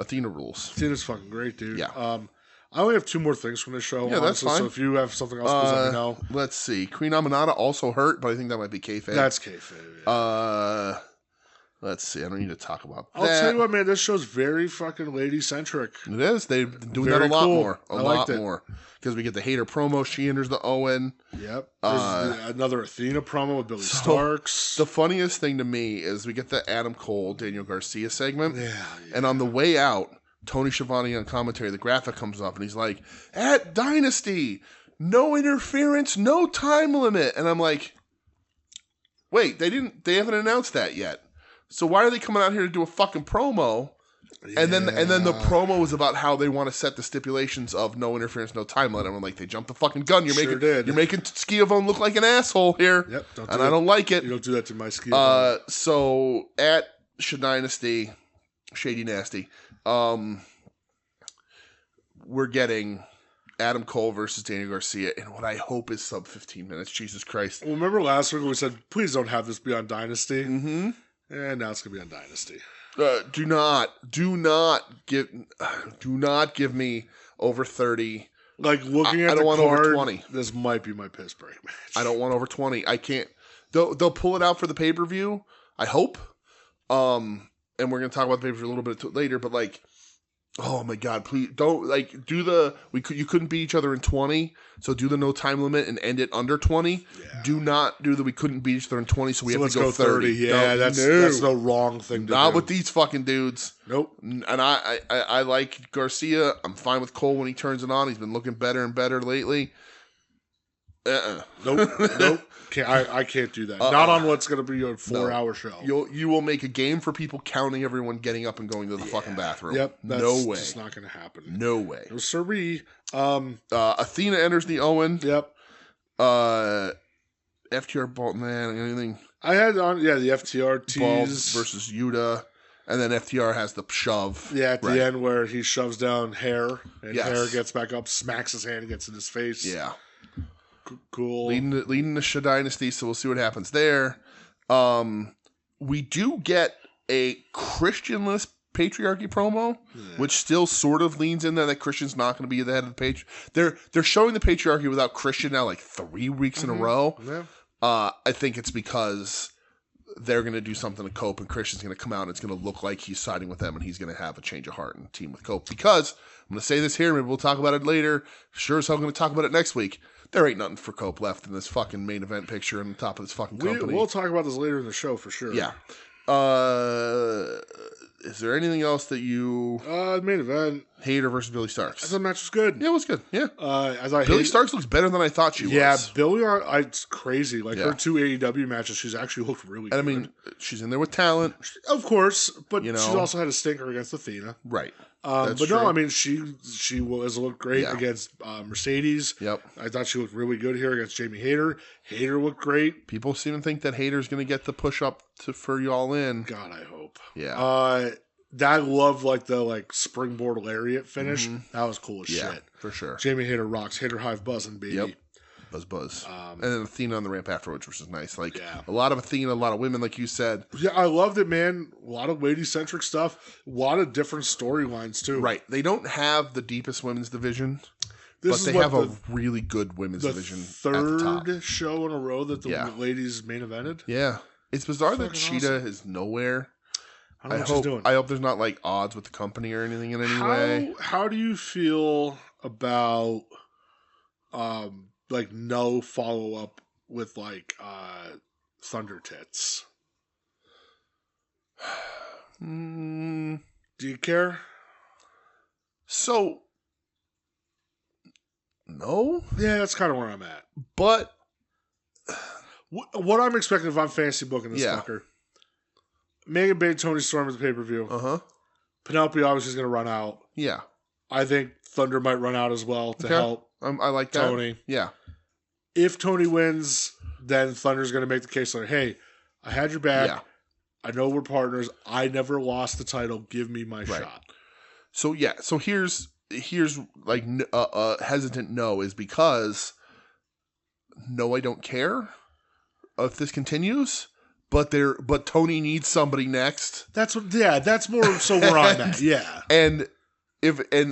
C: Athena rules.
B: Athena's fucking great, dude.
C: Yeah.
B: I only have 2 more things from this show.
C: Yeah, that's fine.
B: So if you have something else, please let me know.
C: Let's see. Queen Aminata also hurt, but I think that might be kayfabe.
B: That's kayfabe. Yeah.
C: Let's see. I don't need to talk about that.
B: I'll tell you what, man. This show's very fucking lady-centric.
C: It is. They're doing that a lot more. A lot more. Because we get the hater promo. She enters the Owen.
B: Yep. There's another Athena promo with Billy Starks.
C: The funniest thing to me is we get the Adam Cole, Daniel Garcia segment.
B: Yeah.
C: And on the way out, Tony Schiavone on commentary, the graphic comes up, and he's like, at Dynasty, no interference, no time limit. And I'm like, wait, they haven't announced that yet. So why are they coming out here to do a fucking promo? Yeah. And then the promo is about how they want to set the stipulations of no interference, no time limit. I'm like, they jumped the fucking gun. You're making Schiavone look like an asshole here.
B: Yep.
C: I don't like it.
B: You don't do that to my Schiavone.
C: So at ShaDynasty, ShaDynasty, we're getting Adam Cole versus Daniel Garcia in what I hope is sub 15 minutes. Jesus Christ.
B: Well, remember last week we said, please don't have this be on Dynasty? Mm-hmm. And now it's going to be on Dynasty.
C: Do not give me over 30.
B: Like, looking at
C: I don't want
B: card,
C: over 20.
B: This might be my piss break match.
C: I don't want over 20. I can't. They'll pull it out for the pay-per-view, I hope. And we're going to talk about the pay-per-view a little bit later, but, like, oh my God, please don't, like, you couldn't beat each other in 20, so do the no time limit and end it under 20. Yeah. Do not do the we couldn't beat each other in 20, so we have to go 30.
B: Yeah, that's the wrong thing to do.
C: Not with these fucking dudes.
B: Nope.
C: And I like Garcia. I'm fine with Cole when he turns it on. He's been looking better and better lately.
B: Nope. I can't do that. Not on what's going to be a 4-hour show.
C: You will make a game for people counting everyone getting up and going to the fucking bathroom.
B: Yep.
C: No way.
B: It's not going to happen.
C: No way.
B: No siree.
C: Athena enters the Owen.
B: Yep.
C: FTR ball, man, anything?
B: I had the FTR tease
C: versus Yuta, and then FTR has the shove.
B: Yeah, at the end where he shoves down Hair, and Hair gets back up, smacks his hand, and gets in his face.
C: Yeah.
B: Cool.
C: Leading the ShaDynasty, so we'll see what happens there. We do get a Christianless patriarchy promo, which still sort of leans in there that Christian's not going to be the head of the patriarchy. They're showing the patriarchy without Christian now like 3 weeks in a row. Yeah. I think it's because they're going to do something to Cope, and Christian's going to come out, and it's going to look like he's siding with them, and he's going to have a change of heart and team with Cope. Because I'm going to say this here, maybe we'll talk about it later. Sure as hell going to talk about it next week. There ain't nothing for Cope left in this fucking main event picture on the top of this fucking company.
B: We'll talk about this later in the show for sure.
C: Yeah. Is there anything else that you...
B: main event.
C: Hater versus Billy Starks.
B: I thought the match was good.
C: Yeah, it was good. Yeah. Billy Starks looks better than I thought she was.
B: Yeah, Billy, it's crazy. Like, her 2 AEW matches, she's actually looked really good.
C: And I mean, she's in there with talent.
B: Of course, but she's also had a stinker against Athena.
C: Right.
B: But true. No, I mean, she has looked great against Mercedes.
C: Yep.
B: I thought she looked really good here against Jamie Hayter. Hayter looked great.
C: People seem to think that Hayter's going to get the push up for y'all in.
B: God, I hope.
C: Yeah.
B: I love the springboard lariat finish. Mm-hmm. That was cool as shit.
C: For sure.
B: Jamie Hayter rocks. Hayter Hive buzzing, baby.
C: Yep. Buzz. And then Athena on the ramp afterwards, which is nice. A lot of Athena, a lot of women, like you said.
B: Yeah, I loved it, man. A lot of lady-centric stuff. A lot of different storylines, too.
C: Right. They don't have the deepest women's division, but they have a really good women's division
B: at the top. Third show in a row that the ladies main evented.
C: Yeah. It's bizarre that Cheetah is nowhere.
B: I don't know what she's doing.
C: I hope there's not odds with the company or anything in any way.
B: How do you feel about no follow up with Thunder Tits? Do you care?
C: So no.
B: Yeah, that's kind of where I'm at.
C: But
B: what I'm expecting if I'm fantasy booking this fucker. Megan Bay, Tony Storm at the pay-per-view.
C: Uh-huh.
B: Penelope obviously is going to run out.
C: Yeah.
B: I think Thunder might run out as well to help
C: I like that.
B: Tony.
C: Yeah.
B: If Tony wins, then Thunder's going to make the case hey, I had your back. Yeah. I know we're partners. I never lost the title. Give me my shot.
C: So, So here's hesitant no is because no, I don't care if this continues. But Tony needs somebody next.
B: That's more so where I'm at. Yeah.
C: And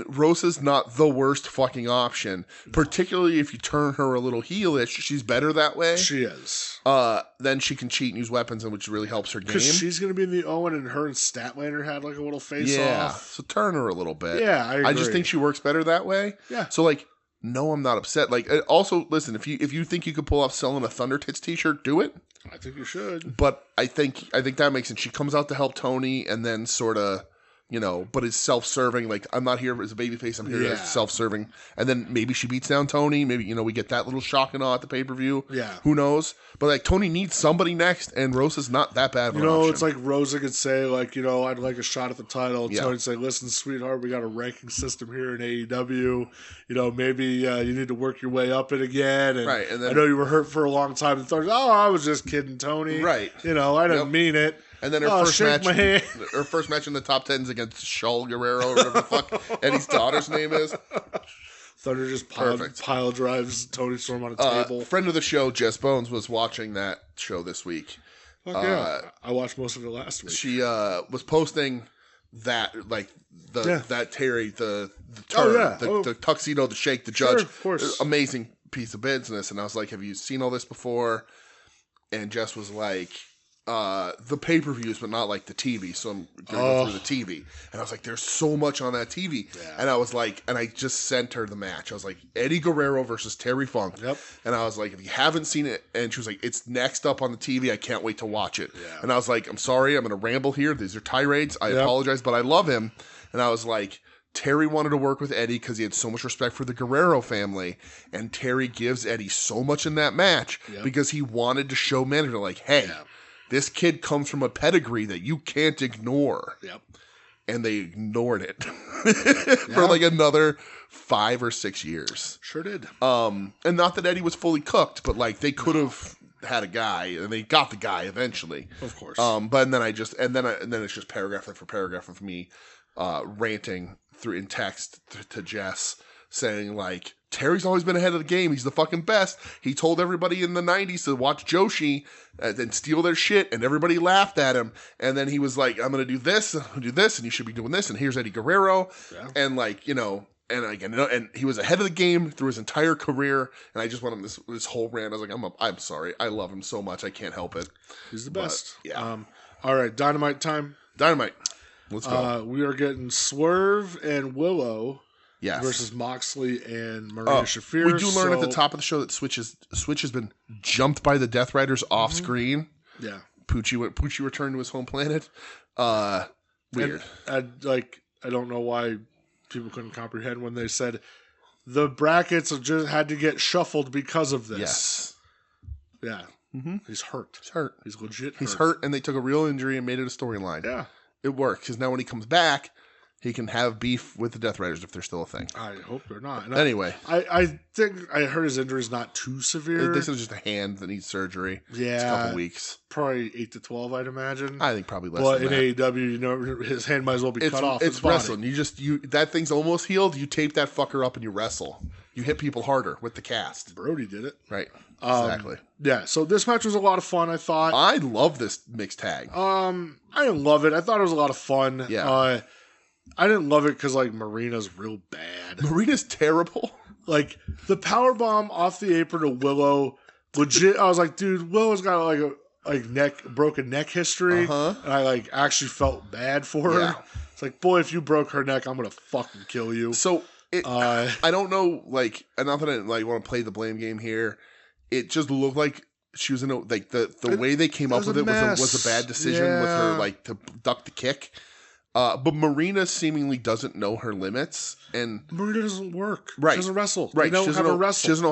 C: Rosa's not the worst fucking option, particularly if you turn her a little heelish. She's better that way.
B: She is.
C: Then she can cheat and use weapons, which really helps her game.
B: Because she's going to be in the Owen, and her and Statlander had a little face off.
C: So turn her a little bit.
B: Yeah, I agree.
C: I just think she works better that way.
B: Yeah.
C: So no, I'm not upset. Also, listen, if you think you could pull off selling a Thunder Tits t-shirt, do it.
B: I think you should.
C: But I think that makes sense. She comes out to help Tony and then sort of, but is self-serving. I'm not here as a babyface. I'm here as self-serving. And then maybe she beats down Tony. Maybe, we get that little shock and awe at the pay-per-view.
B: Yeah.
C: Who knows? But Tony needs somebody next, and Rosa's not that bad of an option.
B: It's like Rosa could say, I'd like a shot at the title. Yeah. Tony'd say, listen, sweetheart, we got a ranking system here in AEW. Maybe you need to work your way up it again. And,
C: right. And then,
B: I know you were hurt for a long time. And Thunder, I was just kidding, Tony.
C: Right.
B: I didn't mean it.
C: And then her first match in the top 10 is against Shaul Guerrero or whatever the fuck Eddie's daughter's name is.
B: Thunder just pile drives Tony Storm on a table.
C: Friend of the show, Jess Bones, was watching that show this week.
B: Yeah. I watched most of it last week.
C: She was posting that that Terry the turn, the tuxedo, the shake, the judge,
B: of course,
C: amazing piece of business. And I was like, have you seen all this before? And Jess was like, the pay-per-views, but not the TV. So I'm going to go through the TV. And I was like, there's so much on that TV. Yeah. And I was like, and I just sent her the match. I was like, Eddie Guerrero versus Terry Funk.
B: Yep.
C: And I was like, if you haven't seen it, and she was like, it's next up on the TV. I can't wait to watch it. Yeah. And I was like, I'm sorry, I'm going to ramble here. These are tirades. I apologize, but I love him. And I was like, Terry wanted to work with Eddie because he had so much respect for the Guerrero family. And Terry gives Eddie so much in that match because he wanted to show management, hey, this kid comes from a pedigree that you can't ignore.
B: Yep.
C: And they ignored it for another 5 or 6 years.
B: Sure did.
C: And not that Eddie was fully cooked, but they could have had a guy, and they got the guy eventually.
B: Of course.
C: But then it's just paragraph after paragraph of me ranting through in text to Jess saying like, Terry's always been ahead of the game. He's the fucking best. He told everybody in the 90s to watch Joshi and steal their shit, and everybody laughed at him. And then he was like, I'm going to do this, and you should be doing this, and here's Eddie Guerrero. Yeah. And like, and he was ahead of the game through his entire career, and I just went on this whole rant. I was like, I'm sorry. I love him so much. I can't help it.
B: He's the best.
C: But, yeah.
B: All right, Dynamite time.
C: Dynamite. Let's go.
B: We are getting Swerve and Willow.
C: Yes.
B: Versus Moxley and Marina Shafir.
C: We do learn at the top of the show that Switch has been jumped by the Death Riders off screen.
B: Yeah.
C: Poochie returned to his home planet. Weird.
B: And I don't know why people couldn't comprehend when they said the brackets just had to get shuffled because of this.
C: Yes.
B: Yeah.
C: Mm-hmm.
B: He's hurt. He's legit hurt.
C: He's hurt, and they took a real injury and made it a storyline.
B: Yeah.
C: It worked, because now when he comes back, he can have beef with the Death Riders if they're still a thing.
B: I hope they're not. And
C: anyway.
B: I think I heard his injury is not too severe.
C: They said it's just a hand that needs surgery.
B: Yeah.
C: It's a couple weeks.
B: Probably 8 to 12, I'd imagine.
C: I think probably less than that.
B: But in AEW, his hand might as well be cut off.
C: It's wrestling. That thing's almost healed. You tape that fucker up and you wrestle. You hit people harder with the cast.
B: Brody did it.
C: Right. Exactly.
B: Yeah, so this match was a lot of fun, I thought.
C: I love this mixed tag.
B: I didn't love it. I thought it was a lot of fun.
C: Yeah.
B: I didn't love it because, Marina's real bad.
C: Marina's terrible.
B: The powerbomb off the apron to Willow, legit, I was like, dude, Willow's got, a broken neck history.
C: Uh-huh.
B: And I, actually felt bad for her.
C: Yeah.
B: It's like, boy, if you broke her neck, I'm going to fucking kill you.
C: So, I don't know, not that I, want to play the blame game here. It just looked like she was in a, the way they came up with it was a bad decision with her, to duck the kick. But Marina seemingly doesn't know her limits, and
B: Marina doesn't work.
C: Right,
B: she doesn't wrestle.
C: Right,
B: she doesn't know how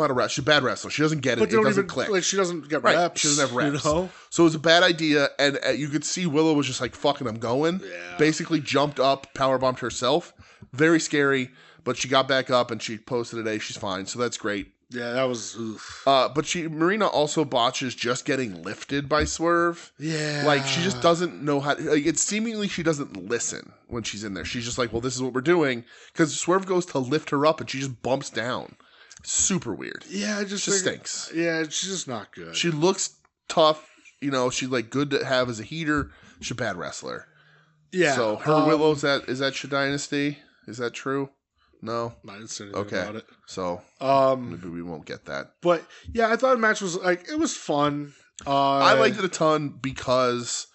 B: to wrestle.
C: She's a bad wrestler. She doesn't get it. It doesn't click.
B: She doesn't get reps.
C: She doesn't have reps. So it was a bad idea, and you could see Willow was just like, "Fucking, I'm going."
B: Yeah.
C: Basically, jumped up, powerbombed herself. Very scary, but she got back up and she posted today. She's fine, so that's great.
B: Yeah, that was. Oof.
C: But Marina also botches just getting lifted by Swerve.
B: Yeah,
C: she just doesn't know how. It's seemingly she doesn't listen when she's in there. She's just like, "Well, this is what we're doing," because Swerve goes to lift her up and she just bumps down. Super weird.
B: Yeah, it just
C: stinks.
B: Yeah, she's just not good.
C: She looks tough. She's good to have as a heater. She's a bad wrestler.
B: Yeah.
C: So her Willow is that ShaDynasty? Is that true? No,
B: I didn't say anything about it.
C: So maybe we won't get that.
B: But yeah, I thought the match was it was fun.
C: I liked it a ton because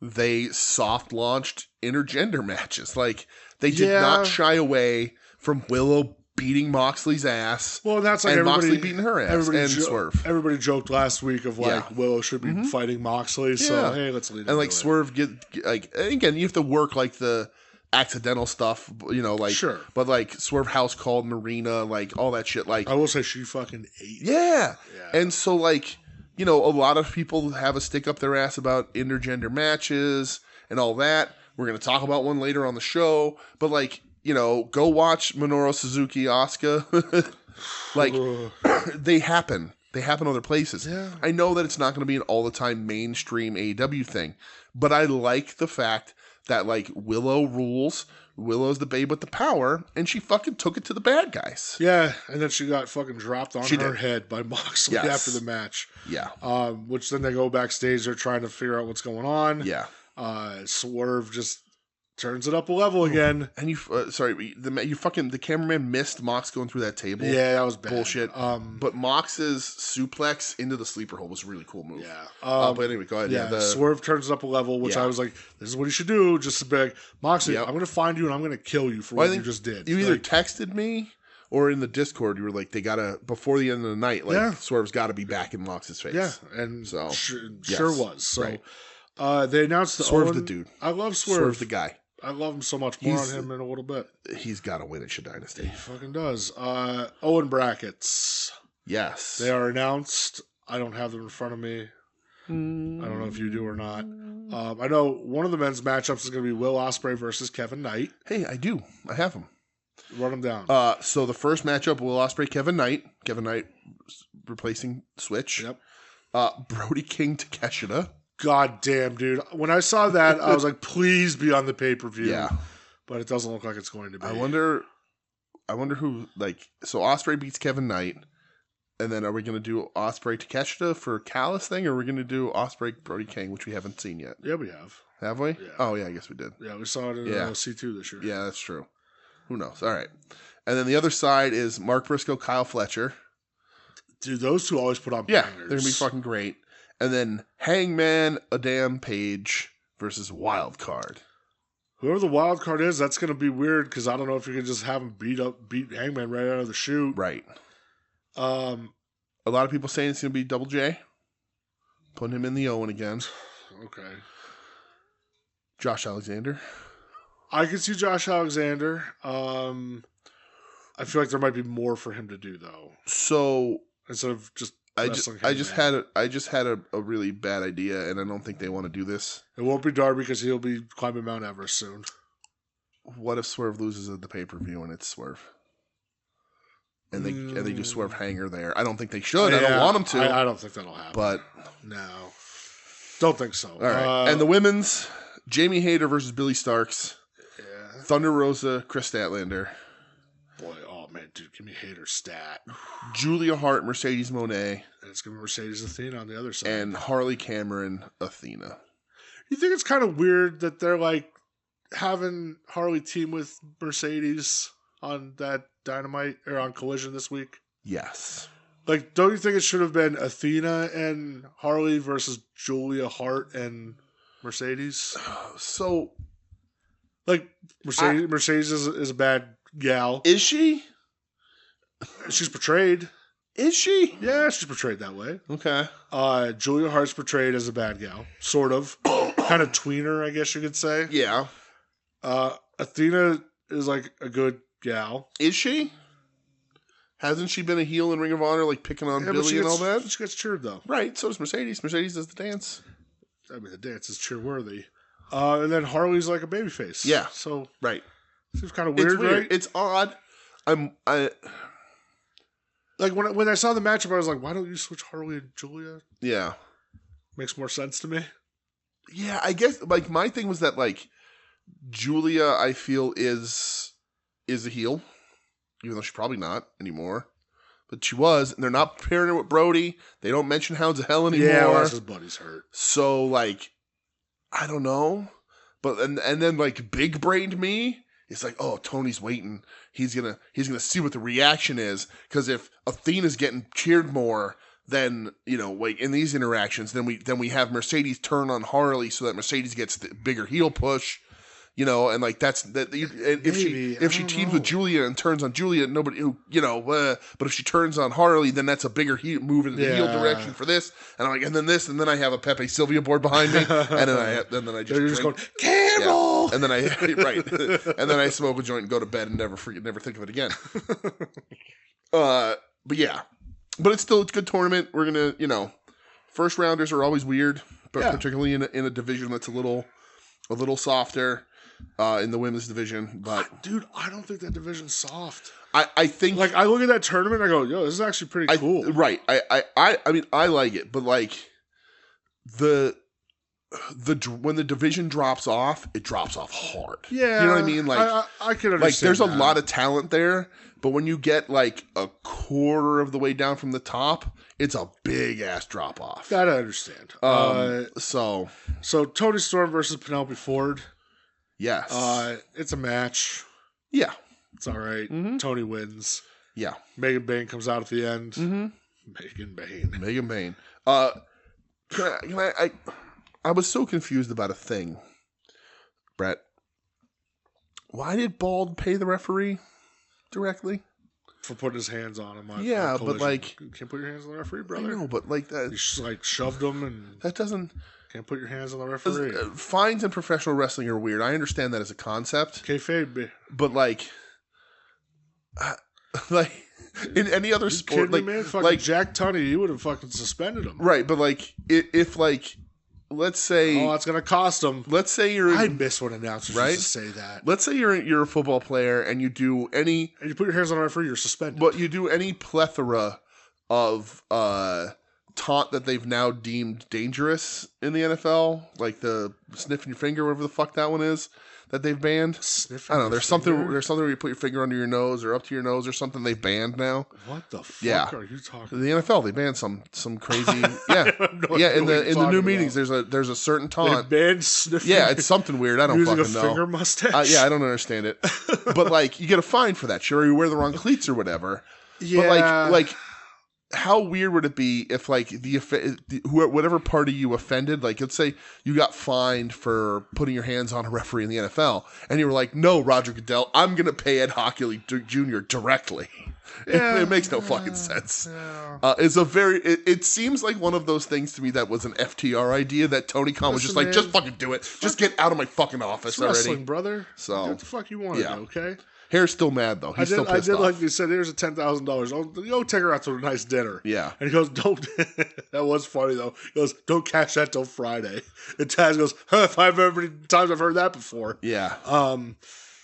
C: they soft launched intergender matches. They did not shy away from Willow beating Moxley's ass.
B: Well, that's
C: and Moxley beating her ass and Swerve.
B: Everybody joked last week of Willow should be fighting Moxley. So hey, let's leave it.
C: And Swerve again, you have to work the accidental stuff,
B: sure.
C: But Swerve house called Marina, all that shit.
B: I will say she fucking ate.
C: Yeah. And so a lot of people have a stick up their ass about intergender matches and all that. We're gonna talk about one later on the show, but go watch Minoru Suzuki, Asuka. They happen. They happen other places.
B: Yeah.
C: I know that it's not going to be an all the time mainstream AEW thing, but I like the fact that Willow rules. Willow's the babe with the power, and she fucking took it to the bad guys.
B: Yeah, and then she got fucking dropped on her head by Moxley after the match.
C: Yeah.
B: Which then they go backstage, they're trying to figure out what's going on.
C: Yeah.
B: Swerve just turns it up a level again.
C: And the cameraman missed Mox going through that table.
B: Yeah, that was bad.
C: Bullshit. But Mox's suplex into the sleeper hold was a really cool move.
B: Yeah.
C: But anyway, go ahead.
B: Yeah, Swerve turns it up a level, which I was like, this is what he should do. Just to be like, Moxley, I'm going to find you and I'm going to kill you for what you just did.
C: You either texted me or in the Discord, you were like, they got to, before the end of the night, Swerve's got to be back in Mox's face.
B: Yeah, and
C: so
B: sure was. So
C: right.
B: They announced the
C: Swerve the dude.
B: I love Swerve.
C: Swerve the guy.
B: I love him so much. More on him in a little bit.
C: He's got to win at ShaDynasty.
B: He fucking does. Owen brackets.
C: Yes.
B: They are announced. I don't have them in front of me. I don't know if you do or not. I know one of the men's matchups is going to be Will Ospreay versus Kevin Knight.
C: Hey, I do. I have them.
B: Run them down.
C: So the first matchup, Will Ospreay, Kevin Knight. Kevin Knight replacing Switch.
B: Yep.
C: Brody King Takeshita.
B: God damn, dude. When I saw that, I was like, please be on the pay-per-view.
C: Yeah.
B: But it doesn't look like it's going to be.
C: I wonder who, like, so Ospreay beats Kevin Knight, and then are we going to do Ospreay Takeshita for Callis thing, or are we going to do Ospreay Brody King, which we haven't seen yet?
B: Yeah, we have.
C: Have we?
B: Yeah.
C: Oh, yeah, I guess we did.
B: Yeah, we saw it in C2 this year.
C: Yeah, that's true. Who knows? All right. And then the other side is Mark Briscoe, Kyle Fletcher.
B: Dude, those two always put on
C: bangers.
B: Yeah,
C: they're going to be fucking great. And then Hangman, Adam Page versus Wild Card.
B: Whoever the wild card is, that's going to be weird because I don't know if you can just have him beat Hangman right out of the chute.
C: Right. A lot of people saying it's going to be Double J. Putting him in the Owen again.
B: Okay.
C: Josh Alexander.
B: I could see Josh Alexander. I feel like there might be more for him to do though.
C: So
B: instead of just
C: I just had a really bad idea, and I don't think they want to do this.
B: It won't be Darby because he'll be climbing Mount Everest soon.
C: What if Swerve loses at the pay-per-view and it's Swerve? And they do Swerve hanger there. I don't think they should. I don't want them to.
B: I don't think that'll happen.
C: But
B: no. Don't think so.
C: All right. And the women's, Jamie Hayter versus Billy Starks.
B: Yeah.
C: Thunder Rosa, Chris Statlander.
B: Boy, oh man, dude, give me Hayter stat.
C: Julia Hart, Mercedes Moné.
B: And it's going to be Mercedes Athena on the other side.
C: And Harley Cameron, Athena.
B: You think it's kind of weird that they're like having Harley team with Mercedes on that Dynamite or on Collision this week?
C: Yes.
B: Like, don't you think it should have been Athena and Harley versus Julia Hart and Mercedes?
C: So,
B: like, Mercedes is a bad gal.
C: Is she?
B: She's portrayed.
C: Is she?
B: Yeah, she's portrayed that way.
C: Okay.
B: Julia Hart's portrayed as a bad gal. Sort of. Kind of tweener, I guess you could say.
C: Yeah.
B: Athena is like a good gal.
C: Is she? Hasn't she been a heel in Ring of Honor, like picking on Billy and all that?
B: She gets cheered, though.
C: Right, so does Mercedes. Mercedes does the dance.
B: I mean, the dance is cheer-worthy. And then Harley's like a babyface.
C: Yeah.
B: So,
C: right.
B: Seems kind of weird, right?
C: It's odd.
B: Like, when I saw the matchup, I was like, why don't you switch Harley and Julia?
C: Yeah.
B: Makes more sense to me.
C: Yeah, I guess, like, my thing was that, like, Julia, I feel, is a heel. Even though she's probably not anymore. But she was. And they're not pairing her with Brody. They don't mention Hounds of Hell anymore.
B: Yeah, well, his buddy's hurt.
C: So, like, I don't know. But and then, like, big brained me, it's like, oh, Tony's waiting. He's gonna see what the reaction is. Because if Athena's getting cheered more than, you know, like, in these interactions, then we have Mercedes turn on Harley so that Mercedes gets the bigger heel push. You know, and like if she teams with Julia and turns on Julia, nobody, you know, but if she turns on Harley, then that's a bigger move in the heel direction for this. And I'm like, and then this, and then I have a Pepe Sylvia board behind me, and then I just
B: you're just going Campbell,
C: and then and then I smoke a joint and go to bed and never think of it again. But yeah, but it's a good tournament. We're gonna, you know, first rounders are always weird, but particularly in a division that's a little softer. In the women's division, but
B: dude, I don't think that division's soft.
C: I think,
B: like, I look at that tournament, I go, yo, this is actually pretty cool.
C: Right. I mean, I like it, but like the when the division drops off, it drops off hard.
B: Yeah,
C: you know what I mean. Like,
B: I can understand.
C: Like, there's a lot of talent there, but when you get like a quarter of the way down from the top, it's a big ass drop off.
B: That I understand. So Toni Storm versus Penelope Ford.
C: Yes.
B: It's a match.
C: Yeah.
B: It's all right. Mm-hmm. Tony wins.
C: Yeah.
B: Megan Bayne comes out at the end.
C: Mm-hmm.
B: Megan Bayne.
C: I was so confused about a thing, Brett. Why did Bald pay the referee directly?
B: For putting his hands on him.
C: Yeah, but like,
B: you can't put your hands on the referee, brother.
C: I know, but like that,
B: you just like shoved him, and
C: that doesn't.
B: Can't put your hands on the referee.
C: Fines in professional wrestling are weird. I understand that as a concept.
B: Kayfabe.
C: But like in any other sport,
B: like, man? Like Jack Tunney, you would have fucking suspended him.
C: Right, but like if like, let's say,
B: oh, it's gonna cost him.
C: Let's say you're.
B: I miss when announcers used to say that.
C: Let's say you're a football player and you do any,
B: and you put your hands on the referee, you're suspended.
C: But you do any plethora of taunt that they've now deemed dangerous in the NFL, like the sniffing your finger, whatever the fuck that one is, that they've banned.
B: Sniffing
C: I don't know. There's something where you put your finger under your nose or up to your nose or something they've banned now.
B: What the fuck are you talking about?
C: The NFL, they banned some crazy in the new meetings there's a certain taunt.
B: They banned sniffing.
C: Yeah, it's something weird. I don't fucking know.
B: Using a finger mustache?
C: I don't understand it. But like you get a fine for that. Sure, you wear the wrong cleats or whatever.
B: Yeah.
C: But like how weird would it be if like whatever party you offended, like let's say you got fined for putting your hands on a referee in the NFL, and you were like, "No, Roger Goodell, I'm gonna pay Ed Hockley Jr. directly." Yeah, it makes no fucking sense. Yeah. It seems like one of those things to me that was an FTR idea that Tony Khan was just like, just fucking do it, just get out of my fucking office already,
B: wrestling, brother.
C: So
B: do what the fuck you want to do, okay?
C: Hair's still mad though. He's still pissed off.
B: Like you said, here's a $10,000. Oh, take her out to a nice dinner.
C: Yeah.
B: And he goes, don't. That was funny though. He goes, don't cash that till Friday. And Taz goes, how many times I've heard that before.
C: Yeah.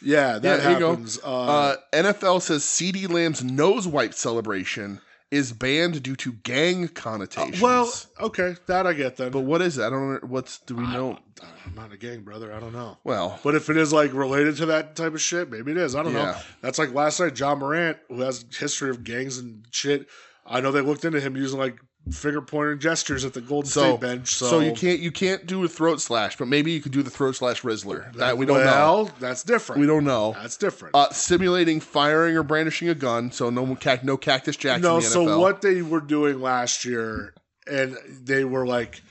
B: Yeah, that happens.
C: NFL says CeeDee Lamb's nose wipe celebration is banned due to gang connotations.
B: Well, okay, that I get then.
C: But what is it? I don't know. Do we know?
B: I'm not a gang, brother. I don't know.
C: Well.
B: But if it is like related to that type of shit, maybe it is. I don't know. That's like last night, John Morant, who has a history of gangs and shit. I know they looked into him using like finger pointing gestures at the Golden State bench. So
C: you can't do a throat slash, but maybe you could do the throat slash Rizzler. That we don't know.
B: Well, that's different.
C: We don't know.
B: That's different.
C: Simulating firing or brandishing a gun, so no Cactus Jacks in the NFL.
B: So what they were doing last year, and they were like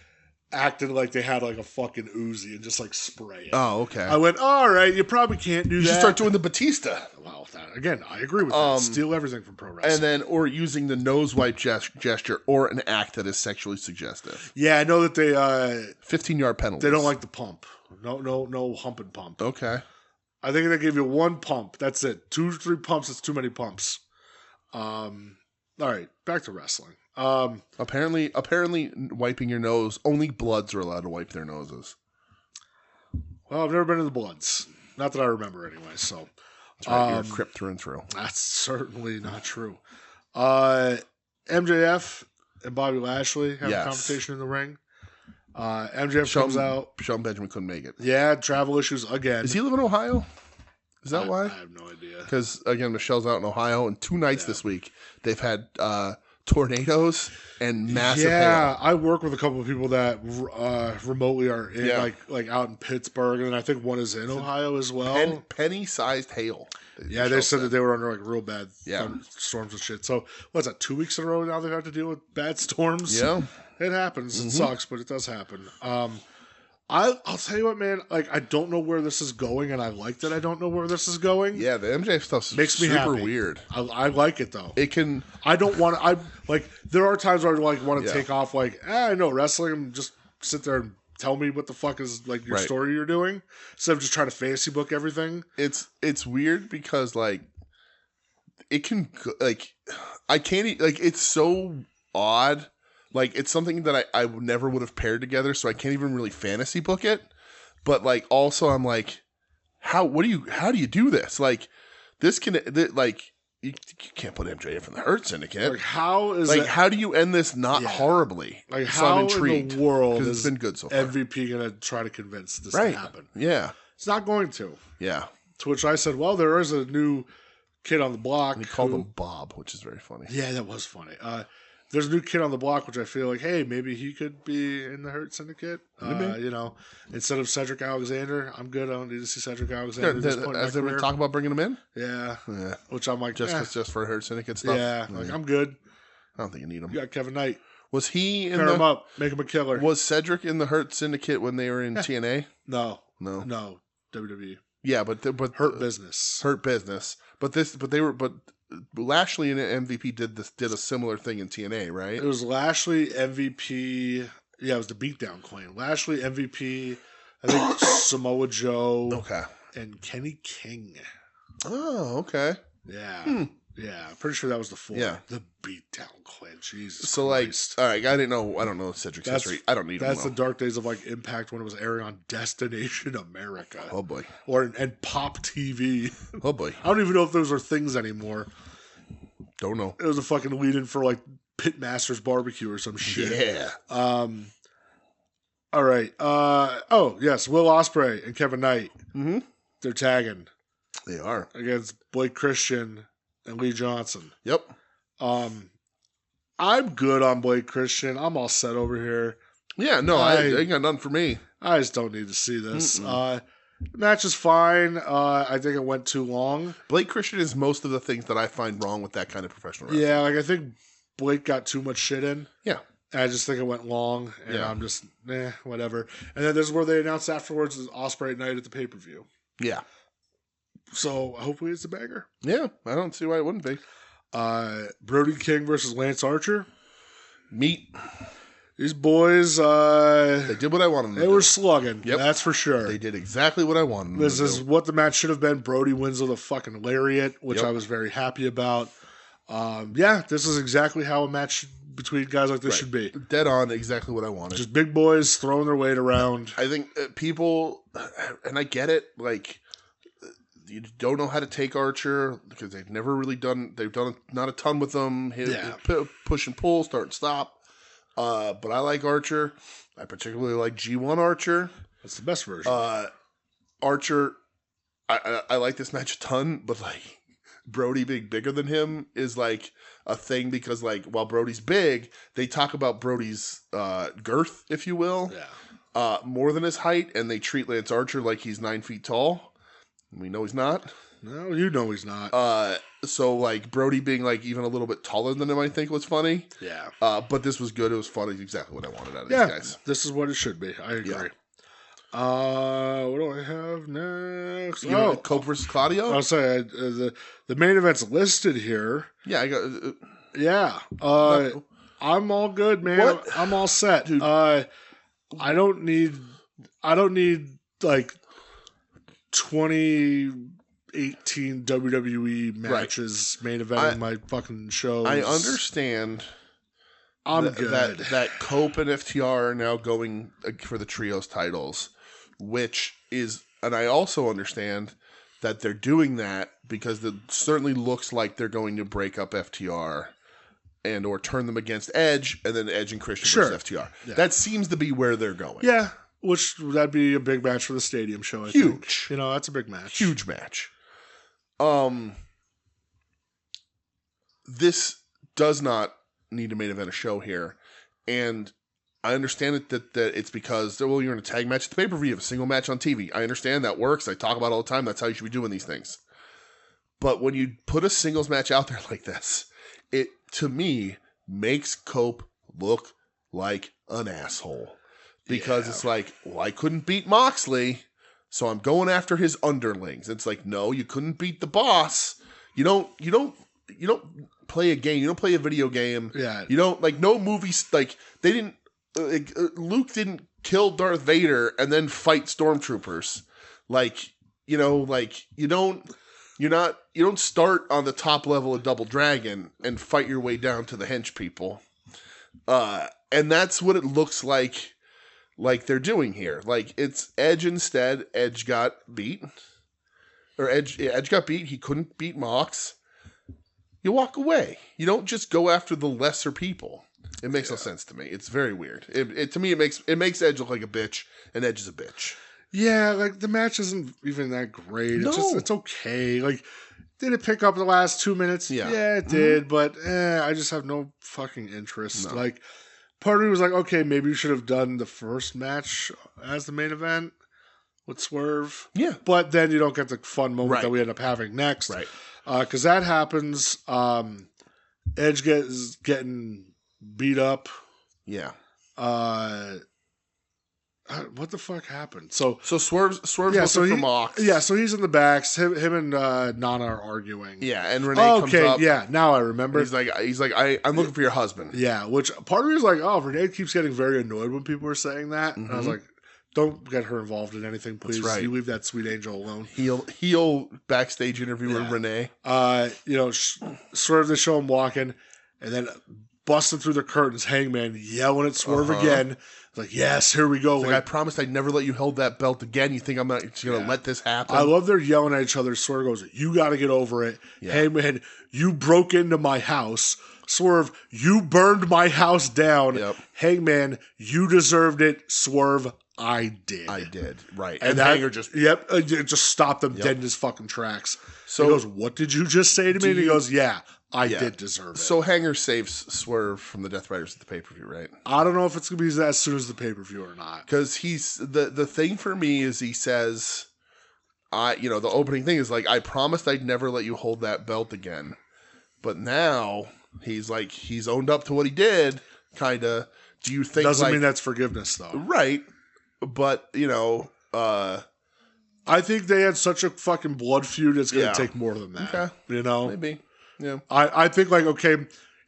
B: acting like they had like a fucking Uzi and just like spray it.
C: Oh, okay.
B: I went, all right, you probably can't do that.
C: You should start doing the Batista.
B: Well, again, I agree with that. Steal everything from pro wrestling.
C: And then, or using the nose wipe gesture or an act that is sexually suggestive.
B: Yeah, I know that they
C: 15-yard penalties.
B: They don't like the pump. No hump and pump.
C: Okay.
B: I think they give you one pump. That's it. 2 to 3 pumps. It's too many pumps. All right, back to wrestling.
C: Apparently, wiping your nose, only Bloods are allowed to wipe their noses.
B: Well, I've never been to the Bloods. Not that I remember anyway, so.
C: That's right, you're a Crip through and through.
B: That's certainly not true. MJF and Bobby Lashley have a confrontation in the ring. MJF comes out.
C: Shelton Benjamin couldn't make it.
B: Yeah, travel issues again.
C: Does he live in Ohio? Is that why?
B: I have no idea.
C: Because, again, Michelle's out in Ohio, and 2 nights this week, they've had tornadoes and massive hail.
B: I work with a couple of people that remotely are in like out in Pittsburgh, and I think one is in Ohio as well.
C: Penny-sized hail.
B: Yeah, they said that they were under like real bad storms and shit. So what's that? 2 weeks in a row now they've had to deal with bad storms.
C: Yeah,
B: it happens. It sucks, but it does happen. I'll tell you what, man. Like, I don't know where this is going, and I like that I don't know where this is going.
C: Yeah, the MJ stuff
B: makes me
C: super
B: happy.
C: Weird.
B: I like it though.
C: It can.
B: I don't want to. I like. There are times where I like want to take off. Like, I know wrestling. And just sit there and tell me what the fuck is like your story you're doing, instead of just trying to fantasy book everything.
C: It's weird because like it can like I can't like it's so odd. Like, it's something that I never would have paired together, so I can't even really fantasy book it. But, like, also I'm like, how do you do this? Like, this can, like, you can't put MJF in the Hurt Syndicate.
B: Like, how do
C: you end this not horribly?
B: Like,
C: so
B: how
C: I'm intrigued,
B: in the world
C: because it's been good so far.
B: MVP going to try to convince this to happen?
C: Yeah.
B: It's not going to.
C: Yeah.
B: To which I said, well, there is a new kid on the block.
C: And he called him Bob, which is very funny.
B: Yeah, that was funny. There's a new kid on the block, which I feel like, hey, maybe he could be in the Hurt Syndicate. You know, instead of Cedric Alexander, I'm good. I don't need to see Cedric Alexander at this point in my career.
C: Talk about bringing him in?
B: Yeah. Which I'm like,
C: just for Hurt Syndicate stuff?
B: Yeah. Like, I'm good.
C: I don't think you need him.
B: You got Kevin Knight.
C: Was he in
B: Pair him up. Make him a killer.
C: Was Cedric in the Hurt Syndicate when they were in TNA?
B: No. WWE.
C: Yeah, but
B: Hurt Business.
C: But Lashley and MVP did a similar thing in TNA, right?
B: It was Lashley, MVP. Yeah, it was the Beatdown Clan. Lashley, MVP. I think Samoa Joe.
C: Okay.
B: And Kenny King.
C: Oh, okay.
B: Yeah. Yeah, I'm pretty sure that was the 4.
C: Yeah.
B: The Beatdown Clan. Jesus
C: So,
B: Christ.
C: Like, all right, I don't know Cedric's history. I don't need him.
B: That's the dark days of, like, Impact when it was airing on Destination America.
C: Oh, boy.
B: And Pop TV.
C: Oh, boy.
B: I don't even know if those are things anymore.
C: Don't know.
B: It was a fucking lead-in for, like, Pitmaster's Barbecue or some shit.
C: Yeah.
B: All right. Oh, yes. Will Ospreay and Kevin Knight.
C: Mm-hmm.
B: They're tagging.
C: They are.
B: Against Blake Christian and Lee Johnson.
C: Yep.
B: I'm good on Blake Christian. I'm all set over here.
C: Yeah, no, I ain't got nothing for me.
B: I just don't need to see this. The match is fine. I think it went too long.
C: Blake Christian is most of the things that I find wrong with that kind of professional wrestling.
B: Yeah, like I think Blake got too much shit in.
C: Yeah.
B: And I just think it went long, and I'm just, whatever. And then this is where they announced afterwards is Ospreay night at the pay-per-view.
C: Yeah.
B: So hopefully it's a banger.
C: Yeah, I don't see why it wouldn't be.
B: Brody King versus Lance Archer.
C: Meat.
B: These boys,
C: they did what I wanted them to do.
B: They were slugging.
C: Yep.
B: That's for sure.
C: They did exactly what I wanted them to do.
B: This is what the match should have been. Brody wins with a fucking lariat, which I was very happy about. This is exactly how a match between guys like this should be.
C: Dead on, exactly what I wanted.
B: Just big boys throwing their weight around.
C: I think people, and I get it, like, you don't know how to take Archer because they've done not a ton with them. Push and pull, start and stop. But I like Archer. I particularly like G1 Archer.
B: That's the best version.
C: Archer, I like this match a ton, but like Brody being bigger than him is like a thing because like while Brody's big, they talk about Brody's girth, if you will, more than his height, and they treat Lance Archer like he's 9 feet tall. We know he's not.
B: No, you know he's not.
C: So like Brody being like even a little bit taller than him, I think was funny.
B: Yeah.
C: But this was good. It was fun. It's exactly what I wanted out of these guys.
B: This is what it should be. I agree.
C: Yeah.
B: What do I have next?
C: Cope versus Claudio.
B: I'll say the main event's listed here.
C: Yeah, I got.
B: I'm all good, man.
C: What?
B: I'm all set.
C: Dude.
B: I don't need like 2018 WWE matches main eventing my fucking shows.
C: I understand.
B: I'm good.
C: That Cope and FTR are now going for the trios titles, which is, and I also understand that they're doing that because it certainly looks like they're going to break up FTR and or turn them against Edge, and then Edge and Christian versus FTR. Yeah. That seems to be where they're going.
B: Yeah. Which, that'd be a big match for the stadium show, I think. You know, that's a big match.
C: Huge match. This does not need to main event a show here. And I understand that it's because, well, you're in a tag match at the pay-per-view. You have a single match on TV. I understand that works. I talk about it all the time. That's how you should be doing these things. But when you put a singles match out there like this, it, to me, makes Cope look like an asshole. Because it's like, well, I couldn't beat Moxley, so I'm going after his underlings. It's like, no, you couldn't beat the boss. You don't play a game. You don't play a video game.
B: Yeah.
C: You don't, like, no movies, like, they didn't, Luke didn't kill Darth Vader and then fight stormtroopers. Like, you don't start on the top level of Double Dragon and fight your way down to the hench people. And that's what it looks like they're doing here. Like, it's Edge instead. Edge got beat. Edge got beat. He couldn't beat Mox. You walk away. You don't just go after the lesser people. It makes no sense to me. It's very weird. To me, it makes Edge look like a bitch, and Edge is a bitch.
B: Yeah, like, the match isn't even that great. It's okay. Like, did it pick up the last 2 minutes? Yeah, it did, but I just have no fucking interest. No. Like, part of me was like, okay, maybe you should have done the first match as the main event with Swerve.
C: Yeah.
B: But then you don't get the fun moment that we end up having next.
C: Right.
B: Because that happens. Edge is getting beat up.
C: Yeah.
B: What the fuck happened? So
C: Swerve's looking for Mox.
B: Yeah, so he's in the backs. Him and Nana are arguing.
C: Yeah, and Renee comes up.
B: Yeah, now I remember.
C: He's like, I'm looking for your husband.
B: Yeah, which part of me is like, oh, Renee keeps getting very annoyed when people are saying that. Mm-hmm. And I was like, don't get her involved in anything, please. That's right. You leave that sweet angel alone.
C: Heel backstage interview with Renee.
B: Swerve, they show him walking, and then busting through the curtains, Hangman yelling at Swerve again. It's like, yes, here we go.
C: Like, I promised I'd never let you hold that belt again. You think I'm not going to let this happen?
B: I love they're yelling at each other. Swerve goes, you got to get over it. Yeah. Hangman, you broke into my house. Swerve, you burned my house down. Yep. Hangman, you deserved it. Swerve, I did.
C: Right. And Hanger just...
B: Yep. Just stopped them dead in his fucking tracks. So he goes, what did you just say to me? And he goes, I did deserve it.
C: So Hanger saves Swerve from the Death Riders at the pay-per-view, right?
B: I don't know if it's going to be as soon as the pay-per-view or not.
C: Because he's... The thing for me is he says... the opening thing is like, I promised I'd never let you hold that belt again. But now... He's owned up to what he did, kind of. Do you think...
B: Doesn't mean that's forgiveness, though.
C: Right. But, I
B: think they had such a fucking blood feud, it's going to take more than that. Okay.
C: Maybe. Yeah.
B: I think, okay,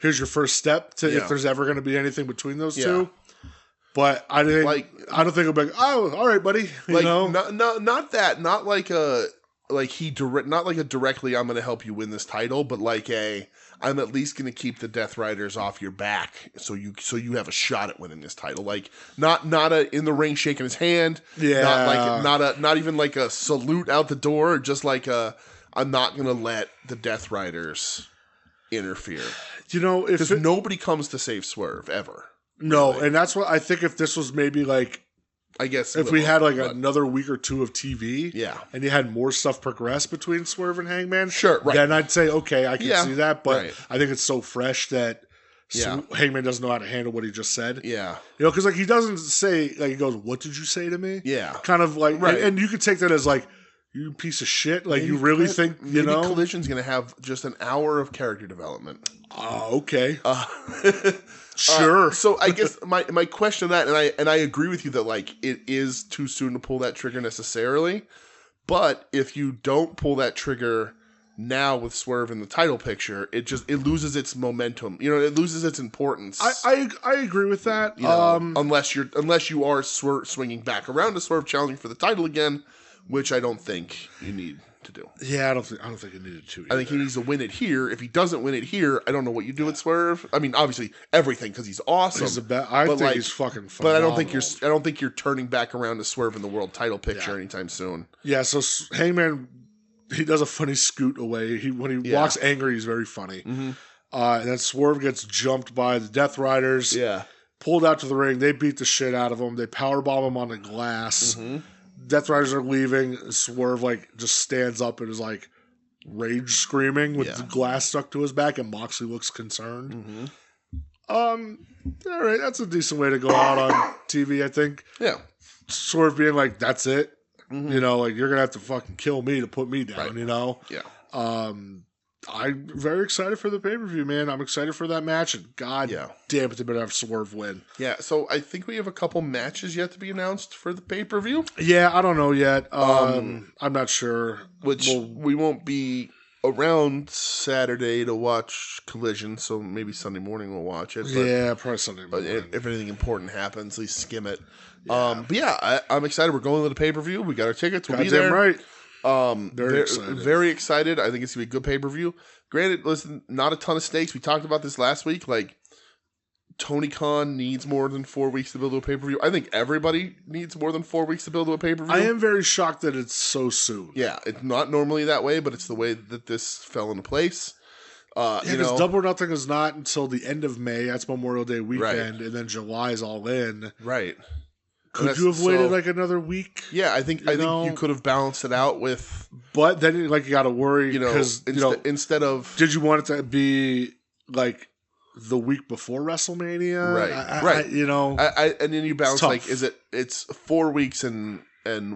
B: here's your first step to if there's ever going to be anything between those two. But I don't think it'll be like, oh, all right, buddy.
C: Not that. Not like a... not like a directly, I'm going to help you win this title, but like I'm at least going to keep the Death Riders off your back, so you have a shot at winning this title. Like not a in the ring shaking his hand, not even like a salute out the door, just like I'm not going to let the Death Riders interfere. Because nobody comes to save Swerve ever.
B: No, really. And that's what I think. If this was maybe like.
C: I guess
B: if we had another week or two of TV, and you had more stuff progress between Swerve and Hangman,
C: sure, right.
B: Then I'd say, okay, I can see that, but I think it's so fresh that Hangman doesn't know how to handle what he just said.
C: Yeah.
B: Because he doesn't say, he goes, what did you say to me?
C: Yeah.
B: Kind of like, and you could take that as like, you piece of shit. Like, you really think,
C: maybe Collision's going to have just an hour of character development.
B: Okay. Sure.
C: So I guess my question on that, and I agree with you that it is too soon to pull that trigger necessarily, but if you don't pull that trigger now with Swerve in the title picture, it loses its momentum. It loses its importance.
B: I agree with that.
C: Unless you are swinging back around to Swerve challenging for the title again, which I don't think you need to do.
B: Yeah, I don't think he needed to either.
C: I think he needs to win it here. If he doesn't win it here, I don't know what you do with Swerve. I mean, obviously everything because he's awesome.
B: I think he's fucking phenomenal.
C: But I don't think you're turning back around to Swerve in the world title picture anytime soon.
B: Yeah, so Hangman, he does a funny scoot away. When he walks angry, he's very funny. Mm-hmm. And then Swerve gets jumped by the Death Riders.
C: Yeah.
B: Pulled out to the ring. They beat the shit out of him. They powerbomb him on the glass. Mm-hmm. Death Riders are leaving. Swerve just stands up and is rage screaming with the glass stuck to his back, and Moxley looks concerned. Mm-hmm. All right, that's a decent way to go out on TV, I think.
C: Yeah.
B: Swerve being like, that's it. Mm-hmm. You're gonna have to fucking kill me to put me down.
C: Right.
B: Yeah. I'm very excited for the pay-per-view, man. I'm excited for that match, and God damn it, they better have Swerve win.
C: Yeah, so I think we have a couple matches yet to be announced for the pay-per-view.
B: Yeah, I don't know yet. I'm not sure.
C: We won't be around Saturday to watch Collision, so maybe Sunday morning we'll watch it.
B: But, probably Sunday morning.
C: If anything important happens, at least skim it. Yeah. I'm excited. We're going to the pay-per-view. We got our tickets. We'll be there.
B: Right.
C: Very excited. I think it's gonna be a good pay-per-view. Granted, listen, not a ton of stakes. We talked about this last week. Tony Khan needs more than 4 weeks to build to a pay-per-view. I think everybody needs more than 4 weeks to build to a pay-per-view.
B: I am very shocked that it's so soon.
C: Yeah, it's not normally that way, but it's the way that this fell into place.
B: Because Double or Nothing is not until the end of May. That's Memorial Day weekend, and then July is All In.
C: Right.
B: Could you have waited another week?
C: Yeah, I think you could have balanced it out with.
B: But then you got to worry because
C: instead of.
B: Did you want it to be the week before WrestleMania?
C: Right.
B: And
C: then you balance it's 4 weeks and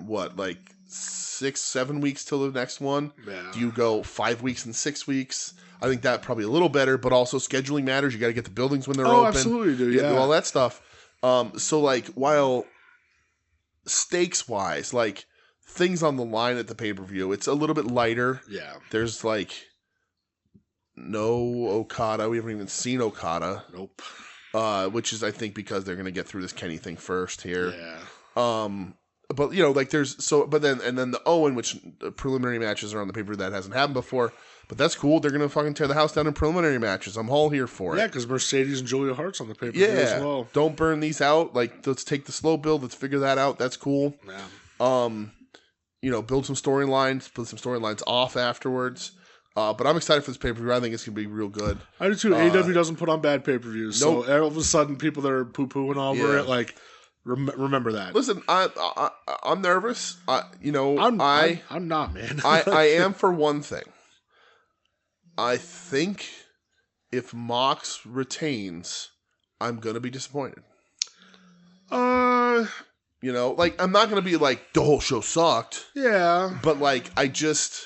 C: what 6-7 weeks till the next one?
B: Yeah.
C: Do you go 5 weeks and 6 weeks? I think that probably a little better, but also scheduling matters. You got to get the buildings when they're open.
B: Absolutely, do. Yeah,
C: do all that stuff. So while stakes wise, things on the line at the pay-per-view, it's a little bit lighter.
B: Yeah.
C: There's no Okada. We haven't even seen Okada.
B: Nope.
C: Which is, I think, because they're going to get through this Kenny thing first here.
B: Yeah.
C: But then the Owen, which the preliminary matches are on the paper that hasn't happened before. But that's cool. They're going to fucking tear the house down in preliminary matches. I'm all here for it.
B: Yeah, because Mercedes and Julia Hart's on the pay-per-view as well.
C: Don't burn these out. Let's take the slow build. Let's figure that out. That's cool.
B: Yeah.
C: Build some storylines. Put some storylines off afterwards. But I'm excited for this pay-per-view. I think it's going to be real good.
B: I do too. AEW doesn't put on bad pay-per-views. Nope. So all of a sudden, people that are poo-pooing over it, like, remember that.
C: Listen, I'm nervous. I'm
B: not, man.
C: I am for one thing. I think if Mox retains, I'm going to be disappointed. Like, I'm not going to be like, the whole show sucked.
B: Yeah.
C: But, like, I don't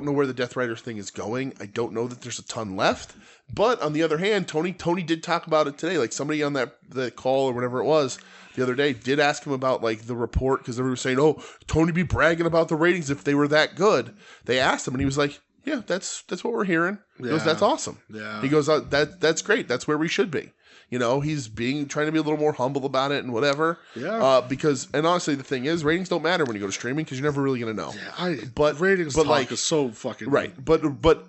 C: know where the Death Rider thing is going. I don't know that there's a ton left. But on the other hand, Tony did talk about it today. Like, somebody on the call or whatever it was the other day did ask him about, like, the report, because they were saying, oh, Tony be bragging about the ratings if they were that good. They asked him, and he was like, yeah, that's what we're hearing. He goes, that's awesome.
B: Yeah.
C: He goes, that's great. That's where we should be. He's trying to be a little more humble about it and whatever.
B: Yeah.
C: And honestly, the thing is, ratings don't matter when you go to streaming because you're never really going to know.
B: Yeah, but ratings talk is so fucking
C: right. But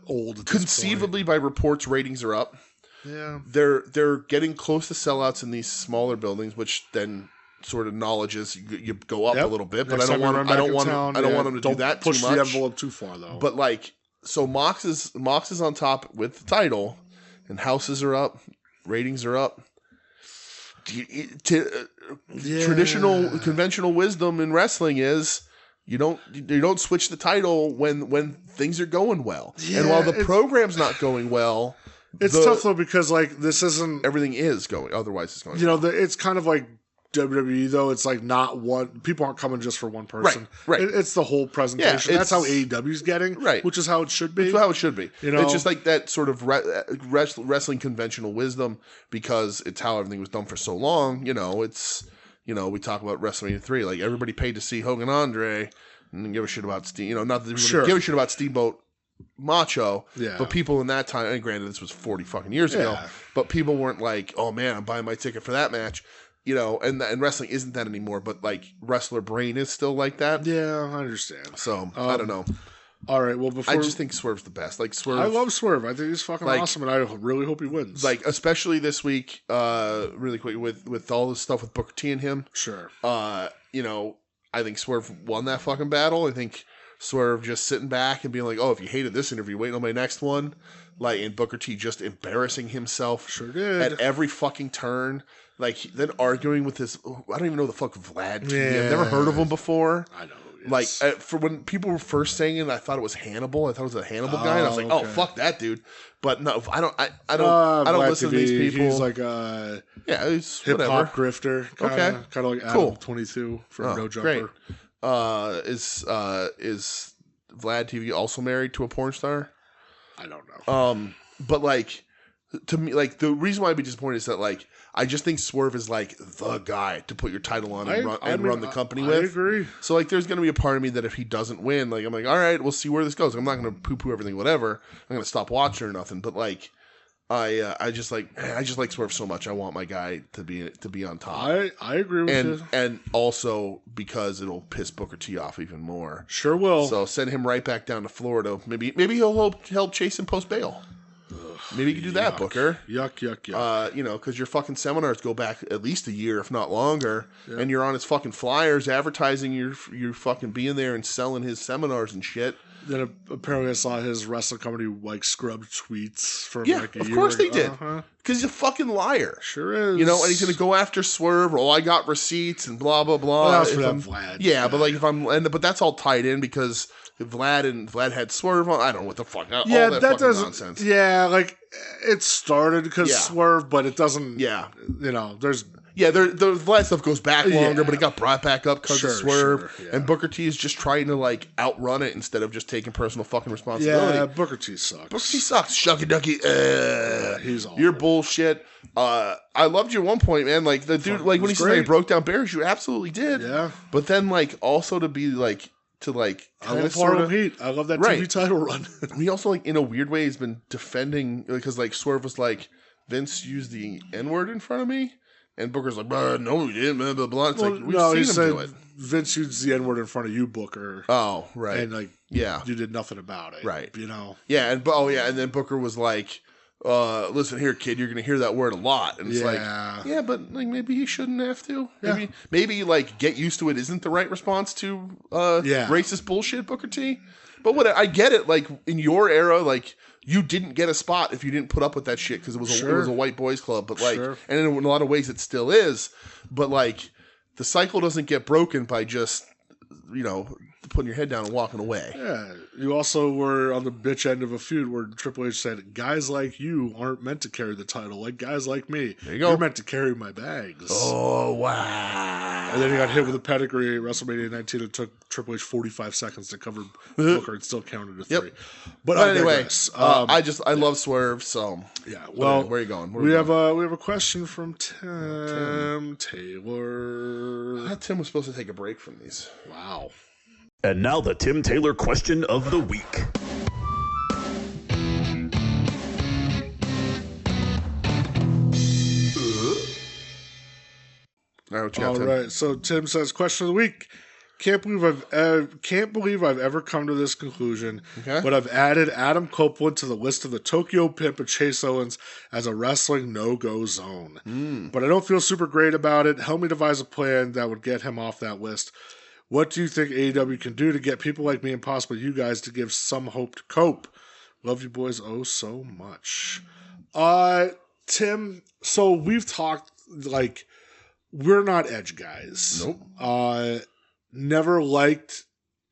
B: old.
C: Conceivably, by reports, ratings are up.
B: Yeah.
C: They're getting close to sellouts in these smaller buildings, which then sort of knowledge is you go up a little bit. But I don't want them to do that too much.
B: Push the envelope too far though.
C: But like, so Mox is on top with the title, and houses are up. Ratings are up. Traditional, conventional wisdom in wrestling is you don't switch the title when things are going well. Yeah, and while the program's not going well,
B: it's tough though because like this isn't
C: everything is going. Otherwise, it's going.
B: It's kind of like WWE though. It's like not one. People aren't coming just for one person.
C: Right.
B: It's the whole presentation. That's how AEW's getting.
C: Right.
B: Which is how it should be.
C: It's how it should be. It's just like that sort of wrestling conventional wisdom because it's how everything was done for so long. It's we talk about WrestleMania 3. Like everybody paid to see Hogan Andre and didn't give a shit about Steve. Not that everybody give a shit about Steamboat Macho.
B: Yeah.
C: But people in that time, and granted this was 40 fucking years ago, but people weren't like, oh man, I'm buying my ticket for that match. And wrestling isn't that anymore, but like wrestler brain is still like that.
B: Yeah, I understand.
C: So I don't know.
B: All right, well,
C: I just think Swerve's the best. Like Swerve,
B: I love Swerve. I think he's fucking awesome, and I really hope he wins.
C: Like especially this week, really quick with all this stuff with Booker T and him.
B: Sure.
C: I think Swerve won that fucking battle. I think Swerve just sitting back and being like, oh, if you hated this interview, waiting on my next one. Like, and Booker T just embarrassing himself.
B: Sure did.
C: At every fucking turn. Like, then arguing with this, I don't even know the fuck Vlad TV. Yeah. I've never heard of him before.
B: I know.
C: Like, for when people were first saying it, I thought it was Hannibal. I thought it was a Hannibal guy. And I was like, oh, fuck that dude. But no, I don't listen to these people.
B: He's like
C: he's
B: hip-hop grifter. Kind of like Adam 22 from No Jumper.
C: Great. Is Vlad TV also married to a porn star?
B: I don't know.
C: But like, to me, like the reason why I'd be disappointed is that like I just think Swerve is like the guy to put your title on and run the company with.
B: I agree.
C: So like, there's going to be a part of me that if he doesn't win, like I'm like, all right, we'll see where this goes. I'm not going to poo-poo everything, whatever. I'm going to stop watching or nothing. But like, I just like Swerve so much. I want my guy to be on top.
B: I agree with you.
C: And also because it'll piss Booker T off even more.
B: Sure will.
C: So send him right back down to Florida. Maybe he'll help chase him post bail. Maybe you can do that, Booker.
B: Yuck.
C: Because your fucking seminars go back at least a year, if not longer, and you're on his fucking flyers advertising you're fucking being there and selling his seminars and shit.
B: Then apparently I saw his wrestling company like scrub tweets from like a year.
C: Of course they did. Because he's a fucking liar.
B: Sure is.
C: And he's going to go after Swerve. Oh, I got receipts and blah, blah, blah.
B: Well, that's for that Vlad.
C: Yeah, but like but that's all tied in because Vlad had Swerve on. I don't know what the fuck. All that fucking nonsense.
B: Yeah, like it started because Swerve, but it doesn't.
C: Yeah.
B: There's.
C: Yeah, the Vlad stuff goes back longer, but it got brought back up because of Swerve.
B: Sure,
C: and Booker T is just trying to like outrun it instead of just taking personal fucking responsibility.
B: Yeah, Booker T sucks.
C: Booker T sucks. Shucky ducky.
B: He's awful.
C: You're bullshit. I loved you at one point, man. Like the dude, like when he said he broke down barriers, you absolutely did.
B: Yeah.
C: But then like also to be like I
B: love Harlem Heat. I love that TV title run.
C: He also like in a weird way has been defending because like Swerve was like Vince used the N-word in front of me. And Booker's like, no, he didn't, blah, blah, blah. It's like, we've seen him do it.
B: Vince used the N-word in front of you, Booker.
C: Oh, right.
B: And, you did nothing about it.
C: Right.
B: Yeah,
C: and then Booker was like, listen here, kid, you're going to hear that word a lot. And it's but like maybe he shouldn't have to. Maybe like get used to it isn't the right response to racist bullshit, Booker T. But I get it. Like in your era, like you didn't get a spot if you didn't put up with that shit because it was a white boys club. But like, and in a lot of ways it still is. But like the cycle doesn't get broken by just putting your head down and walking away. Yeah.
B: You also were on the bitch end of a feud where Triple H said, guys like you aren't meant to carry the title, like guys like me.
C: There you go.
B: You're meant to carry my bags.
C: Oh, wow.
B: And then he got hit with a pedigree at WrestleMania 19. It took Triple H 45 seconds to cover Booker and still counted a 3. But
C: anyway, I love Swerve, so.
B: Yeah, well.
C: Where are you going?
B: We have a question from Tim Taylor.
C: I thought Tim was supposed to take a break from these.
B: Wow.
A: And now the Tim Taylor question of the week.
B: All right. So Tim says, question of the week. Can't believe I've ever come to this conclusion, but I've added Adam Copeland to the list of the Tokyo Pimp and Chase Owens as a wrestling no-go zone. But I don't feel super great about it. Help me devise a plan that would get him off that list. What do you think AEW can do to get people like me and possibly you guys to give some hope to Cope? Love you boys so much. Tim, so we've talked, like, we're not Edge guys.
C: Nope.
B: Never liked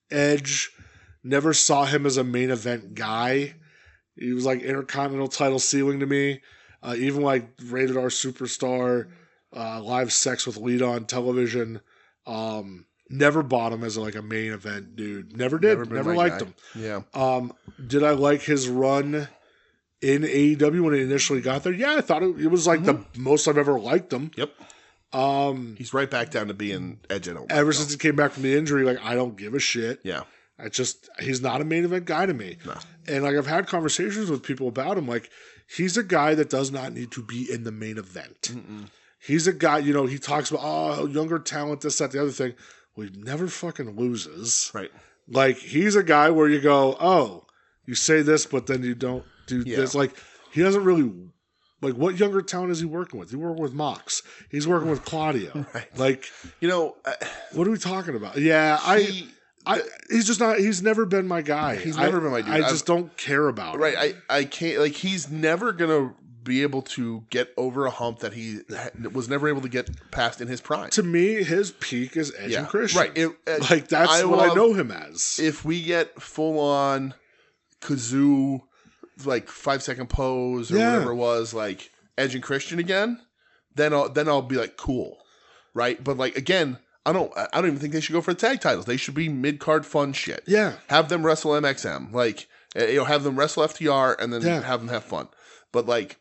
B: Edge. Never saw him as a main event guy. He was like Intercontinental title ceiling to me. Even like Rated R Superstar, Live Sex with Lead on television. Never bought him as like a main event dude. Never did. Never liked him.
C: Yeah.
B: Did I like his run in AEW when he initially got there? Yeah, I thought it was like the most I've ever liked him.
C: Yep. He's right back down to being Edge.
B: Ever since he came back from the injury, like I don't give a shit.
C: Yeah.
B: He's not a main event guy to me.
C: No.
B: And like I've had conversations with people about him. Like he's a guy that does not need to be in the main event.
C: Mm-mm.
B: He's a guy, he talks about younger talent, this, that, the other thing. Well, he never fucking loses.
C: Right.
B: Like, he's a guy where you go, oh, you say this, but then you don't do this. Like, he doesn't really... Like, what younger talent is he working with? He's working with Mox. He's working with Claudio.
C: Right.
B: Like... what are we talking about? Yeah, he's just not... He's never been my guy.
C: He's never been my dude.
B: I just don't care about him.
C: Right. I can't... Like, he's never gonna be able to get over a hump that he was never able to get past in his prime.
B: To me, his peak is Edge and Christian.
C: Right.
B: That's what I know him as.
C: If we get full-on Kazoo, like 5-second pose or whatever it was, like Edge and Christian again, then I'll be like, cool. Right? But like, again, I don't even think they should go for the tag titles. They should be mid-card fun shit.
B: Yeah.
C: Have them wrestle MXM. Like, have them wrestle FTR and then have them have fun. But like,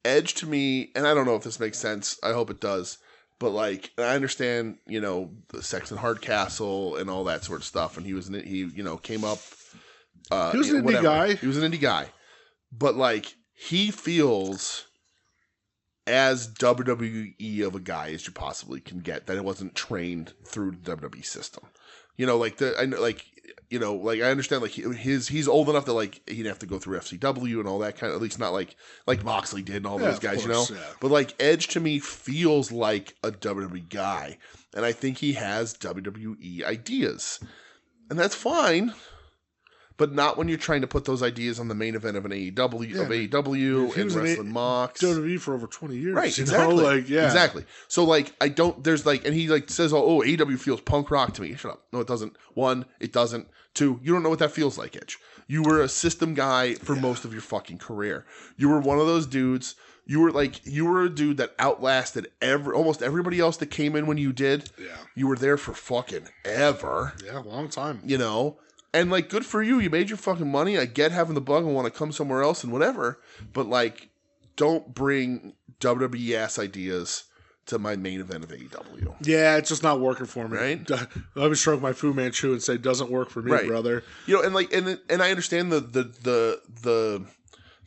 C: Edge to me, and I don't know if this makes sense. I hope it does. But like, I understand, the Sex and Hardcastle and all that sort of stuff. And he came up.
B: He was an indie guy.
C: He was an indie guy. But like, he feels as WWE of a guy as you possibly can get. That it wasn't trained through the WWE system. I understand, like, he's old enough that, like, he'd have to go through FCW and all that kind of, at least not like Moxley did and all those guys,
B: course,
C: But, like, Edge to me feels like a WWE guy, and I think he has WWE ideas. And that's fine, but not when you're trying to put those ideas on the main event of an AEW and wrestling Mox.
B: WWE for over 20 years.
C: Right, exactly.
B: Exactly.
C: So, like, and he, like, says, oh, AEW feels punk rock to me. Shut up. No, it doesn't. 1, it doesn't. 2, you don't know what that feels like, Edge. You were a system guy for most of your fucking career. You were one of those dudes. You were a dude that outlasted almost everybody else that came in when you did.
B: Yeah.
C: You were there for fucking ever.
B: Yeah, long time.
C: And, like, good for you. You made your fucking money. I get having the bug and want to come somewhere else and whatever. But, like, don't bring WWE-ass ideas to my main event of AEW.
B: Yeah, it's just not working for me.
C: Right?
B: Let me stroke my Fu Manchu and say, doesn't work for me, brother.
C: And I understand the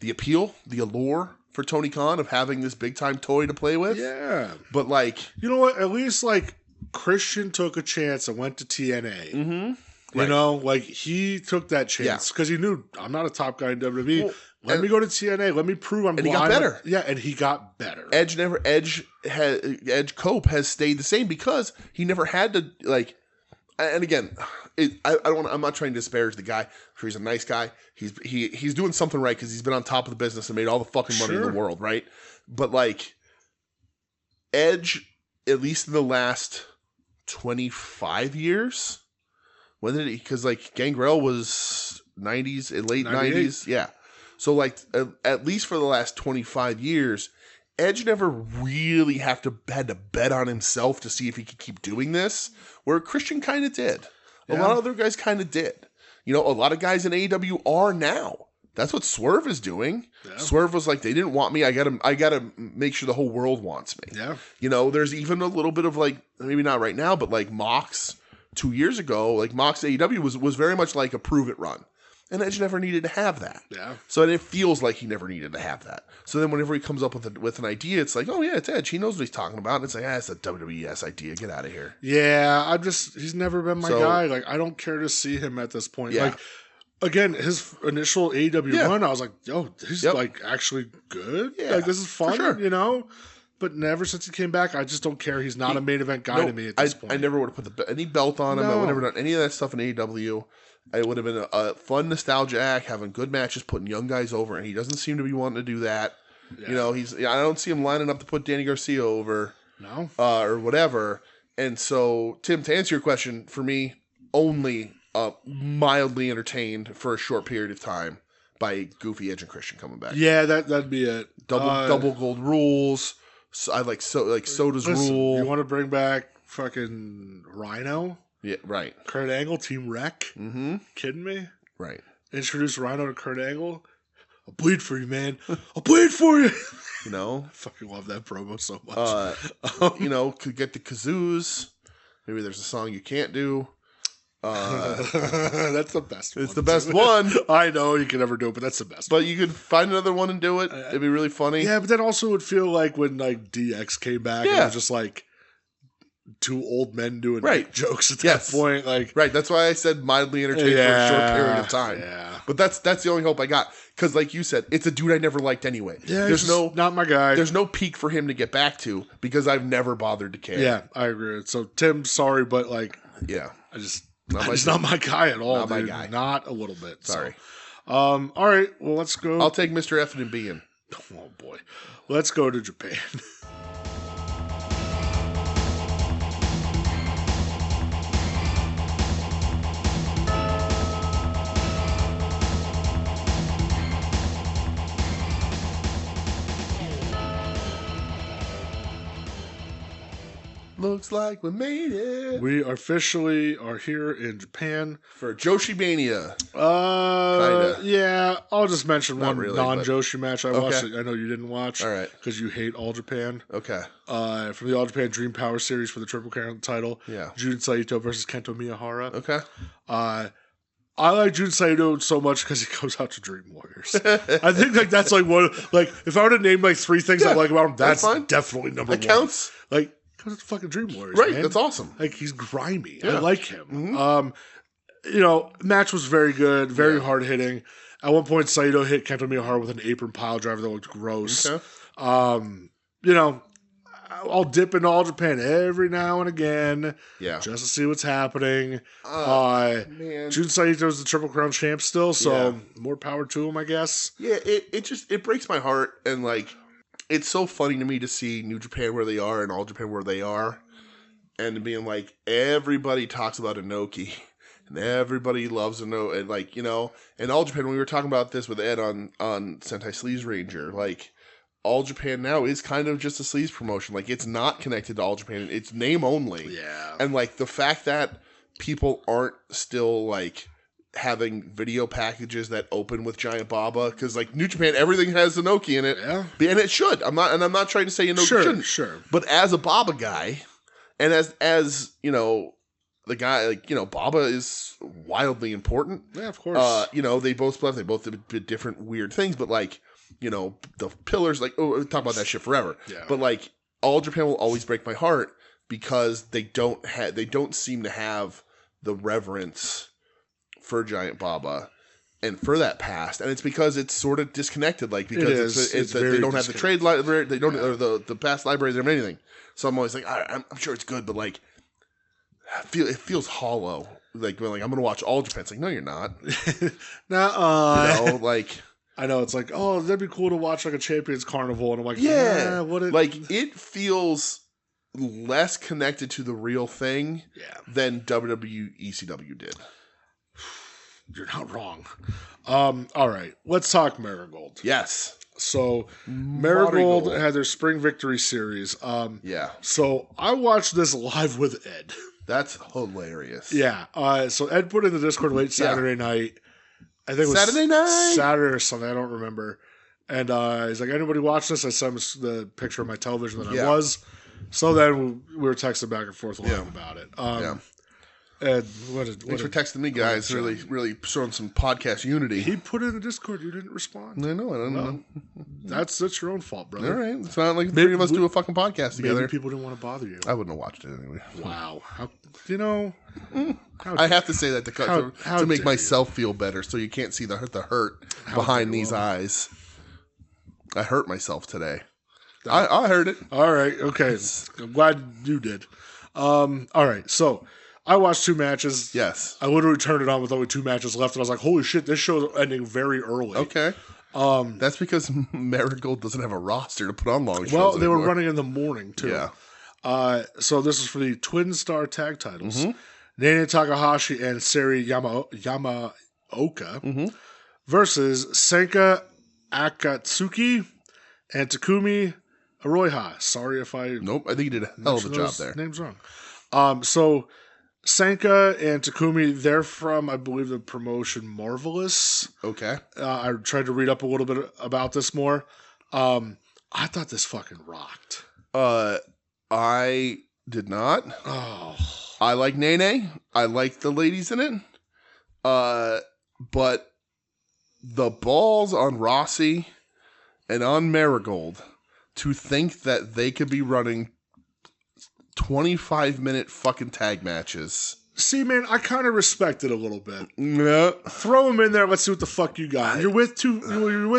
C: appeal, the allure for Tony Khan of having this big-time toy to play with.
B: Yeah.
C: But, like...
B: You know what? At least, like, Christian took a chance and went to TNA.
C: Mm-hmm.
B: You know, like he took that chance because he knew I'm not a top guy in WWE. Well, let me go to TNA. Let me prove I'm.
C: And he got better.
B: And he got better.
C: Edge Cope has stayed the same because he never had to like. And again, I'm not trying to disparage the guy. I'm sure he's a nice guy. He's doing something right because he's been on top of the business and made all the fucking money in the world, right? But like Edge, at least in the last 25 years. When did he? Because like Gangrel was 90s, late 90s, yeah. So like at least for the last 25 years, Edge never really had to bet on himself to see if he could keep doing this. Where Christian kind of did. A lot of other guys kind of did. You know, a lot of guys in AEW are now. That's what Swerve is doing. Yeah. Swerve was like, they didn't want me. I gotta make sure the whole world wants me. Yeah. You know, there's even a little bit of like, maybe not right now, but like Mox 2 years ago, like Mox AEW was very much like a prove it run. And Edge never needed to have that. Yeah. So it feels like he never needed to have that. So then whenever he comes up with an idea, it's like, oh yeah, it's Edge. He knows what he's talking about. And it's like, it's a WWE idea. Get out of here.
B: Yeah, he's never been my guy. Like, I don't care to see him at this point. Yeah. Like, again, his initial AEW run, I was like, yo, he's like actually good. Yeah. Like, this is fun, you know? But never since he came back, I just don't care. He's not a main event guy to me at this point.
C: I never would have put any belt on him. I would never done any of that stuff in AEW. It would have been a fun nostalgia act, having good matches, putting young guys over, and he doesn't seem to be wanting to do that. Yeah. You know, I don't see him lining up to put Danny Garcia over, or whatever. And so, Tim, to answer your question, for me, only mildly entertained for a short period of time by Goofy, Edge, and Christian coming back.
B: Yeah, that'd be it.
C: Double gold rules. So I like Soda's rule.
B: You want to bring back fucking Rhino?
C: Yeah, right.
B: Kurt Angle, Team Wreck.
C: Mm-hmm.
B: Kidding me?
C: Right.
B: Introduce Rhino to Kurt Angle. I'll bleed for you, man. I'll bleed for you.
C: You know?
B: I fucking love that promo so much.
C: You know, could get the kazoos. Maybe there's a song you can't do.
B: That's the best one.
C: It's the best one.
B: I know you can never do it, but that's the best
C: one. But you could find another one and do it. It'd be really funny.
B: Yeah, but then also it would feel like when like DX came back and it was just like two old men doing jokes at that point. Like,
C: right. That's why I said mildly entertained for a short period of time. Yeah. But that's the only hope I got. Because like you said, it's a dude I never liked anyway.
B: Yeah, there's not my guy.
C: There's no peak for him to get back to because I've never bothered to care.
B: Yeah, I agree. So Tim, sorry, but like, he's not my guy at all. Not my guy. Not a little bit.
C: Sorry.
B: So. All right. Well, let's go.
C: I'll take Mr. F and B in.
B: Oh boy. Let's go to Japan.
C: Looks like we made it.
B: We officially are here in Japan
C: for Joshi Mania.
B: Kinda. Yeah, I'll just mention one non-Joshi match I watched. I know you didn't watch.
C: All right,
B: because you hate All Japan.
C: Okay.
B: From the All Japan Dream Power Series for the Triple Crown title.
C: Yeah.
B: Jun Saito versus Kento Miyahara.
C: Okay.
B: I like Jun Saito so much because he goes out to Dream Warriors. I think like that's like one like if I were to name like three things I like about him, that's definitely number one.
C: That counts.
B: Like. Because it's fucking Dream Warriors,
C: right?
B: Man.
C: That's awesome.
B: Like he's grimy. Yeah. I like him. Mm-hmm. You know, match was very good, very hard hitting. At one point, Saito hit Kento Miyahara with an apron pile driver that looked gross. Okay. You know, I'll dip into All Japan every now and again, just to see what's happening. Man, Jun Saito's the Triple Crown champ still, so more power to him, I guess.
C: Yeah, it breaks my heart and like. It's so funny to me to see New Japan where they are and All Japan where they are. And being like, everybody talks about Inoki. And everybody loves Inoki. And like, you know, and All Japan, when we were talking about this with Ed on Sentai Sleaze Ranger, like, All Japan now is kind of just a sleaze promotion. Like, it's not connected to All Japan. It's name only.
B: Yeah.
C: And like, the fact that people aren't still like, having video packages that open with Giant Baba because like New Japan everything has Inoki in it and it should I'm not trying to say Inoki shouldn't but as a Baba guy and as you know the guy like you know Baba is wildly important
B: of course
C: you know they both did different weird things but like you know the pillars like we'll talk about that shit forever but like All Japan will always break my heart because they don't seem to have the reverence for Giant Baba and for that past, and it's because it's sort of disconnected, like because they don't have the trade library, they don't or the past libraries or anything. So I'm always like, I'm sure it's good, but like, it feels hollow. Like I'm gonna watch All Japan. It's like, no, you're not. Like.
B: I know, it's like, oh, that'd be cool to watch like a Champions Carnival, and I'm like,
C: it feels less connected to the real thing than WWE ECW did.
B: You're not wrong. All right, let's talk Marigold.
C: Yes.
B: So Marigold had their Spring Victory Series. So I watched this live with Ed.
C: That's hilarious.
B: Yeah. So Ed put in the Discord late Saturday night. I think it was
C: Saturday night?
B: Saturday or something. I don't remember. And he's like, anybody watch this? I sent him the picture of my television that I was. So then we were texting back and forth a lot about it. Ed,
C: thanks for texting me, guys. Really showing some podcast unity.
B: He put it in the Discord. You didn't respond.
C: I know.
B: That's your own fault, brother.
C: All right. It's not like the three of us do a fucking podcast together.
B: Maybe people didn't want to bother you.
C: I wouldn't have watched it anyway.
B: Wow.
C: I have to say that to make myself feel better, so you can't see the hurt behind these eyes. I hurt myself today. I heard it.
B: All right. Okay. I'm glad you did. All right. So I watched 2 matches.
C: Yes.
B: I literally turned it on with only 2 matches left, and I was like, holy shit, this show's ending very early.
C: Okay. That's because Marigold doesn't have a roster to put on long shows.
B: Well, they were running in the morning, too. Yeah. So this is for the Twin Star Tag Titles. Nene Takahashi and Seri Yamaoka versus Senka Akatsuki and Takumi Aroha. Sorry if I...
C: Nope, I think you did a hell of a job there.
B: Names wrong. So Senka and Takumi, they're from, I believe, the promotion Marvelous.
C: Okay.
B: I tried to read up a little bit about this more. I thought this fucking rocked.
C: I did not.
B: Oh...
C: I like Nene. I like the ladies in it. But the balls on Rossi and on Marigold to think that they could be running 25-minute fucking tag matches.
B: See, man, I kind of respect it a little bit.
C: Yeah.
B: Throw them in there. Let's see what the fuck you got. You're with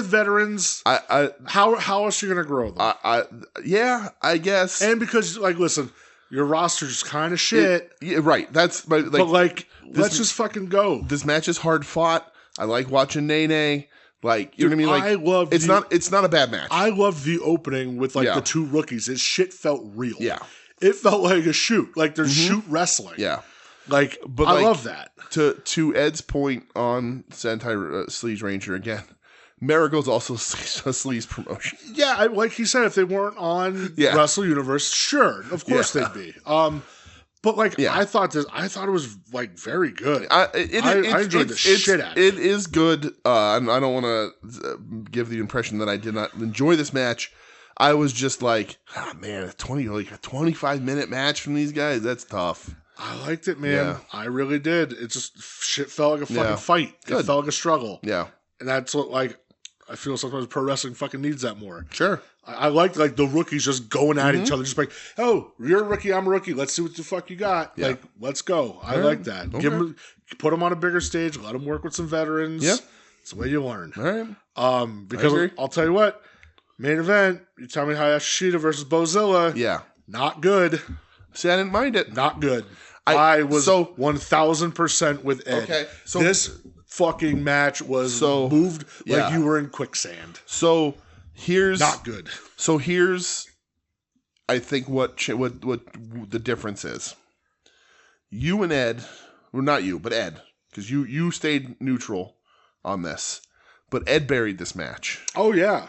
B: veterans. How else are you gonna grow them?
C: Yeah, I guess.
B: And because, like, listen. Your roster's kind of shit.
C: Right. Let's
B: just fucking go.
C: This match is hard fought. I like watching Nene. Like, you know what I mean? Like, it's not a bad match.
B: I love the opening with the 2 rookies. This shit felt real.
C: Yeah.
B: It felt like a shoot. Like there's shoot wrestling.
C: Yeah.
B: But I love that.
C: To Ed's point on Sentai Sleaze Ranger again. Marigold's also a Sleaze promotion.
B: Yeah, like he said, if they weren't on Wrestle Universe, sure, of course they'd be. But I thought it was like very good. I enjoyed the shit out of it.
C: It is good. I don't want to give the impression that I did not enjoy this match. I was just like, man, a 25-minute match from these guys. That's tough.
B: I liked it, man. Yeah. I really did. It just shit felt like a fucking fight. Good. It felt like a struggle.
C: Yeah,
B: and that's what I feel sometimes pro wrestling fucking needs that more.
C: Sure.
B: I like the rookies just going at each other, just like, oh, you're a rookie, I'm a rookie. Let's see what the fuck you got. Yeah. Like, let's go. I like that. Okay. Put them on a bigger stage. Let them work with some veterans.
C: Yeah.
B: It's the way you learn.
C: All right.
B: Because I'll tell you what, main event, Utami Hayashishita versus Bozilla.
C: Yeah.
B: Not good.
C: See, I didn't mind it.
B: Not good. I was 1,000% with Ed. Okay. So this fucking match was moved like you were in quicksand.
C: So here's
B: not good.
C: So here's, I think what the difference is. You and Ed, well, not you, but Ed, because you stayed neutral on this, but Ed buried this match.
B: Oh yeah,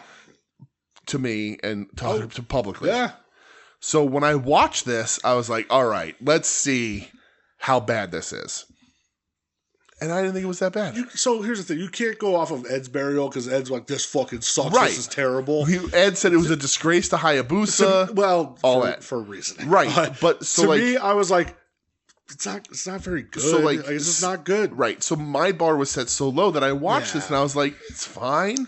C: to me and to publicly.
B: Yeah.
C: So when I watched this, I was like, all right, let's see how bad this is. And I didn't think it was that bad.
B: So here's the thing. You can't go off of Ed's burial because Ed's like, this fucking sucks. Right. This is terrible.
C: Ed said it was a disgrace to Hayabusa.
B: For a reason.
C: Right. But so
B: to me, I was like, it's not very good. So it's just not good.
C: Right. So my bar was set so low that I watched this and I was like, it's fine.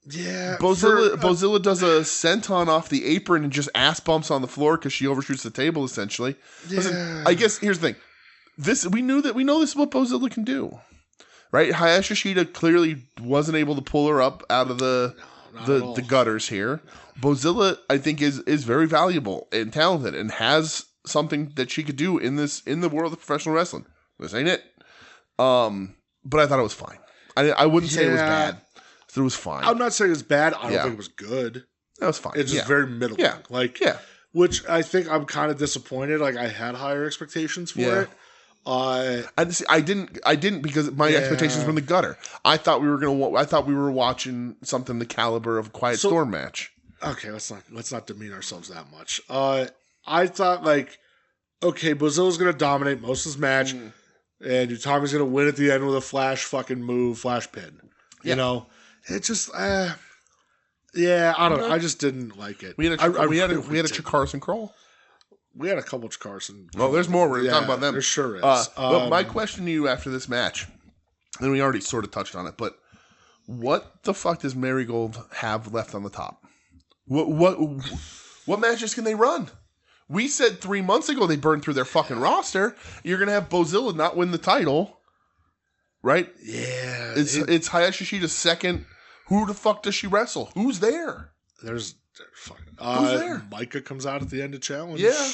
B: Yeah.
C: Bozilla does a senton off the apron and just ass bumps on the floor because she overshoots the table, essentially. Yeah. Listen, I guess here's the thing. We know this is what Bozilla can do. right? Hayashi Shida clearly wasn't able to pull her up out of the gutters here. Bozilla, I think, is very valuable and talented and has something that she could do in the world of professional wrestling. This ain't it. But I thought it was fine. I wouldn't say it was bad. So it was fine.
B: I'm not saying it's bad. I don't think it was good.
C: That was fine.
B: It's just very middle.
C: Yeah.
B: Which I think I'm kind of disappointed. Like I had higher expectations for it.
C: I didn't because my expectations were in the gutter. I thought we were watching something the caliber of a Quiet Storm match.
B: Okay, let's not demean ourselves that much. I thought Bozilla's gonna dominate most of this match, and Utami's gonna win at the end with a flash pin. You know, it just I don't know. I just didn't like it.
C: We had a Carson Kroll.
B: We had a couple of Carson.
C: Well, there's more. We're going to talk about them.
B: There sure is.
C: But my question to you after this match, and we already sort of touched on it, but what the fuck does Marigold have left on the top? What matches can they run? We said 3 months ago they burned through their fucking roster. You're going to have Bozilla not win the title, right?
B: Yeah.
C: It's Hayashi Shida's second. Who the fuck does she wrestle? Who's there?
B: Who's there? Micah comes out at the end of challenge.
C: Yeah.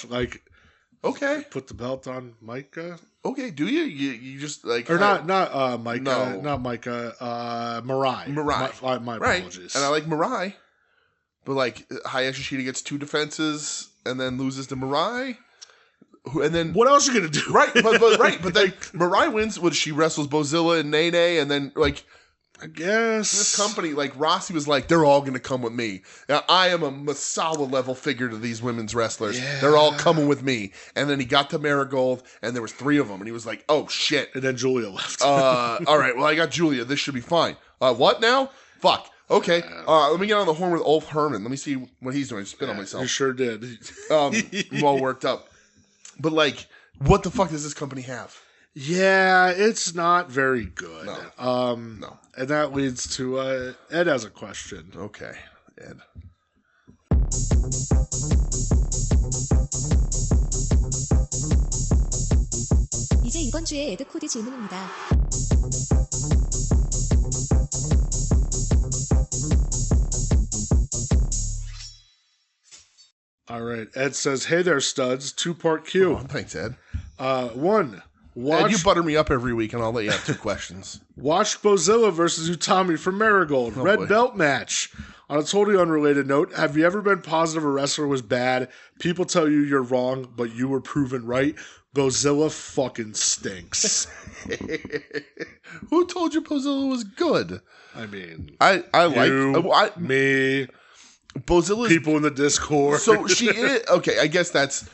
B: Okay. Put the belt on Micah.
C: Okay, do you? You just
B: or not Micah. No. Not Micah. Mirai. My apologies.
C: And I like Mirai. But Hayashi Shida gets 2 defenses and then loses to Mirai. And then
B: what else are you gonna do?
C: Right, but then Mirai wins when she wrestles Bozilla and Nene, and then
B: I guess
C: this company, Rossi was they're all going to come with me. Now, I am a Masala level figure to these women's wrestlers. Yeah. They're all coming with me. And then he got to Marigold, and there was 3 of them, and he was like, "Oh shit!"
B: And then Julia left.
C: All right, well, I got Julia. This should be fine. What now? Fuck. Okay. Let me get on the horn with Ulf Herman. Let me see what he's doing. I spit on myself.
B: You sure did.
C: I'm all worked up. But what the fuck does this company have?
B: Yeah, it's not very good.
C: No.
B: And that leads to Ed has a question.
C: Okay, Ed.
D: 이제 이번 주에 에드 코드 질문입니다.
B: All right. Ed says, "Hey there, studs. 2-part Q."
C: Oh, thanks, Ed.
B: 1.
C: Ed, you butter me up every week, and I'll let you have 2 questions.
B: Watched Bozilla versus Utami for Marigold. Red belt match. On a totally unrelated note, have you ever been positive a wrestler was bad? People tell you you're wrong, but you were proven right. Bozilla fucking stinks.
C: Who told you Bozilla was good?
B: I mean,
C: me. Bozilla's
B: people in the Discord.
C: So she is okay. I guess that's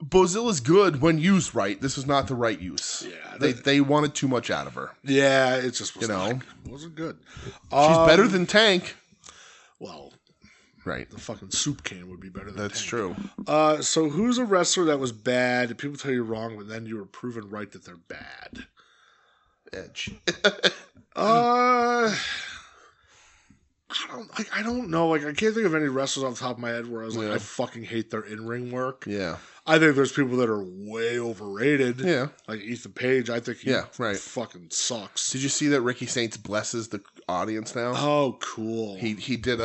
C: Bozilla's good when used right. This was not the right use. Yeah, they wanted too much out of her.
B: Yeah, it just was wasn't good.
C: She's better than Tank.
B: Well,
C: right.
B: The fucking soup can would be better than
C: That's
B: Tank.
C: True.
B: So who's a wrestler that was bad? People tell you wrong, but then you were proven right that they're bad.
C: Edge.
B: I don't know. I can't think of any wrestlers off the top of my head where I was I fucking hate their in-ring work.
C: Yeah.
B: I think there's people that are way overrated.
C: Yeah.
B: Like Ethan Page. I think he fucking sucks.
C: Did you see that Ricky Saints blesses the audience now?
B: Oh, cool.
C: He did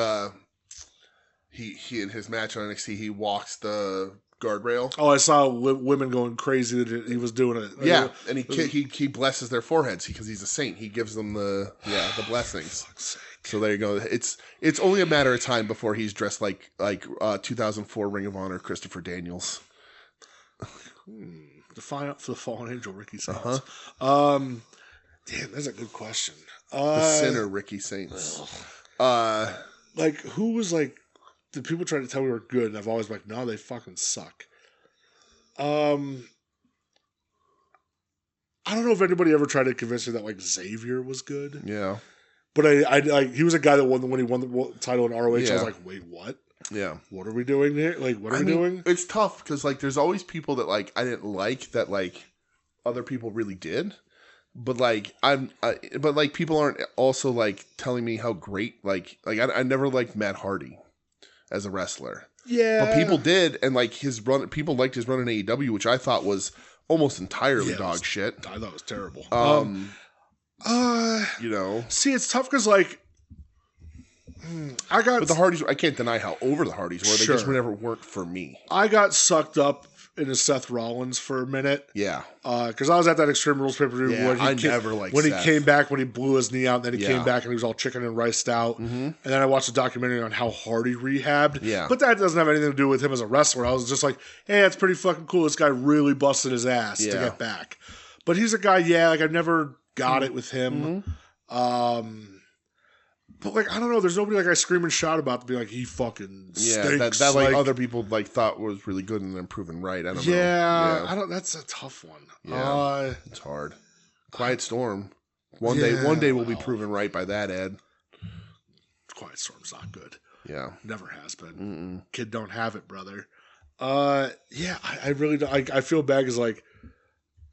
C: he in his match on NXT, he walks the guardrail.
B: Oh, I saw women going crazy that he was doing it.
C: Yeah, and he blesses their foreheads because he's a saint. He gives them the blessings. So there you go. It's only a matter of time before he's dressed like 2004 Ring of Honor Christopher Daniels.
B: The fallen angel, Ricky Saints. Damn, that's a good question.
C: The sinner, Ricky Saints.
B: Who was the people trying to tell me were good, and I've always been no, they fucking suck. I don't know if anybody ever tried to convince me that Xavier was good.
C: Yeah.
B: But he was a guy that when he won the title in ROH. Yeah. I was like, wait, what?
C: Yeah.
B: What are we doing here? What are we doing?
C: It's tough because there's always people that I didn't like that other people really did. But people aren't also telling me how great I never liked Matt Hardy as a wrestler.
B: Yeah.
C: But people did, and his run. People liked his run in AEW, which I thought was almost entirely dog shit.
B: I thought it was terrible. See, it's tough because like
C: but the Hardys, I can't deny how over the Hardys were. They just never worked for me.
B: I got sucked up into Seth Rollins for a minute.
C: Yeah.
B: Because I was at that Extreme Rules pay-per-view when he came back, when he blew his knee out, and then he came back and he was all chicken and riced out. Mm-hmm. And then I watched a documentary on how hard he rehabbed.
C: Yeah.
B: But that doesn't have anything to do with him as a wrestler. I was just like, hey, that's pretty fucking cool. This guy really busted his ass to get back. But he's a guy, like I've never got it with him. Mm-hmm. But like I don't know, there's nobody like I scream and shout about to be like he fucking stinks.
C: That like other people like thought was really good and then proven right. I don't know.
B: Yeah, I don't. That's a tough one.
C: Yeah, it's hard. Quiet Storm. One day we'll be proven right by that, Ed.
B: Quiet Storm's not good.
C: Yeah,
B: never has been. Mm-mm. Kid don't have it, brother. I really don't. I feel bad because like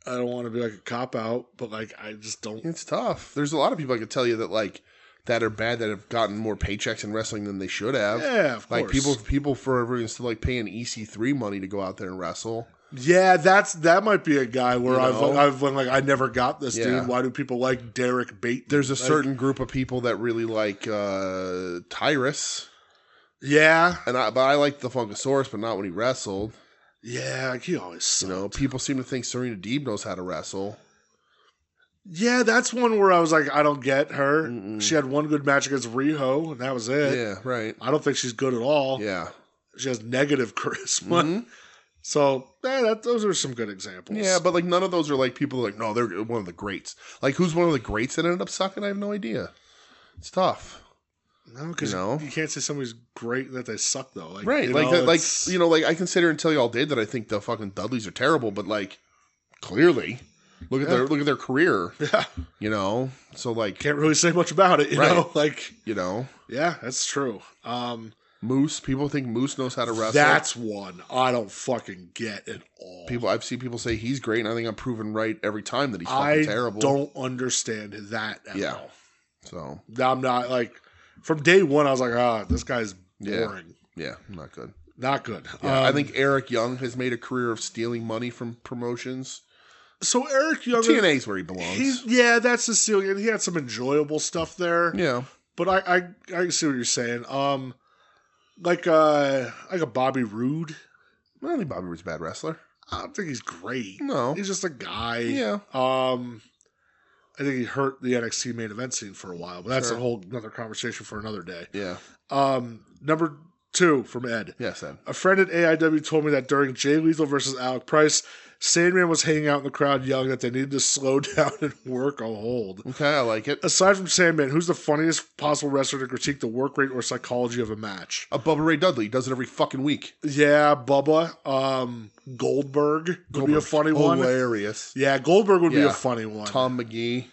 B: I don't want to be like a cop out, but like I just don't.
C: It's tough. There's a lot of people I could tell you that like. That are bad that have gotten more paychecks in wrestling than they should have.
B: Yeah, of
C: course. Like people forever used to like paying EC3 money to go out there and wrestle.
B: Yeah, that might be a guy where I've been like I never got this dude. Why do people like Derek Bateman?
C: There's a certain group of people that really like Tyrus.
B: Yeah,
C: but I like the Funkasaurus, but not when he wrestled.
B: Yeah, like he always sucked.
C: People seem to think Serena Deeb knows how to wrestle.
B: Yeah, that's one where I was like, I don't get her. Mm-mm. She had one good match against Riho, and that was it.
C: Yeah, right.
B: I don't think she's good at all.
C: Yeah.
B: She has negative charisma. Mm-hmm. So, those are some good examples.
C: Yeah, but like none of those are like people like, no, they're one of the greats. Like, who's one of the greats that ended up sucking? I have no idea. It's tough.
B: No, because you can't say somebody's great that they suck, though. Like,
C: right. Like I can sit here and tell you all day that I think the fucking Dudleys are terrible, but like, clearly... Look at their career. Yeah. So like
B: can't really say much about it, you know? Like Yeah, that's true.
C: Moose, people think Moose knows how to wrestle.
B: That's one I don't fucking get at all.
C: I've seen people say he's great, and I think I'm proven right every time that he's fucking terrible.
B: I don't understand that at all.
C: So
B: I'm not like from day one I was like, this guy's boring.
C: Yeah, not good.
B: Not good.
C: Yeah, I think Eric Young has made a career of stealing money from promotions.
B: So Eric Young,
C: TNA's where he belongs.
B: That's Sicilian. He had some enjoyable stuff there.
C: Yeah,
B: but I see what you're saying. Like a Bobby Roode.
C: I don't think Bobby Roode's a bad wrestler.
B: I don't think he's great.
C: No,
B: he's just a guy.
C: Yeah.
B: I think he hurt the NXT main event scene for a while, but that's a whole another conversation for another day.
C: Yeah.
B: Number 2 from Ed.
C: Yes, Ed.
B: A friend at AIW told me that during Jay Lethal versus Alec Price, Sandman was hanging out in the crowd yelling that they needed to slow down and work a hold.
C: Okay, I like it.
B: Aside from Sandman, who's the funniest possible wrestler to critique the work rate or psychology of a match?
C: Bubba Ray Dudley. He does it every fucking week.
B: Yeah, Bubba. Goldberg would be a funny one.
C: Hilarious.
B: Yeah, Goldberg would be a funny one.
C: Tom McGee.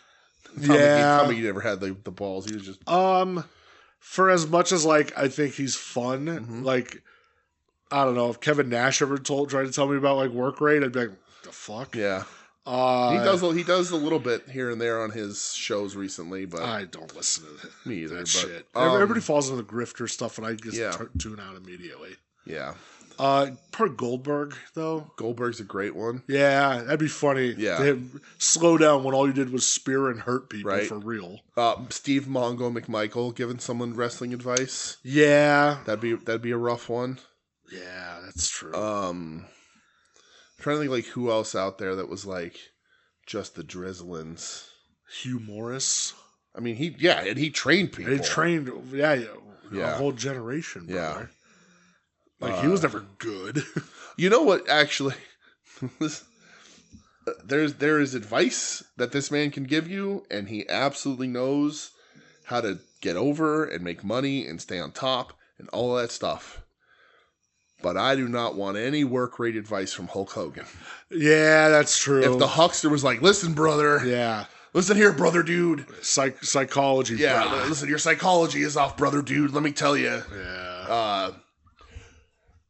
C: Tom McGee never had the balls. He was just...
B: For as much as, like, I think he's fun, like... I don't know if Kevin Nash ever tried to tell me about like work rate. I'd be like, the fuck?
C: Yeah. He does a little bit here and there on his shows recently, but
B: I don't listen to
C: me either.
B: That shit. Everybody falls into the grifter stuff, and I just tune out immediately.
C: Yeah.
B: Per Goldberg though.
C: Goldberg's a great one.
B: Yeah, that'd be funny.
C: Yeah.
B: To him slow down when all you did was spear and hurt people for real.
C: Steve Mongo McMichael giving someone wrestling advice.
B: Yeah.
C: That'd be a rough one.
B: Yeah, that's true.
C: I'm trying to think like who else out there that was like just the drizzlings.
B: Hugh Morris.
C: I mean, he trained people.
B: He trained, a whole generation, brother. Yeah. Like he was never good.
C: You know what? Actually, there is advice that this man can give you, and he absolutely knows how to get over and make money and stay on top and all that stuff. But I do not want any work rate advice from Hulk Hogan.
B: Yeah, that's true.
C: If the Huckster was like, listen, brother.
B: Yeah.
C: Listen here, brother dude.
B: Psychology.
C: Yeah, listen, your psychology is off, brother dude. Let me tell you.
B: Yeah.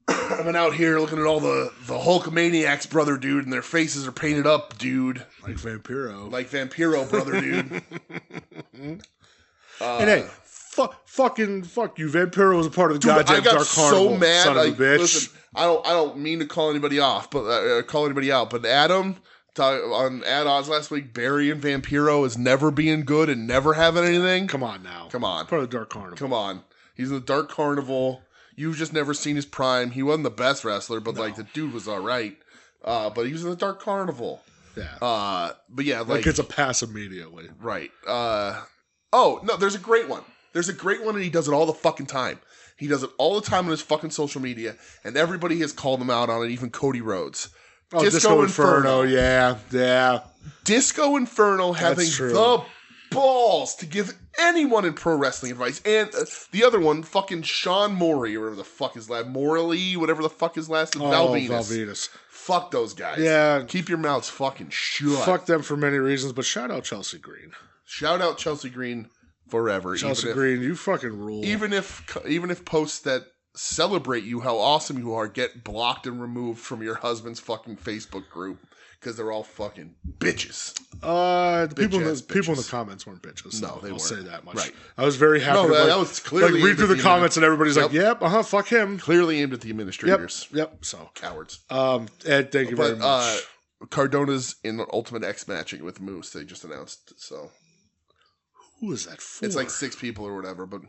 C: I've been out here looking at all the Hulkamaniacs, brother dude, and their faces are painted up, dude.
B: Like
C: Vampiro, brother dude.
B: And hey, fuck you. Vampiro was a part of the goddamn Dark Carnival.
C: I got so mad.
B: Son of a bitch.
C: Listen, I don't mean to call anybody out, but Adam, On Ad Odds last week, Barry and Vampiro is never being good and never having anything.
B: Come on now.
C: Come on.
B: Part of the Dark Carnival.
C: Come on. He's in the Dark Carnival. You've just never seen his prime. He wasn't the best wrestler, but like the dude was all right. But he was in the Dark Carnival.
B: Yeah.
C: But yeah,
B: like gets a pass immediately.
C: Right. Oh, no, there's a great one. There's a great one, and he does it all the fucking time. He does it all the time on his fucking social media, and everybody has called him out on it, even Cody Rhodes.
B: Oh, Disco Inferno, yeah.
C: Disco Inferno having the balls to give anyone in pro wrestling advice. And the other one, fucking Sean Morey, or whatever the fuck his last, Morley, whatever the fuck his last name, Valvinus. Fuck those guys.
B: Yeah.
C: Keep your mouths fucking shut.
B: Fuck them for many reasons, but shout out Chelsea Green.
C: Shout out Chelsea Green forever.
B: Chelsea Green, you fucking rule.
C: Even if posts that celebrate you, how awesome you are, get blocked and removed from your husband's fucking Facebook group because they're all fucking bitches.
B: The people in the comments weren't bitches.
C: No, they weren't.
B: I'll say that much.
C: Right.
B: I was very happy.
C: No, that was clearly
B: read through the comments and everybody's like, "Yep, fuck him."
C: Clearly aimed at the administrators.
B: Yep. So
C: cowards.
B: Ed, thank you very much.
C: Cardona's in Ultimate X matching with Moose. They just announced so.
B: Who is that for?
C: It's like 6 people or whatever, but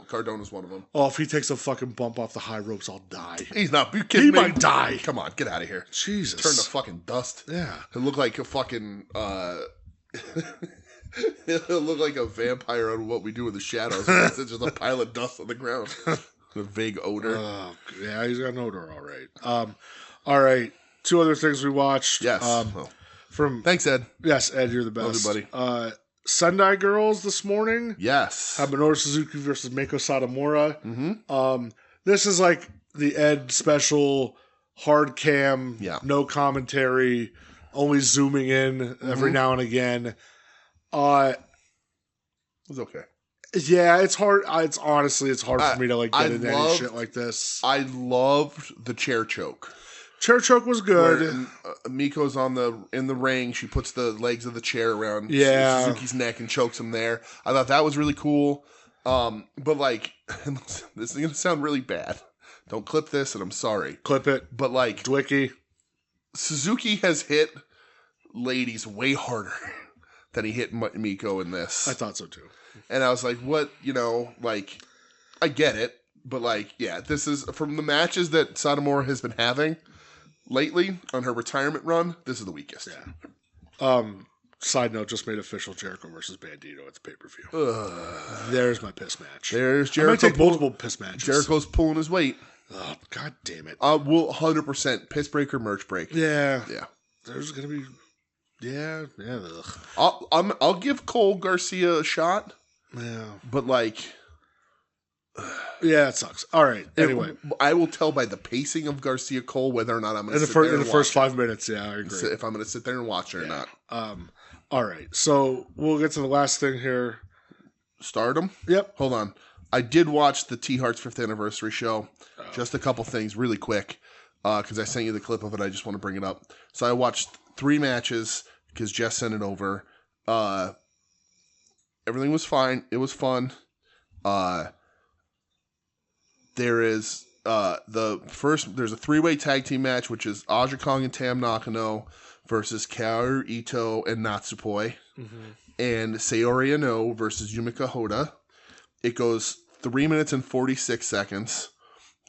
C: Cardona's one of them.
B: Oh, if he takes a fucking bump off the high ropes, I'll die.
C: He's not. You kidding me?
B: He might die.
C: Come on, get out of here.
B: Jesus.
C: Turn to fucking dust.
B: Yeah.
C: He'll look like a fucking... He'll look like a vampire on What We Do in the Shadows. It's just a pile of dust on the ground. A vague odor.
B: Yeah, he's got an odor, all right. All right. 2 other things we watched.
C: Yes. Thanks, Ed.
B: Yes, Ed, you're the best.
C: Love you, buddy.
B: Sendai Girls this morning.
C: Yes.
B: Minoru Suzuki versus Meiko Satomura.
C: Mm-hmm.
B: This is like the Ed special, hard cam, no commentary, only zooming in every now and again.
C: It was okay.
B: Yeah, it's hard. It's hard for me to get into any shit like this.
C: I loved the chair choke.
B: Chair choke was good.
C: Miko's in the ring. She puts the legs of the chair around Suzuki's neck and chokes him there. I thought that was really cool. But like, this is going to sound really bad. Don't clip this, and I'm sorry.
B: Clip it.
C: But like,
B: Dwicky.
C: Suzuki has hit ladies way harder than he hit Miko in this.
B: I thought so too.
C: And I was like, what, I get it. But like, yeah, this is from the matches that Satomura has been having lately on her retirement run, this is the weakest.
B: Yeah. Side note, just made official Jericho versus Bandito at the pay-per-view. There's my piss match.
C: There's Jericho.
B: I might take multiple piss matches.
C: Jericho's pulling his weight.
B: Oh, God damn it.
C: We'll 100% piss break or merch break.
B: Yeah.
C: Yeah.
B: There's going to be... Yeah.
C: I'll give Cole Garcia a shot.
B: Yeah.
C: But like...
B: Yeah, it sucks. All right. Anyway,
C: I will tell by the pacing of Garcia Cole whether or not I'm going to sit there
B: in the first 5 minutes. Yeah, I agree.
C: If I'm going to sit there and watch it or not.
B: All right. So we'll get to the last thing here.
C: Stardom.
B: Yep.
C: Hold on. I did watch the T Heart's 5th anniversary show. Just a couple things, really quick, because I sent you the clip of it. I just want to bring it up. So I watched 3 matches because Jess sent it over. Everything was fine. It was fun. There is there's a 3-way tag team match, which is Aja Kong and Tam Nakano versus Kaoru Ito and Natsupoi, and Saori Anou versus Yumika Hoda. It goes 3 minutes and 46 seconds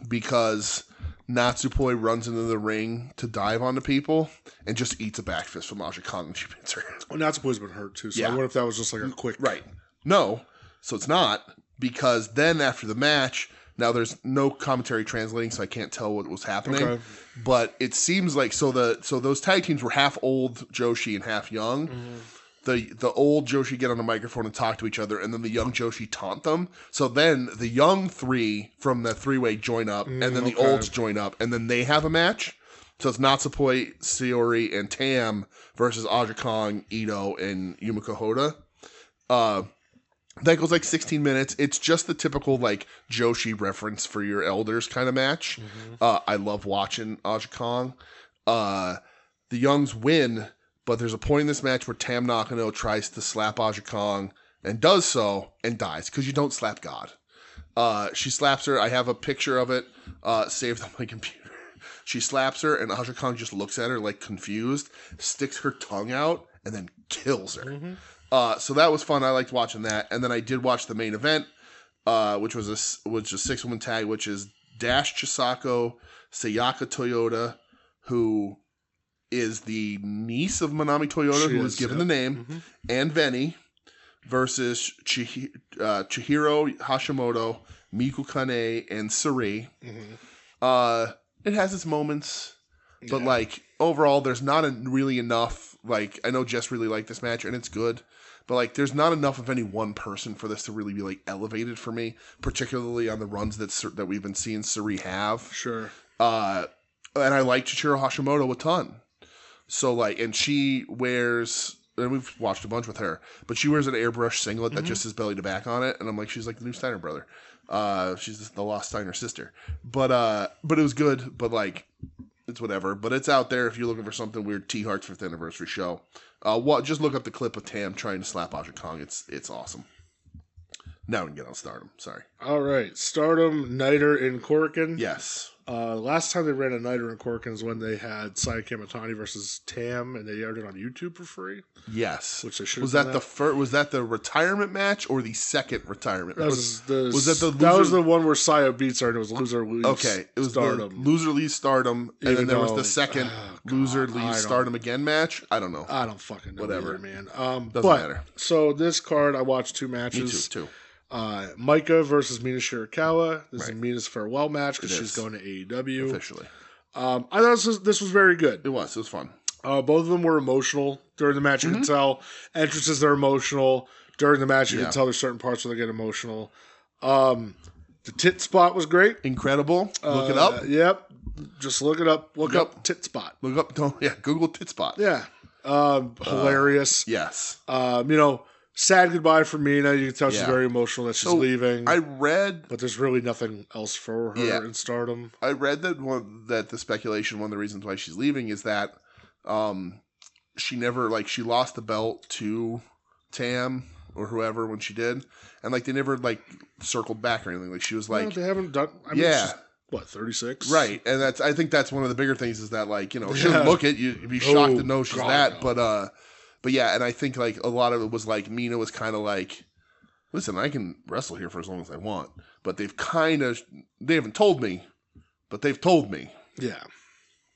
C: because Natsupoi runs into the ring to dive onto people and just eats a back fist from Aja Kong and she pins her.
B: Well, Natsupoi's been hurt too, so I wonder if that was just like a quick...
C: Right. No, so it's not, because then after the match... Now, there's no commentary translating, so I can't tell what was happening. Okay. But it seems like so those tag teams were half old Joshi and half young. Mm-hmm. The old Joshi get on the microphone and talk to each other, and then the young Joshi taunt them. So then the young 3 from the 3-way join up, and then the olds join up, and then they have a match. So it's Natsupoi, Saori, and Tam versus Aja Kong, Ito, and Yumika Hoda. That goes like 16 minutes. It's just the typical like Joshi reference for your elders kind of match. I love watching Aja Kong. The Youngs win, but there's a point in this match where Tam Nakano tries to slap Aja Kong and does so and dies because you don't slap God. She slaps her. I have a picture of it saved on my computer. She slaps her, and Aja Kong just looks at her like confused, sticks her tongue out, and then kills her. Mm-hmm. So that was fun. I liked watching that. And then I did watch the main event, which was a 6-woman tag, which is Dash Chisako, Sayaka Toyota, who is the niece of Manami Toyota, who was given the name, and Veni, versus Chihiro Hashimoto, Miku Kane, and Suri. Mm-hmm. It has its moments, but like overall, there's not really enough. Like, I know Jess really liked this match, and it's good, but like, there's not enough of any one person for this to really be like elevated for me, particularly on the runs that we've been seeing Suri have.
B: Sure.
C: And I like Chihiro Hashimoto a ton. So like, and she wears, and we've watched a bunch with her, but she wears an airbrush singlet that just has belly to back on it, and I'm like, she's like the new Steiner brother. She's the lost Steiner sister. But it was good, but like, it's whatever. But it's out there if you're looking for something weird. T-Heart's 5th anniversary show. Just look up the clip of Tam trying to slap Aja Kong. It's awesome. Now we can get on Stardom. Sorry.
B: All right. Stardom, Niter, and Korakuen.
C: Yes.
B: Last time they ran a Niter and Korakuen is when they had Saya Kamitani versus Tam, and they aired it on YouTube for free.
C: Yes.
B: Which they should
C: have done. Was that the retirement match or the second retirement match?
B: Was that was the one where Saya beats her and it was loser leaves
C: it was Stardom. The loser leaves Stardom, and then there was the second loser leaves Stardom again match. I don't know.
B: I don't fucking know.
C: Whatever,
B: either, man.
C: Doesn't matter.
B: So this card, I watched 2 matches.
C: Me too.
B: Micah versus Mina Shirakawa. This is Mina's farewell match because she's going to AEW.
C: Officially.
B: I thought this was very good.
C: It was fun.
B: Both of them were emotional during the match. You can tell entrances they're emotional. During the match, you can tell there's certain parts where they get emotional. The tit spot was great.
C: Incredible. Look it up.
B: Yep. Just look it up. Look up tit spot.
C: Look up. Google tit spot.
B: Yeah. Hilarious.
C: Yes.
B: Sad goodbye for Mina. You can tell she's very emotional that she's leaving.
C: But
B: there's really nothing else for her in Stardom.
C: I read that the speculation, one of the reasons why she's leaving is that she never, she lost the belt to Tam or whoever when she did, and they never circled back or anything. Like, she was like,
B: no, they haven't done. I mean, she's, 36,
C: right? And I think that's one of the bigger things is that she'll look at you, you'd be shocked to know she's that, no. But yeah, and I think a lot of it was Mina was kind of listen, I can wrestle here for as long as I want, but they haven't told me, but they've told me,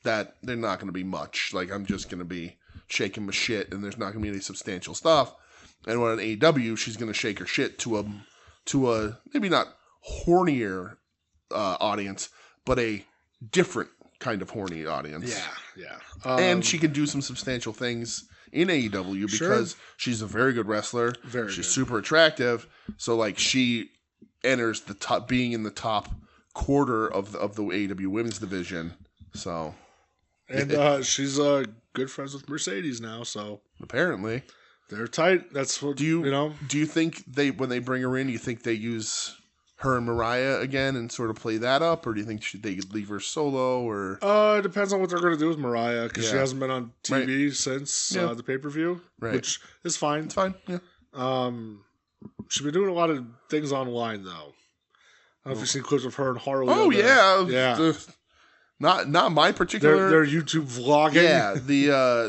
C: that they're not going to be much. I'm just going to be shaking my shit, and there's not going to be any substantial stuff. And when on AEW, she's going to shake her shit to a maybe not hornier audience, but a different kind of horny audience.
B: Yeah.
C: And she can do some substantial things in AEW because she's a very good wrestler. She's super attractive. So she enters the top, being in the top quarter of the AEW women's division. So,
B: and she's good friends with Mercedes now. So
C: apparently
B: they're tight. That's what
C: do you think when they bring her in, you think they use her and Mariah again and sort of play that up, or do you think they could leave her solo? Or
B: it depends on what they're going to do with Mariah because she hasn't been on TV since the pay-per-view, which is fine.
C: It's fine. Yeah.
B: She's been doing a lot of things online though. I don't know if you've seen clips of her and Harley.
C: Oh yeah. Not my particular.
B: Their YouTube vlogging.
C: Yeah,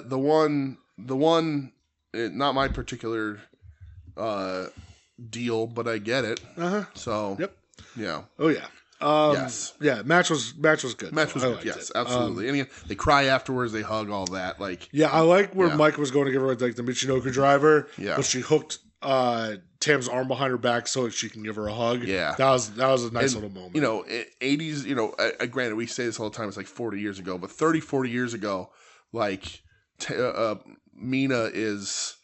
C: the one, not my particular deal, but I get it. So yeah.
B: Oh yeah.
C: Yes.
B: Yeah. Match was good.
C: Match was good. Yes, absolutely. And again, they cry afterwards. They hug. All that.
B: I like where Mike was going to give her the Michinoku driver. Yeah. But she hooked Tam's arm behind her back so she can give her a hug.
C: Yeah.
B: That was a nice little moment.
C: 80s, granted, we say this all the time, it's 40 years ago, but 30, 40 years ago, Mina is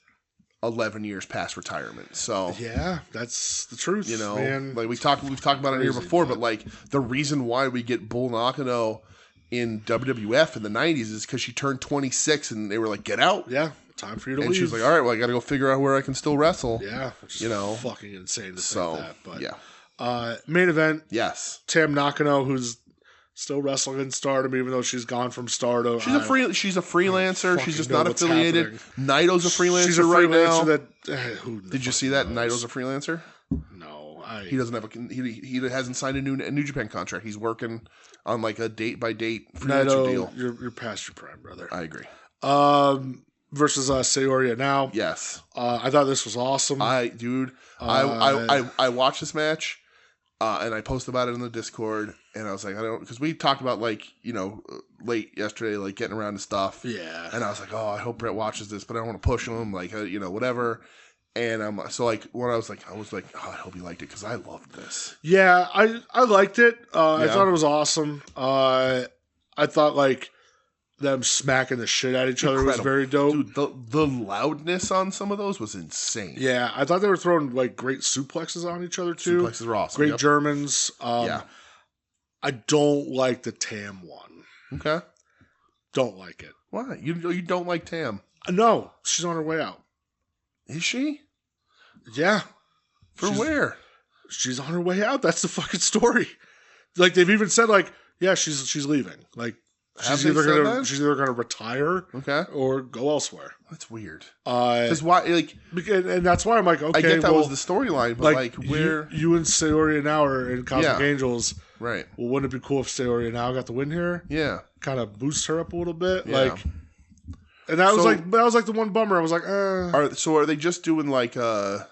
C: 11 years past retirement. So
B: yeah, that's the truth. Man.
C: We've talked about it here before, but the reason why we get Bull Nakano in WWF in the 90s is because she turned 26 and they were like, get out.
B: Yeah. Time for you to leave.
C: And she was like, all right, well, I got to go figure out where I can still wrestle.
B: Yeah. Which is fucking insane to think that. But
C: yeah.
B: Main event.
C: Yes.
B: Tam Nakano, who's still wrestling in Stardom, even though she's gone from Stardom.
C: She's a freelancer. She's just not affiliated. Naito's a freelancer right now.
B: Who knows?
C: Did you see that? Naito's a freelancer?
B: No.
C: He doesn't have he hasn't signed a New Japan contract. He's working on like a date by date freelancer deal.
B: You're past your prime, brother.
C: I agree.
B: Versus Saori now.
C: Yes.
B: I thought this was awesome.
C: I watched this match, and I posted about it in the Discord, and I was like, because we talked about like, late yesterday, like getting around to stuff.
B: Yeah. And
C: I was like, oh, I hope Brett watches this, but I don't want to push him, like, whatever. And so like when I was like, oh, I hope he liked it because I loved this.
B: Yeah, I liked it. I thought it was awesome. I thought like them smacking the shit out of each other was very dope.
C: Dude, the loudness on some of those was insane.
B: Yeah, I thought they were throwing like great suplexes on each other too.
C: Suplexes were awesome.
B: Great Germans. I don't like the Tam one.
C: Okay.
B: Don't like it.
C: Why? You don't like Tam?
B: No, she's on her way out.
C: Is she?
B: Yeah.
C: Where?
B: She's on her way out. That's the fucking story. Like they've even said like, yeah, she's leaving. Like she's either gonna retire, or go elsewhere.
C: That's weird. Because why? Like,
B: and that's why I'm like, okay,
C: I get that was the storyline, but like where
B: you and Saori now are in Cosmic Angels,
C: right?
B: Well, wouldn't it be cool if Saori now got the win here?
C: Yeah,
B: kind of boost her up a little bit, like. And that was like the one bummer. I was like,
C: Are they just doing like a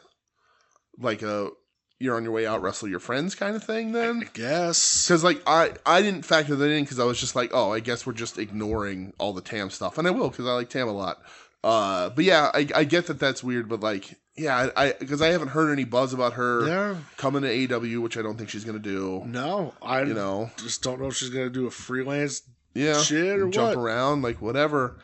C: you're on your way out, wrestle your friends kind of thing then?
B: I guess.
C: Because like I didn't factor that in because I was just like, oh, I guess we're just ignoring all the Tam stuff, and I will because I like Tam a lot. But yeah, I get that that's weird, but like, yeah, because I haven't heard any buzz about her coming to AEW, which I don't think she's gonna do.
B: No, I just don't know if she's gonna do a freelance shit or
C: jump
B: what.
C: around like whatever.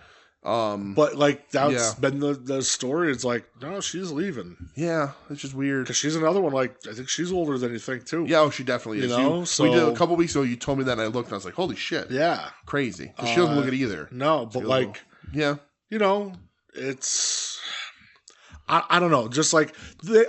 B: But like that's been the story. It's like, no, she's leaving.
C: Yeah, it's just weird
B: because she's another one. Like I think she's older than you think too.
C: Yeah, she definitely is.
B: So
C: we did a couple weeks ago. You told me that, and I looked, and I was like, holy shit,
B: yeah,
C: crazy. She doesn't look it either.
B: No, but like, it's. I don't know. Just like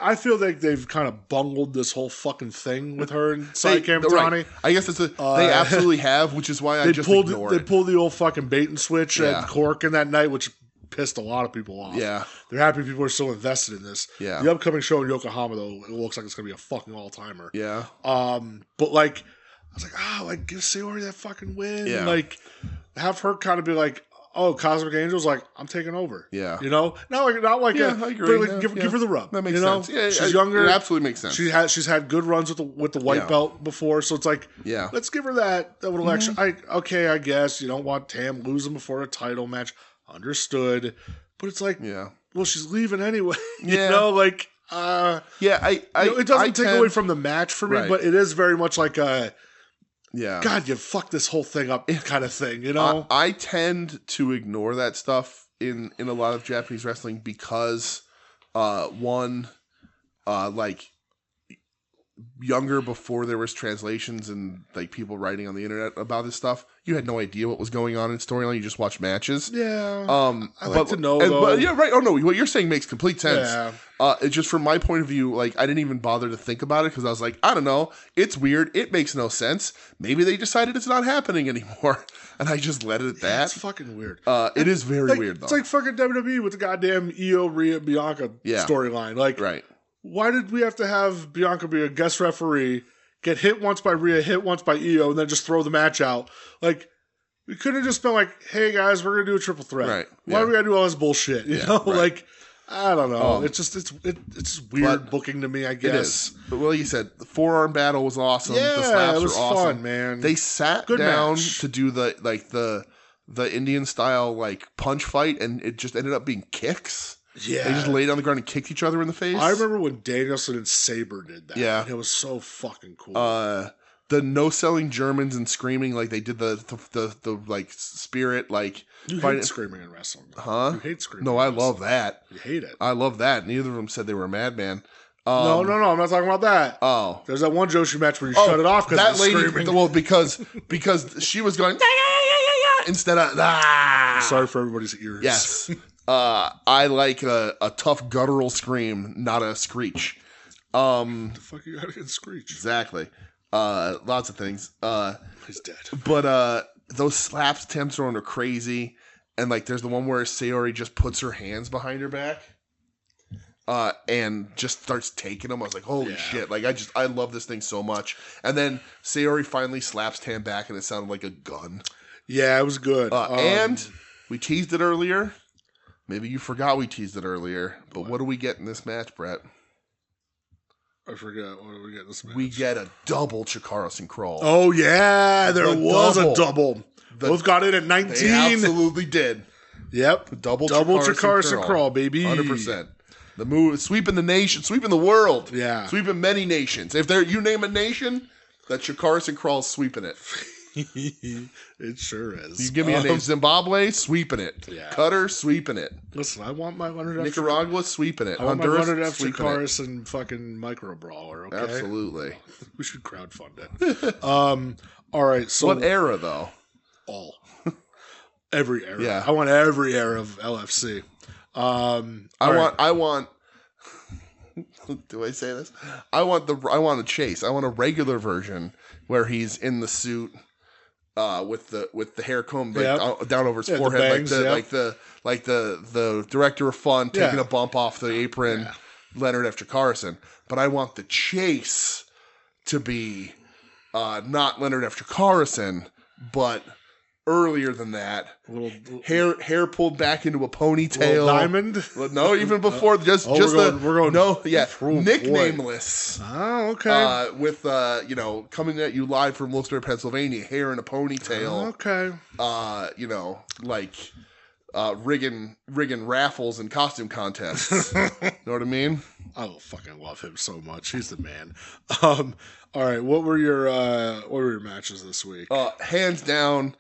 B: I feel like they've kind of bungled this whole fucking thing with her and Saika Kamitani. Right.
C: I guess they absolutely have, which is why I just ignore it.
B: They pulled the old fucking bait and switch at Cork in that night, which pissed a lot of people off.
C: Yeah,
B: they're happy people are still invested in this.
C: Yeah,
B: the upcoming show in Yokohama though, it looks like it's gonna be a fucking all timer.
C: Yeah.
B: But like, I was like, give Saori that fucking win.
C: Yeah.
B: Like, have her kind of be like. Oh, Cosmic Angels, like I'm taking over.
C: Yeah,
B: not like
C: I agree.
B: But like, give her the rub.
C: That makes sense. Yeah,
B: she's younger.
C: It absolutely makes sense.
B: She's had good runs with the white belt before, so it's like let's give her that little extra. I guess you don't want Tam losing before a title match. Understood, but it's like well, she's leaving anyway.
C: Yeah,
B: like it doesn't take away from the match for me, but it is very much like a.
C: Yeah.
B: God, you fucked this whole thing up kind of thing,
C: I tend to ignore that stuff in a lot of Japanese wrestling because, like, younger before there was translations and, like, people writing on the internet about this stuff, you had no idea what was going on in storyline. You just watched matches.
B: Yeah. I like to know, though.
C: But, yeah, right. Oh, no. What you're saying makes complete sense. Yeah. It's just from my point of view, like, I didn't even bother to think about it because I was like, I don't know. It's weird. It makes no sense. Maybe they decided it's not happening anymore. And I just let it at that.
B: It's fucking weird.
C: It is very weird, though.
B: It's like fucking WWE with the goddamn Io, Rhea, Bianca storyline. Like, why did we have to have Bianca be a guest referee, get hit once by Rhea, hit once by Io, and then just throw the match out? Like, we could have just been like, hey, guys, we're going to do a triple threat.
C: Right.
B: Why do we got to do all this bullshit? You know? Right. Like, I don't know. It's just weird booking to me, I guess. It is.
C: But like you said, the forearm battle was awesome.
B: Yeah,
C: the slaps
B: it was
C: were awesome.
B: Fun, man.
C: They sat down to do the Indian style like punch fight, and it just ended up being kicks.
B: Yeah.
C: They just laid on the ground and kicked each other in the face.
B: I remember when Danielson and Sabre did that.
C: Yeah.
B: And it was so fucking cool.
C: The no-selling Germans and screaming like they did the like spirit like.
B: You hate screaming in wrestling.
C: Huh?
B: You hate screaming.
C: No, I love that.
B: You hate it.
C: I love that. Neither of them said they were a madman.
B: No, I'm not talking about that.
C: Oh.
B: There's that one Joshi match where you shut it off because screaming.
C: Well, because she was going instead of
B: Sorry for everybody's ears.
C: Yes. I like a tough guttural scream, not a screech.
B: The fuck you got against screech?
C: Exactly. Lots of things.
B: He's dead.
C: But those slaps Tam's throwing are crazy. And like there's the one where Saori just puts her hands behind her back. and just starts taking him. I was like, holy shit. Like, I love this thing so much. And then Sayori finally slaps Tam back, and it sounded like a gun.
B: Yeah, it was good.
C: And we teased it earlier. Maybe you forgot we teased it earlier. But what do we get in this match, Brett?
B: I forgot. What do we get in this match?
C: We get a double Chikara and Crawl.
B: Oh, yeah. There was a double. Both got it at 19.
C: They absolutely did.
B: Yep.
C: Double
B: Chikara and Crawl, baby.
C: 100%. The move, sweeping the nation, sweeping the world.
B: Yeah.
C: Sweeping many nations. If you name a nation, that Chikara and Crawl's sweeping it.
B: It sure is.
C: You give me a name. Zimbabwe, sweeping it.
B: Yeah.
C: Qatar, sweeping it.
B: Listen, I want my Leonard F.
C: Nicaragua, sweeping it.
B: I want
C: Honduras,
B: my Leonard F.
C: sweeping
B: Chikara and fucking Micro Brawler, okay?
C: Absolutely.
B: We should crowdfund it. All right, so...
C: What era, though?
B: All. Every era.
C: Yeah.
B: I want every era of LFC.
C: I want... Do I say this? I want a chase. I want a regular version where he's in the suit with the hair combed down over his forehead,
B: bangs,
C: like the director of Fun taking a bump off the apron, Leonard F. Chikara. But I want the chase to be not Leonard F. Chikara, but earlier than that, hair pulled back into a ponytail,
B: diamond.
C: No, even before nicknameless.
B: Oh, okay.
C: With coming at you live from Worcester, Pennsylvania, hair in a ponytail.
B: Okay.
C: Rigging raffles and costume contests. Know what I mean?
B: I fucking love him so much. He's the man. All right, what were your matches this week?
C: Hands down.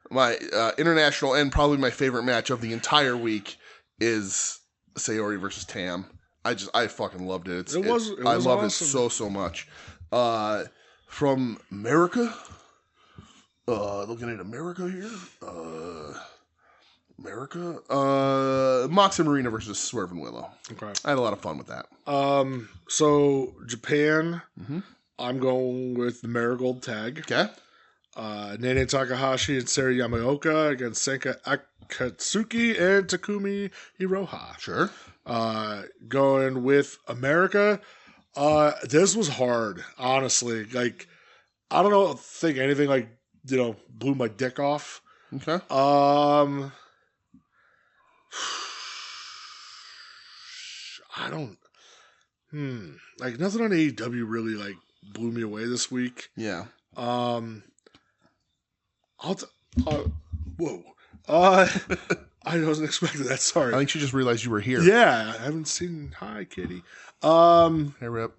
C: My international and probably my favorite match of the entire week is Sayori versus Tam. I fucking loved it. I loved awesome. It so much. From America, looking at America here. Mox and Marina versus Swerve and Willow.
B: Okay,
C: I had a lot of fun with that.
B: So Japan, I'm going with the Marigold tag.
C: Okay.
B: Nene Takahashi and Sari Yamaoka against Senka Akatsuki and Takumi Iroha.
C: Sure.
B: Going with America. This was hard, honestly. Like, I don't think anything blew my dick off.
C: Okay.
B: I don't. Nothing on AEW really blew me away this week.
C: Yeah.
B: Whoa. I wasn't expecting that. Sorry.
C: I think she just realized you were here.
B: Yeah, I haven't seen. Hi, kitty.
C: Hey, Rip.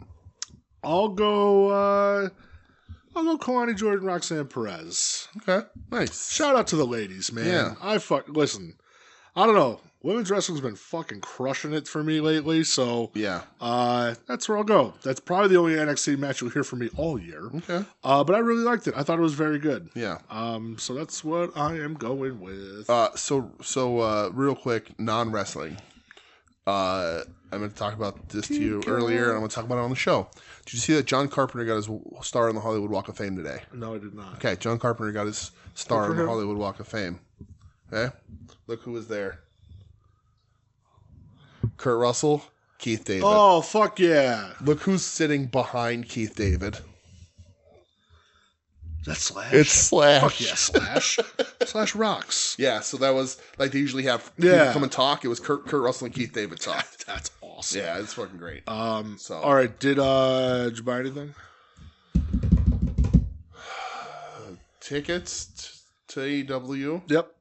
B: I'll go Kalani Jordan, Roxanne Perez.
C: Okay, nice.
B: Shout out to the ladies, man.
C: Yeah.
B: Listen. I don't know. Women's wrestling's been fucking crushing it for me lately, so
C: yeah.
B: That's where I'll go. That's probably the only NXT match you'll hear from me all year.
C: Okay.
B: But I really liked it. I thought it was very good.
C: Yeah.
B: So that's what I am going with.
C: So real quick, non-wrestling. I'm going to talk about this to you earlier, and I'm going to talk about it on the show. Did you see that John Carpenter got his star on the Hollywood Walk of Fame today?
B: No, I did not.
C: Okay, John Carpenter got his star on the Hollywood Walk of Fame. Okay? Look who was there. Kurt Russell, Keith David.
B: Oh, fuck yeah.
C: Look who's sitting behind Keith David.
B: That's Slash.
C: It's Slash.
B: Fuck yeah, Slash. Slash rocks.
C: Yeah, so that was they usually have people come and talk. It was Kurt Russell and Keith David talk.
B: That's awesome.
C: Yeah, it's fucking great.
B: All right, did you buy anything?
C: Tickets to AEW.
B: Yep.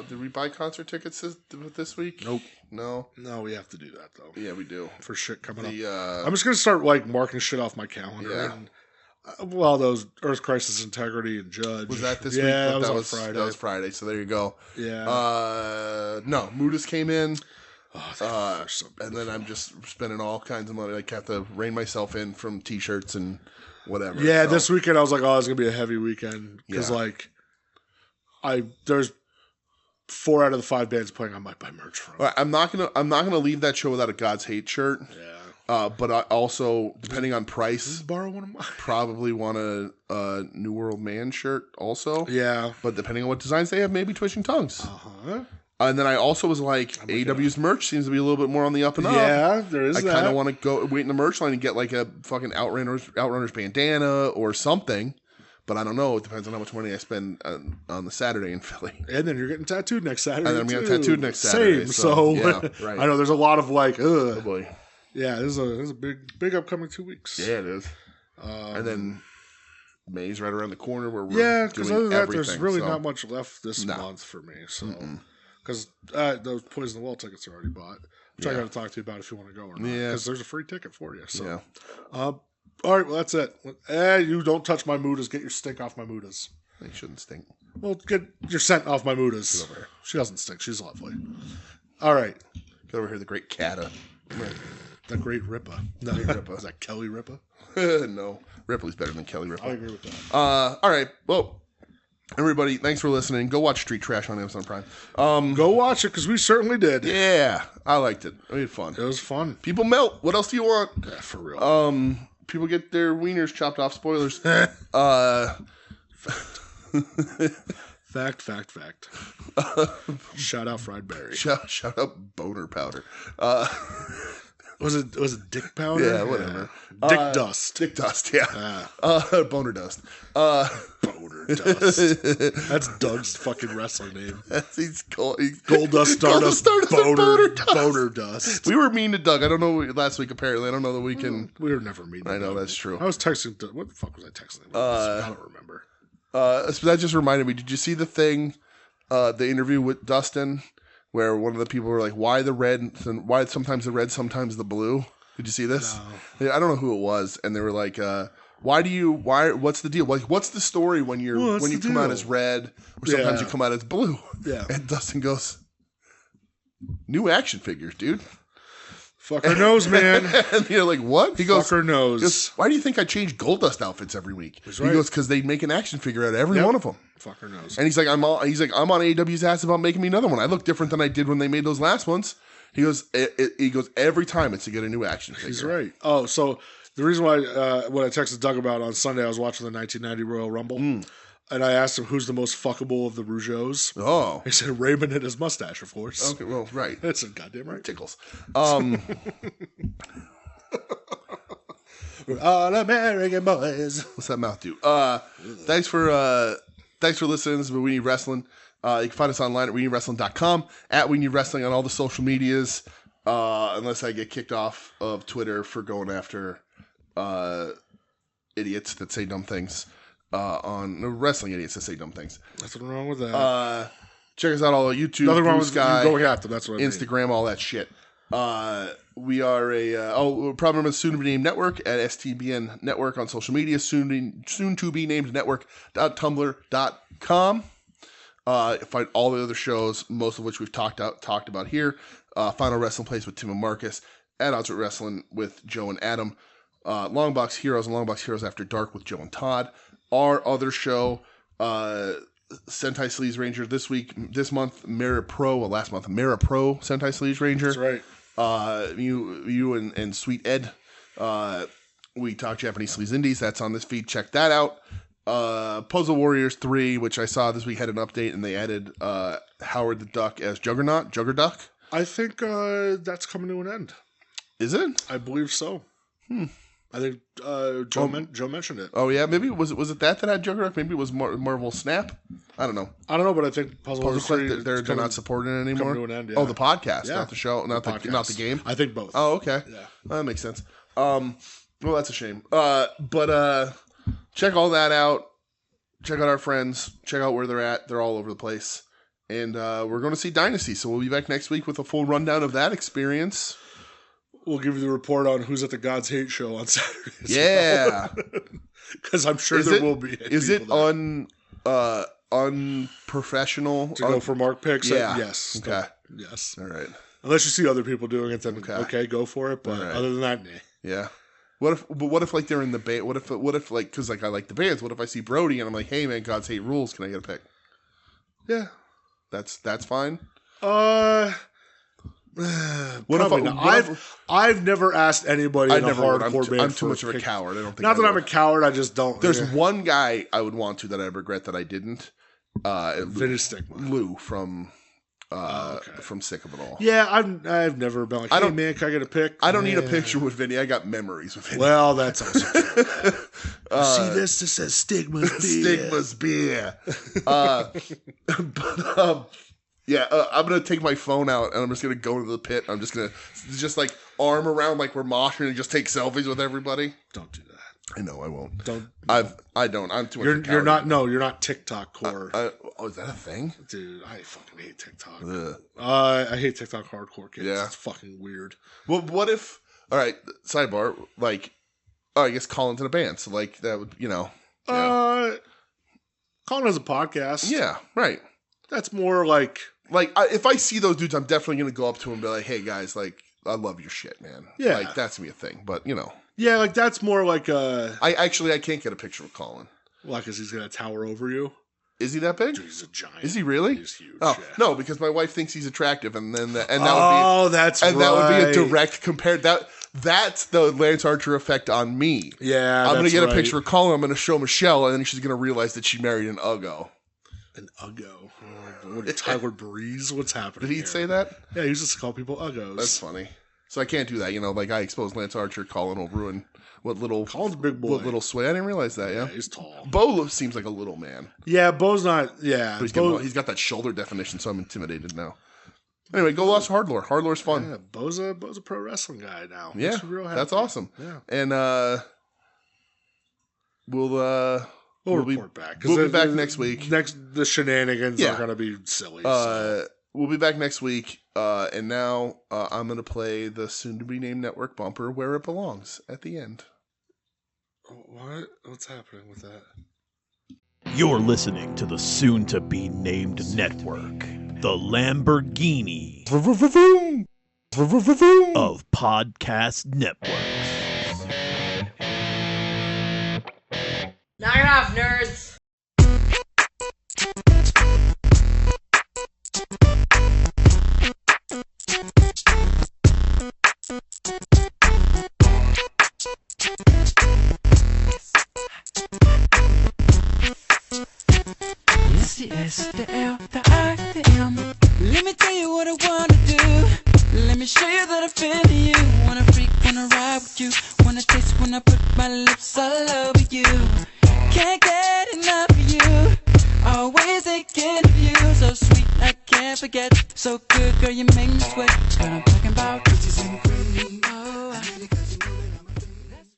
C: Did we buy concert tickets this week?
B: Nope.
C: No,
B: we have to do that though.
C: Yeah, we do
B: for shit coming up.
C: I'm
B: just gonna start marking shit off my calendar.
C: Yeah.
B: And, those Earth Crisis Integrity and Judge.
C: Was that this week?
B: Yeah, that was Friday.
C: That was Friday. So there you go.
B: Yeah.
C: No, Mudas came in.
B: Oh, so
C: and then I'm just spending all kinds of money. I have to rein myself in from T-shirts and whatever.
B: Yeah, so. This weekend I was like, it's gonna be a heavy weekend because there's 4 out of the 5 bands playing I might buy merch from.
C: I'm not gonna leave that show without a God's Hate shirt.
B: Yeah.
C: But I also, depending on price,
B: borrow one of mine.
C: Probably want a New World Man shirt also.
B: Yeah.
C: But depending on what designs they have, maybe Twitching Tongues. And then I also was like, AEW's merch seems to be a little bit more on the up and up.
B: Yeah, there is that.
C: I kind of want to go wait in the merch line and get like a fucking Outrunners bandana or something. But I don't know. It depends on how much money I spend on the Saturday in Philly.
B: And then you're getting tattooed next Saturday.
C: And then I'm getting tattooed next Saturday.
B: Same. So
C: yeah, right.
B: I know there's a lot of like, ugh.
C: Oh boy.
B: Yeah, there's a big upcoming 2 weeks.
C: Yeah, it is. And then May's right around the corner where we're
B: because other than that, there's really not much left this month for me. So. Because those Poison the Well tickets are already bought, which I got to talk to you about if you want to go or not. Because there's a free ticket for you. So, all right, well, that's it. You don't touch my mudas. Get your stink off my mudas.
C: They shouldn't stink.
B: Well, get your scent off my mudas. Over here. She doesn't stink. She's lovely. All right.
C: Get over here, the great Kata.
B: The great Ripa. No, Ripa. Is that Kelly Ripa?
C: No. Ripley's better than Kelly Ripa.
B: I agree with that.
C: All right. Well, everybody, thanks for listening. Go watch Street Trash on Amazon Prime.
B: Go watch it, because we certainly did.
C: Yeah, I liked it. We had fun.
B: It was fun.
C: People melt. What else do you want?
B: Yeah, for real.
C: People get their wieners chopped off. Spoilers.
B: Fact. Shout out fried berry.
C: Shout out boner powder.
B: Was it dick powder?
C: Yeah, whatever.
B: Dick dust.
C: Dick dust, yeah. Boner dust.
B: Boner dust. That's Doug's fucking wrestling name.
C: He's
B: Gold Dust, Stardust, Boner Dust.
C: We were mean to Doug. I don't know last week, apparently. I don't know that we can...
B: We were never mean to
C: I know,
B: Doug.
C: that's true.
B: I was texting... What the fuck was I texting him? I don't remember.
C: So that just reminded me. Did you see the thing, the interview with Dustin, where one of the people were like, why the red, why sometimes the red, sometimes the blue? Did you see this?
B: No.
C: I don't know who it was. And they were like, what's the deal? Like, what's the story when you come out as red or sometimes you come out as blue?
B: Yeah.
C: And Dustin goes, new action figures, dude.
B: Fucker knows, man.
C: And you're like, what? He goes,
B: fucker knows.
C: He goes, why do you think I change Goldust outfits every week?
B: Right.
C: He goes, because they make an action figure out of every one of them.
B: Fucker knows.
C: And he's like, I'm on AEW's ass about making me another one. I look different than I did when they made those last ones. He goes, every time it's to get a new action figure.
B: He's right. Oh, so the reason why what I texted Doug about on Sunday, I was watching the 1990 Royal Rumble. And I asked him who's the most fuckable of the Rougeaus.
C: Oh.
B: He said Raymond and his mustache, of course.
C: Okay, well, right.
B: That's a goddamn right.
C: Tickles.
B: We're all American boys.
C: What's that mouth do? Thanks for listening. This is We Need Wrestling. You can find us online at WeNeedWrestling.com, at We Need Wrestling on all the social medias, unless I get kicked off of Twitter for going after idiots that say dumb things. Wrestling idiots that say dumb things.
B: Nothing wrong with that.
C: Check us out all on YouTube,
B: Nothing wrong with
C: Sky,
B: going after. That's what I mean.
C: Instagram, all that shit. We are a proud member of the soon-to-be-named network at STBN Network on social media, soon-to-be-named network.tumblr.com. Find all the other shows, most of which we've talked about here. Final Wrestling Place with Tim and Marcus, at Odds with Wrestling with Joe and Adam. Longbox Heroes and Longbox Heroes After Dark with Joe and Todd. Our other show, Sentai Sleaze Ranger this month, last month, Mera Pro Sentai Sleaze Ranger.
B: That's right.
C: You and Sweet Ed, we talk Japanese Sleaze Indies. That's on this feed. Check that out. Puzzle Warriors 3, which I saw this week, had an update, and they added Howard the Duck as Juggerduck.
B: I think that's coming to an end.
C: Is it?
B: I believe so. I think Joe mentioned it.
C: Oh yeah, maybe was it that had Juggerduck? Maybe it was Marvel Snap. I don't know.
B: But I think Puzzle Warriors 3
C: they're not supporting it anymore.
B: Coming to an end. Yeah.
C: Oh, the podcast, not the show, not the game.
B: I think both.
C: Oh, okay.
B: Yeah,
C: that makes sense. Well, that's a shame. But check all that out. Check out our friends. Check out where they're at. They're all over the place. And we're going to see Dynasty, so we'll be back next week with a full rundown of that experience.
B: We'll give you the report on who's at the God's Hate show on Saturday.
C: Yeah.
B: Because I'm sure there will be.
C: Is it unprofessional?
B: To go for Mark picks?
C: Yeah.
B: Yes.
C: Okay.
B: Yes.
C: All right.
B: Unless you see other people doing it, then okay go for it. But other than that, nah.
C: Yeah. What if like they're in the band? What if like, because like I like the bands, what if I see Brody and I'm like, hey man, God's Hate rules, can I get a pick?
B: Yeah.
C: That's fine.
B: I've never asked anybody in a hardcore band.
C: I'm too much of a coward. I don't think.
B: Not that I'm a coward. I just don't.
C: There's one guy I would want to that I regret that I didn't.
B: Vinny Stigma.
C: Lou from from Sick of It All.
B: Yeah, I've never been like, hey man, can I get a pic?
C: I don't need a picture with Vinny. I got memories with Vinny.
B: Well, that's also true. See this? This says Stigma's beer.
C: Stigma's beer. I'm gonna take my phone out and I'm just gonna go to the pit. I'm just gonna like arm around like we're moshing and just take selfies with everybody.
B: Don't do that.
C: I know I won't.
B: Don't.
C: I don't. I'm too much.
B: You're not. No, you're not TikTok core.
C: Is that a thing,
B: dude? I fucking hate TikTok. I hate TikTok hardcore kids. Yeah, it's fucking weird.
C: Well, what if? All right, sidebar. Like, I guess Colin's in a band, so like that would Colin
B: has a podcast.
C: Yeah, right.
B: That's more like
C: if I see those dudes, I'm definitely gonna go up to them and be like, "Hey guys, like I love your shit, man."
B: Yeah,
C: like that's gonna be a thing. But
B: yeah, like that's more like
C: I can't get a picture with Colin.
B: Well, because he's gonna tower over you.
C: Is he that big?
B: Dude, he's a giant.
C: Is he really?
B: He's huge.
C: Oh no, because my wife thinks he's attractive, and that would be a direct compare. That's the Lance Archer effect on me.
B: Yeah,
C: I'm gonna get a picture of Colin. I'm gonna show Michelle, and then she's gonna realize that she married an Uggo.
B: An Uggo. What, Tyler Breeze? What's happening?
C: Did he say that?
B: Yeah, he used to call people Uggos.
C: That's funny. So I can't do that. Like I exposed Lance Archer, Colin will ruin
B: Colin's a big boy.
C: What little sway. I didn't realize that. Yeah,
B: he's tall.
C: Bo seems like a little man.
B: Yeah, Bo's not. Yeah,
C: but he's got that shoulder definition, so I'm intimidated now. Anyway, go watch Hardlore. Hardlore's fun.
B: Yeah, Bo's a pro wrestling guy now.
C: Yeah, that's awesome.
B: Yeah,
C: and we'll
B: report back.
C: We'll be back next week.
B: The shenanigans are going to be silly.
C: We'll be back next week. And now I'm going to play the soon-to-be-named network bumper where it belongs at the end.
B: What? What's happening with that?
A: You're listening to the soon-to-be-named network, the Lamborghini of podcast networks.
E: Knock it off, nerds!
F: It's the L, the I, the M. Let me tell you what I wanna do. Let me show you that I feel you. Wanna freak, wanna ride with you. Wanna taste when I put my lips all over you. Can't get enough of you. Always thinking of you. So sweet, I can't forget. So good, girl, you make me sweat. But I'm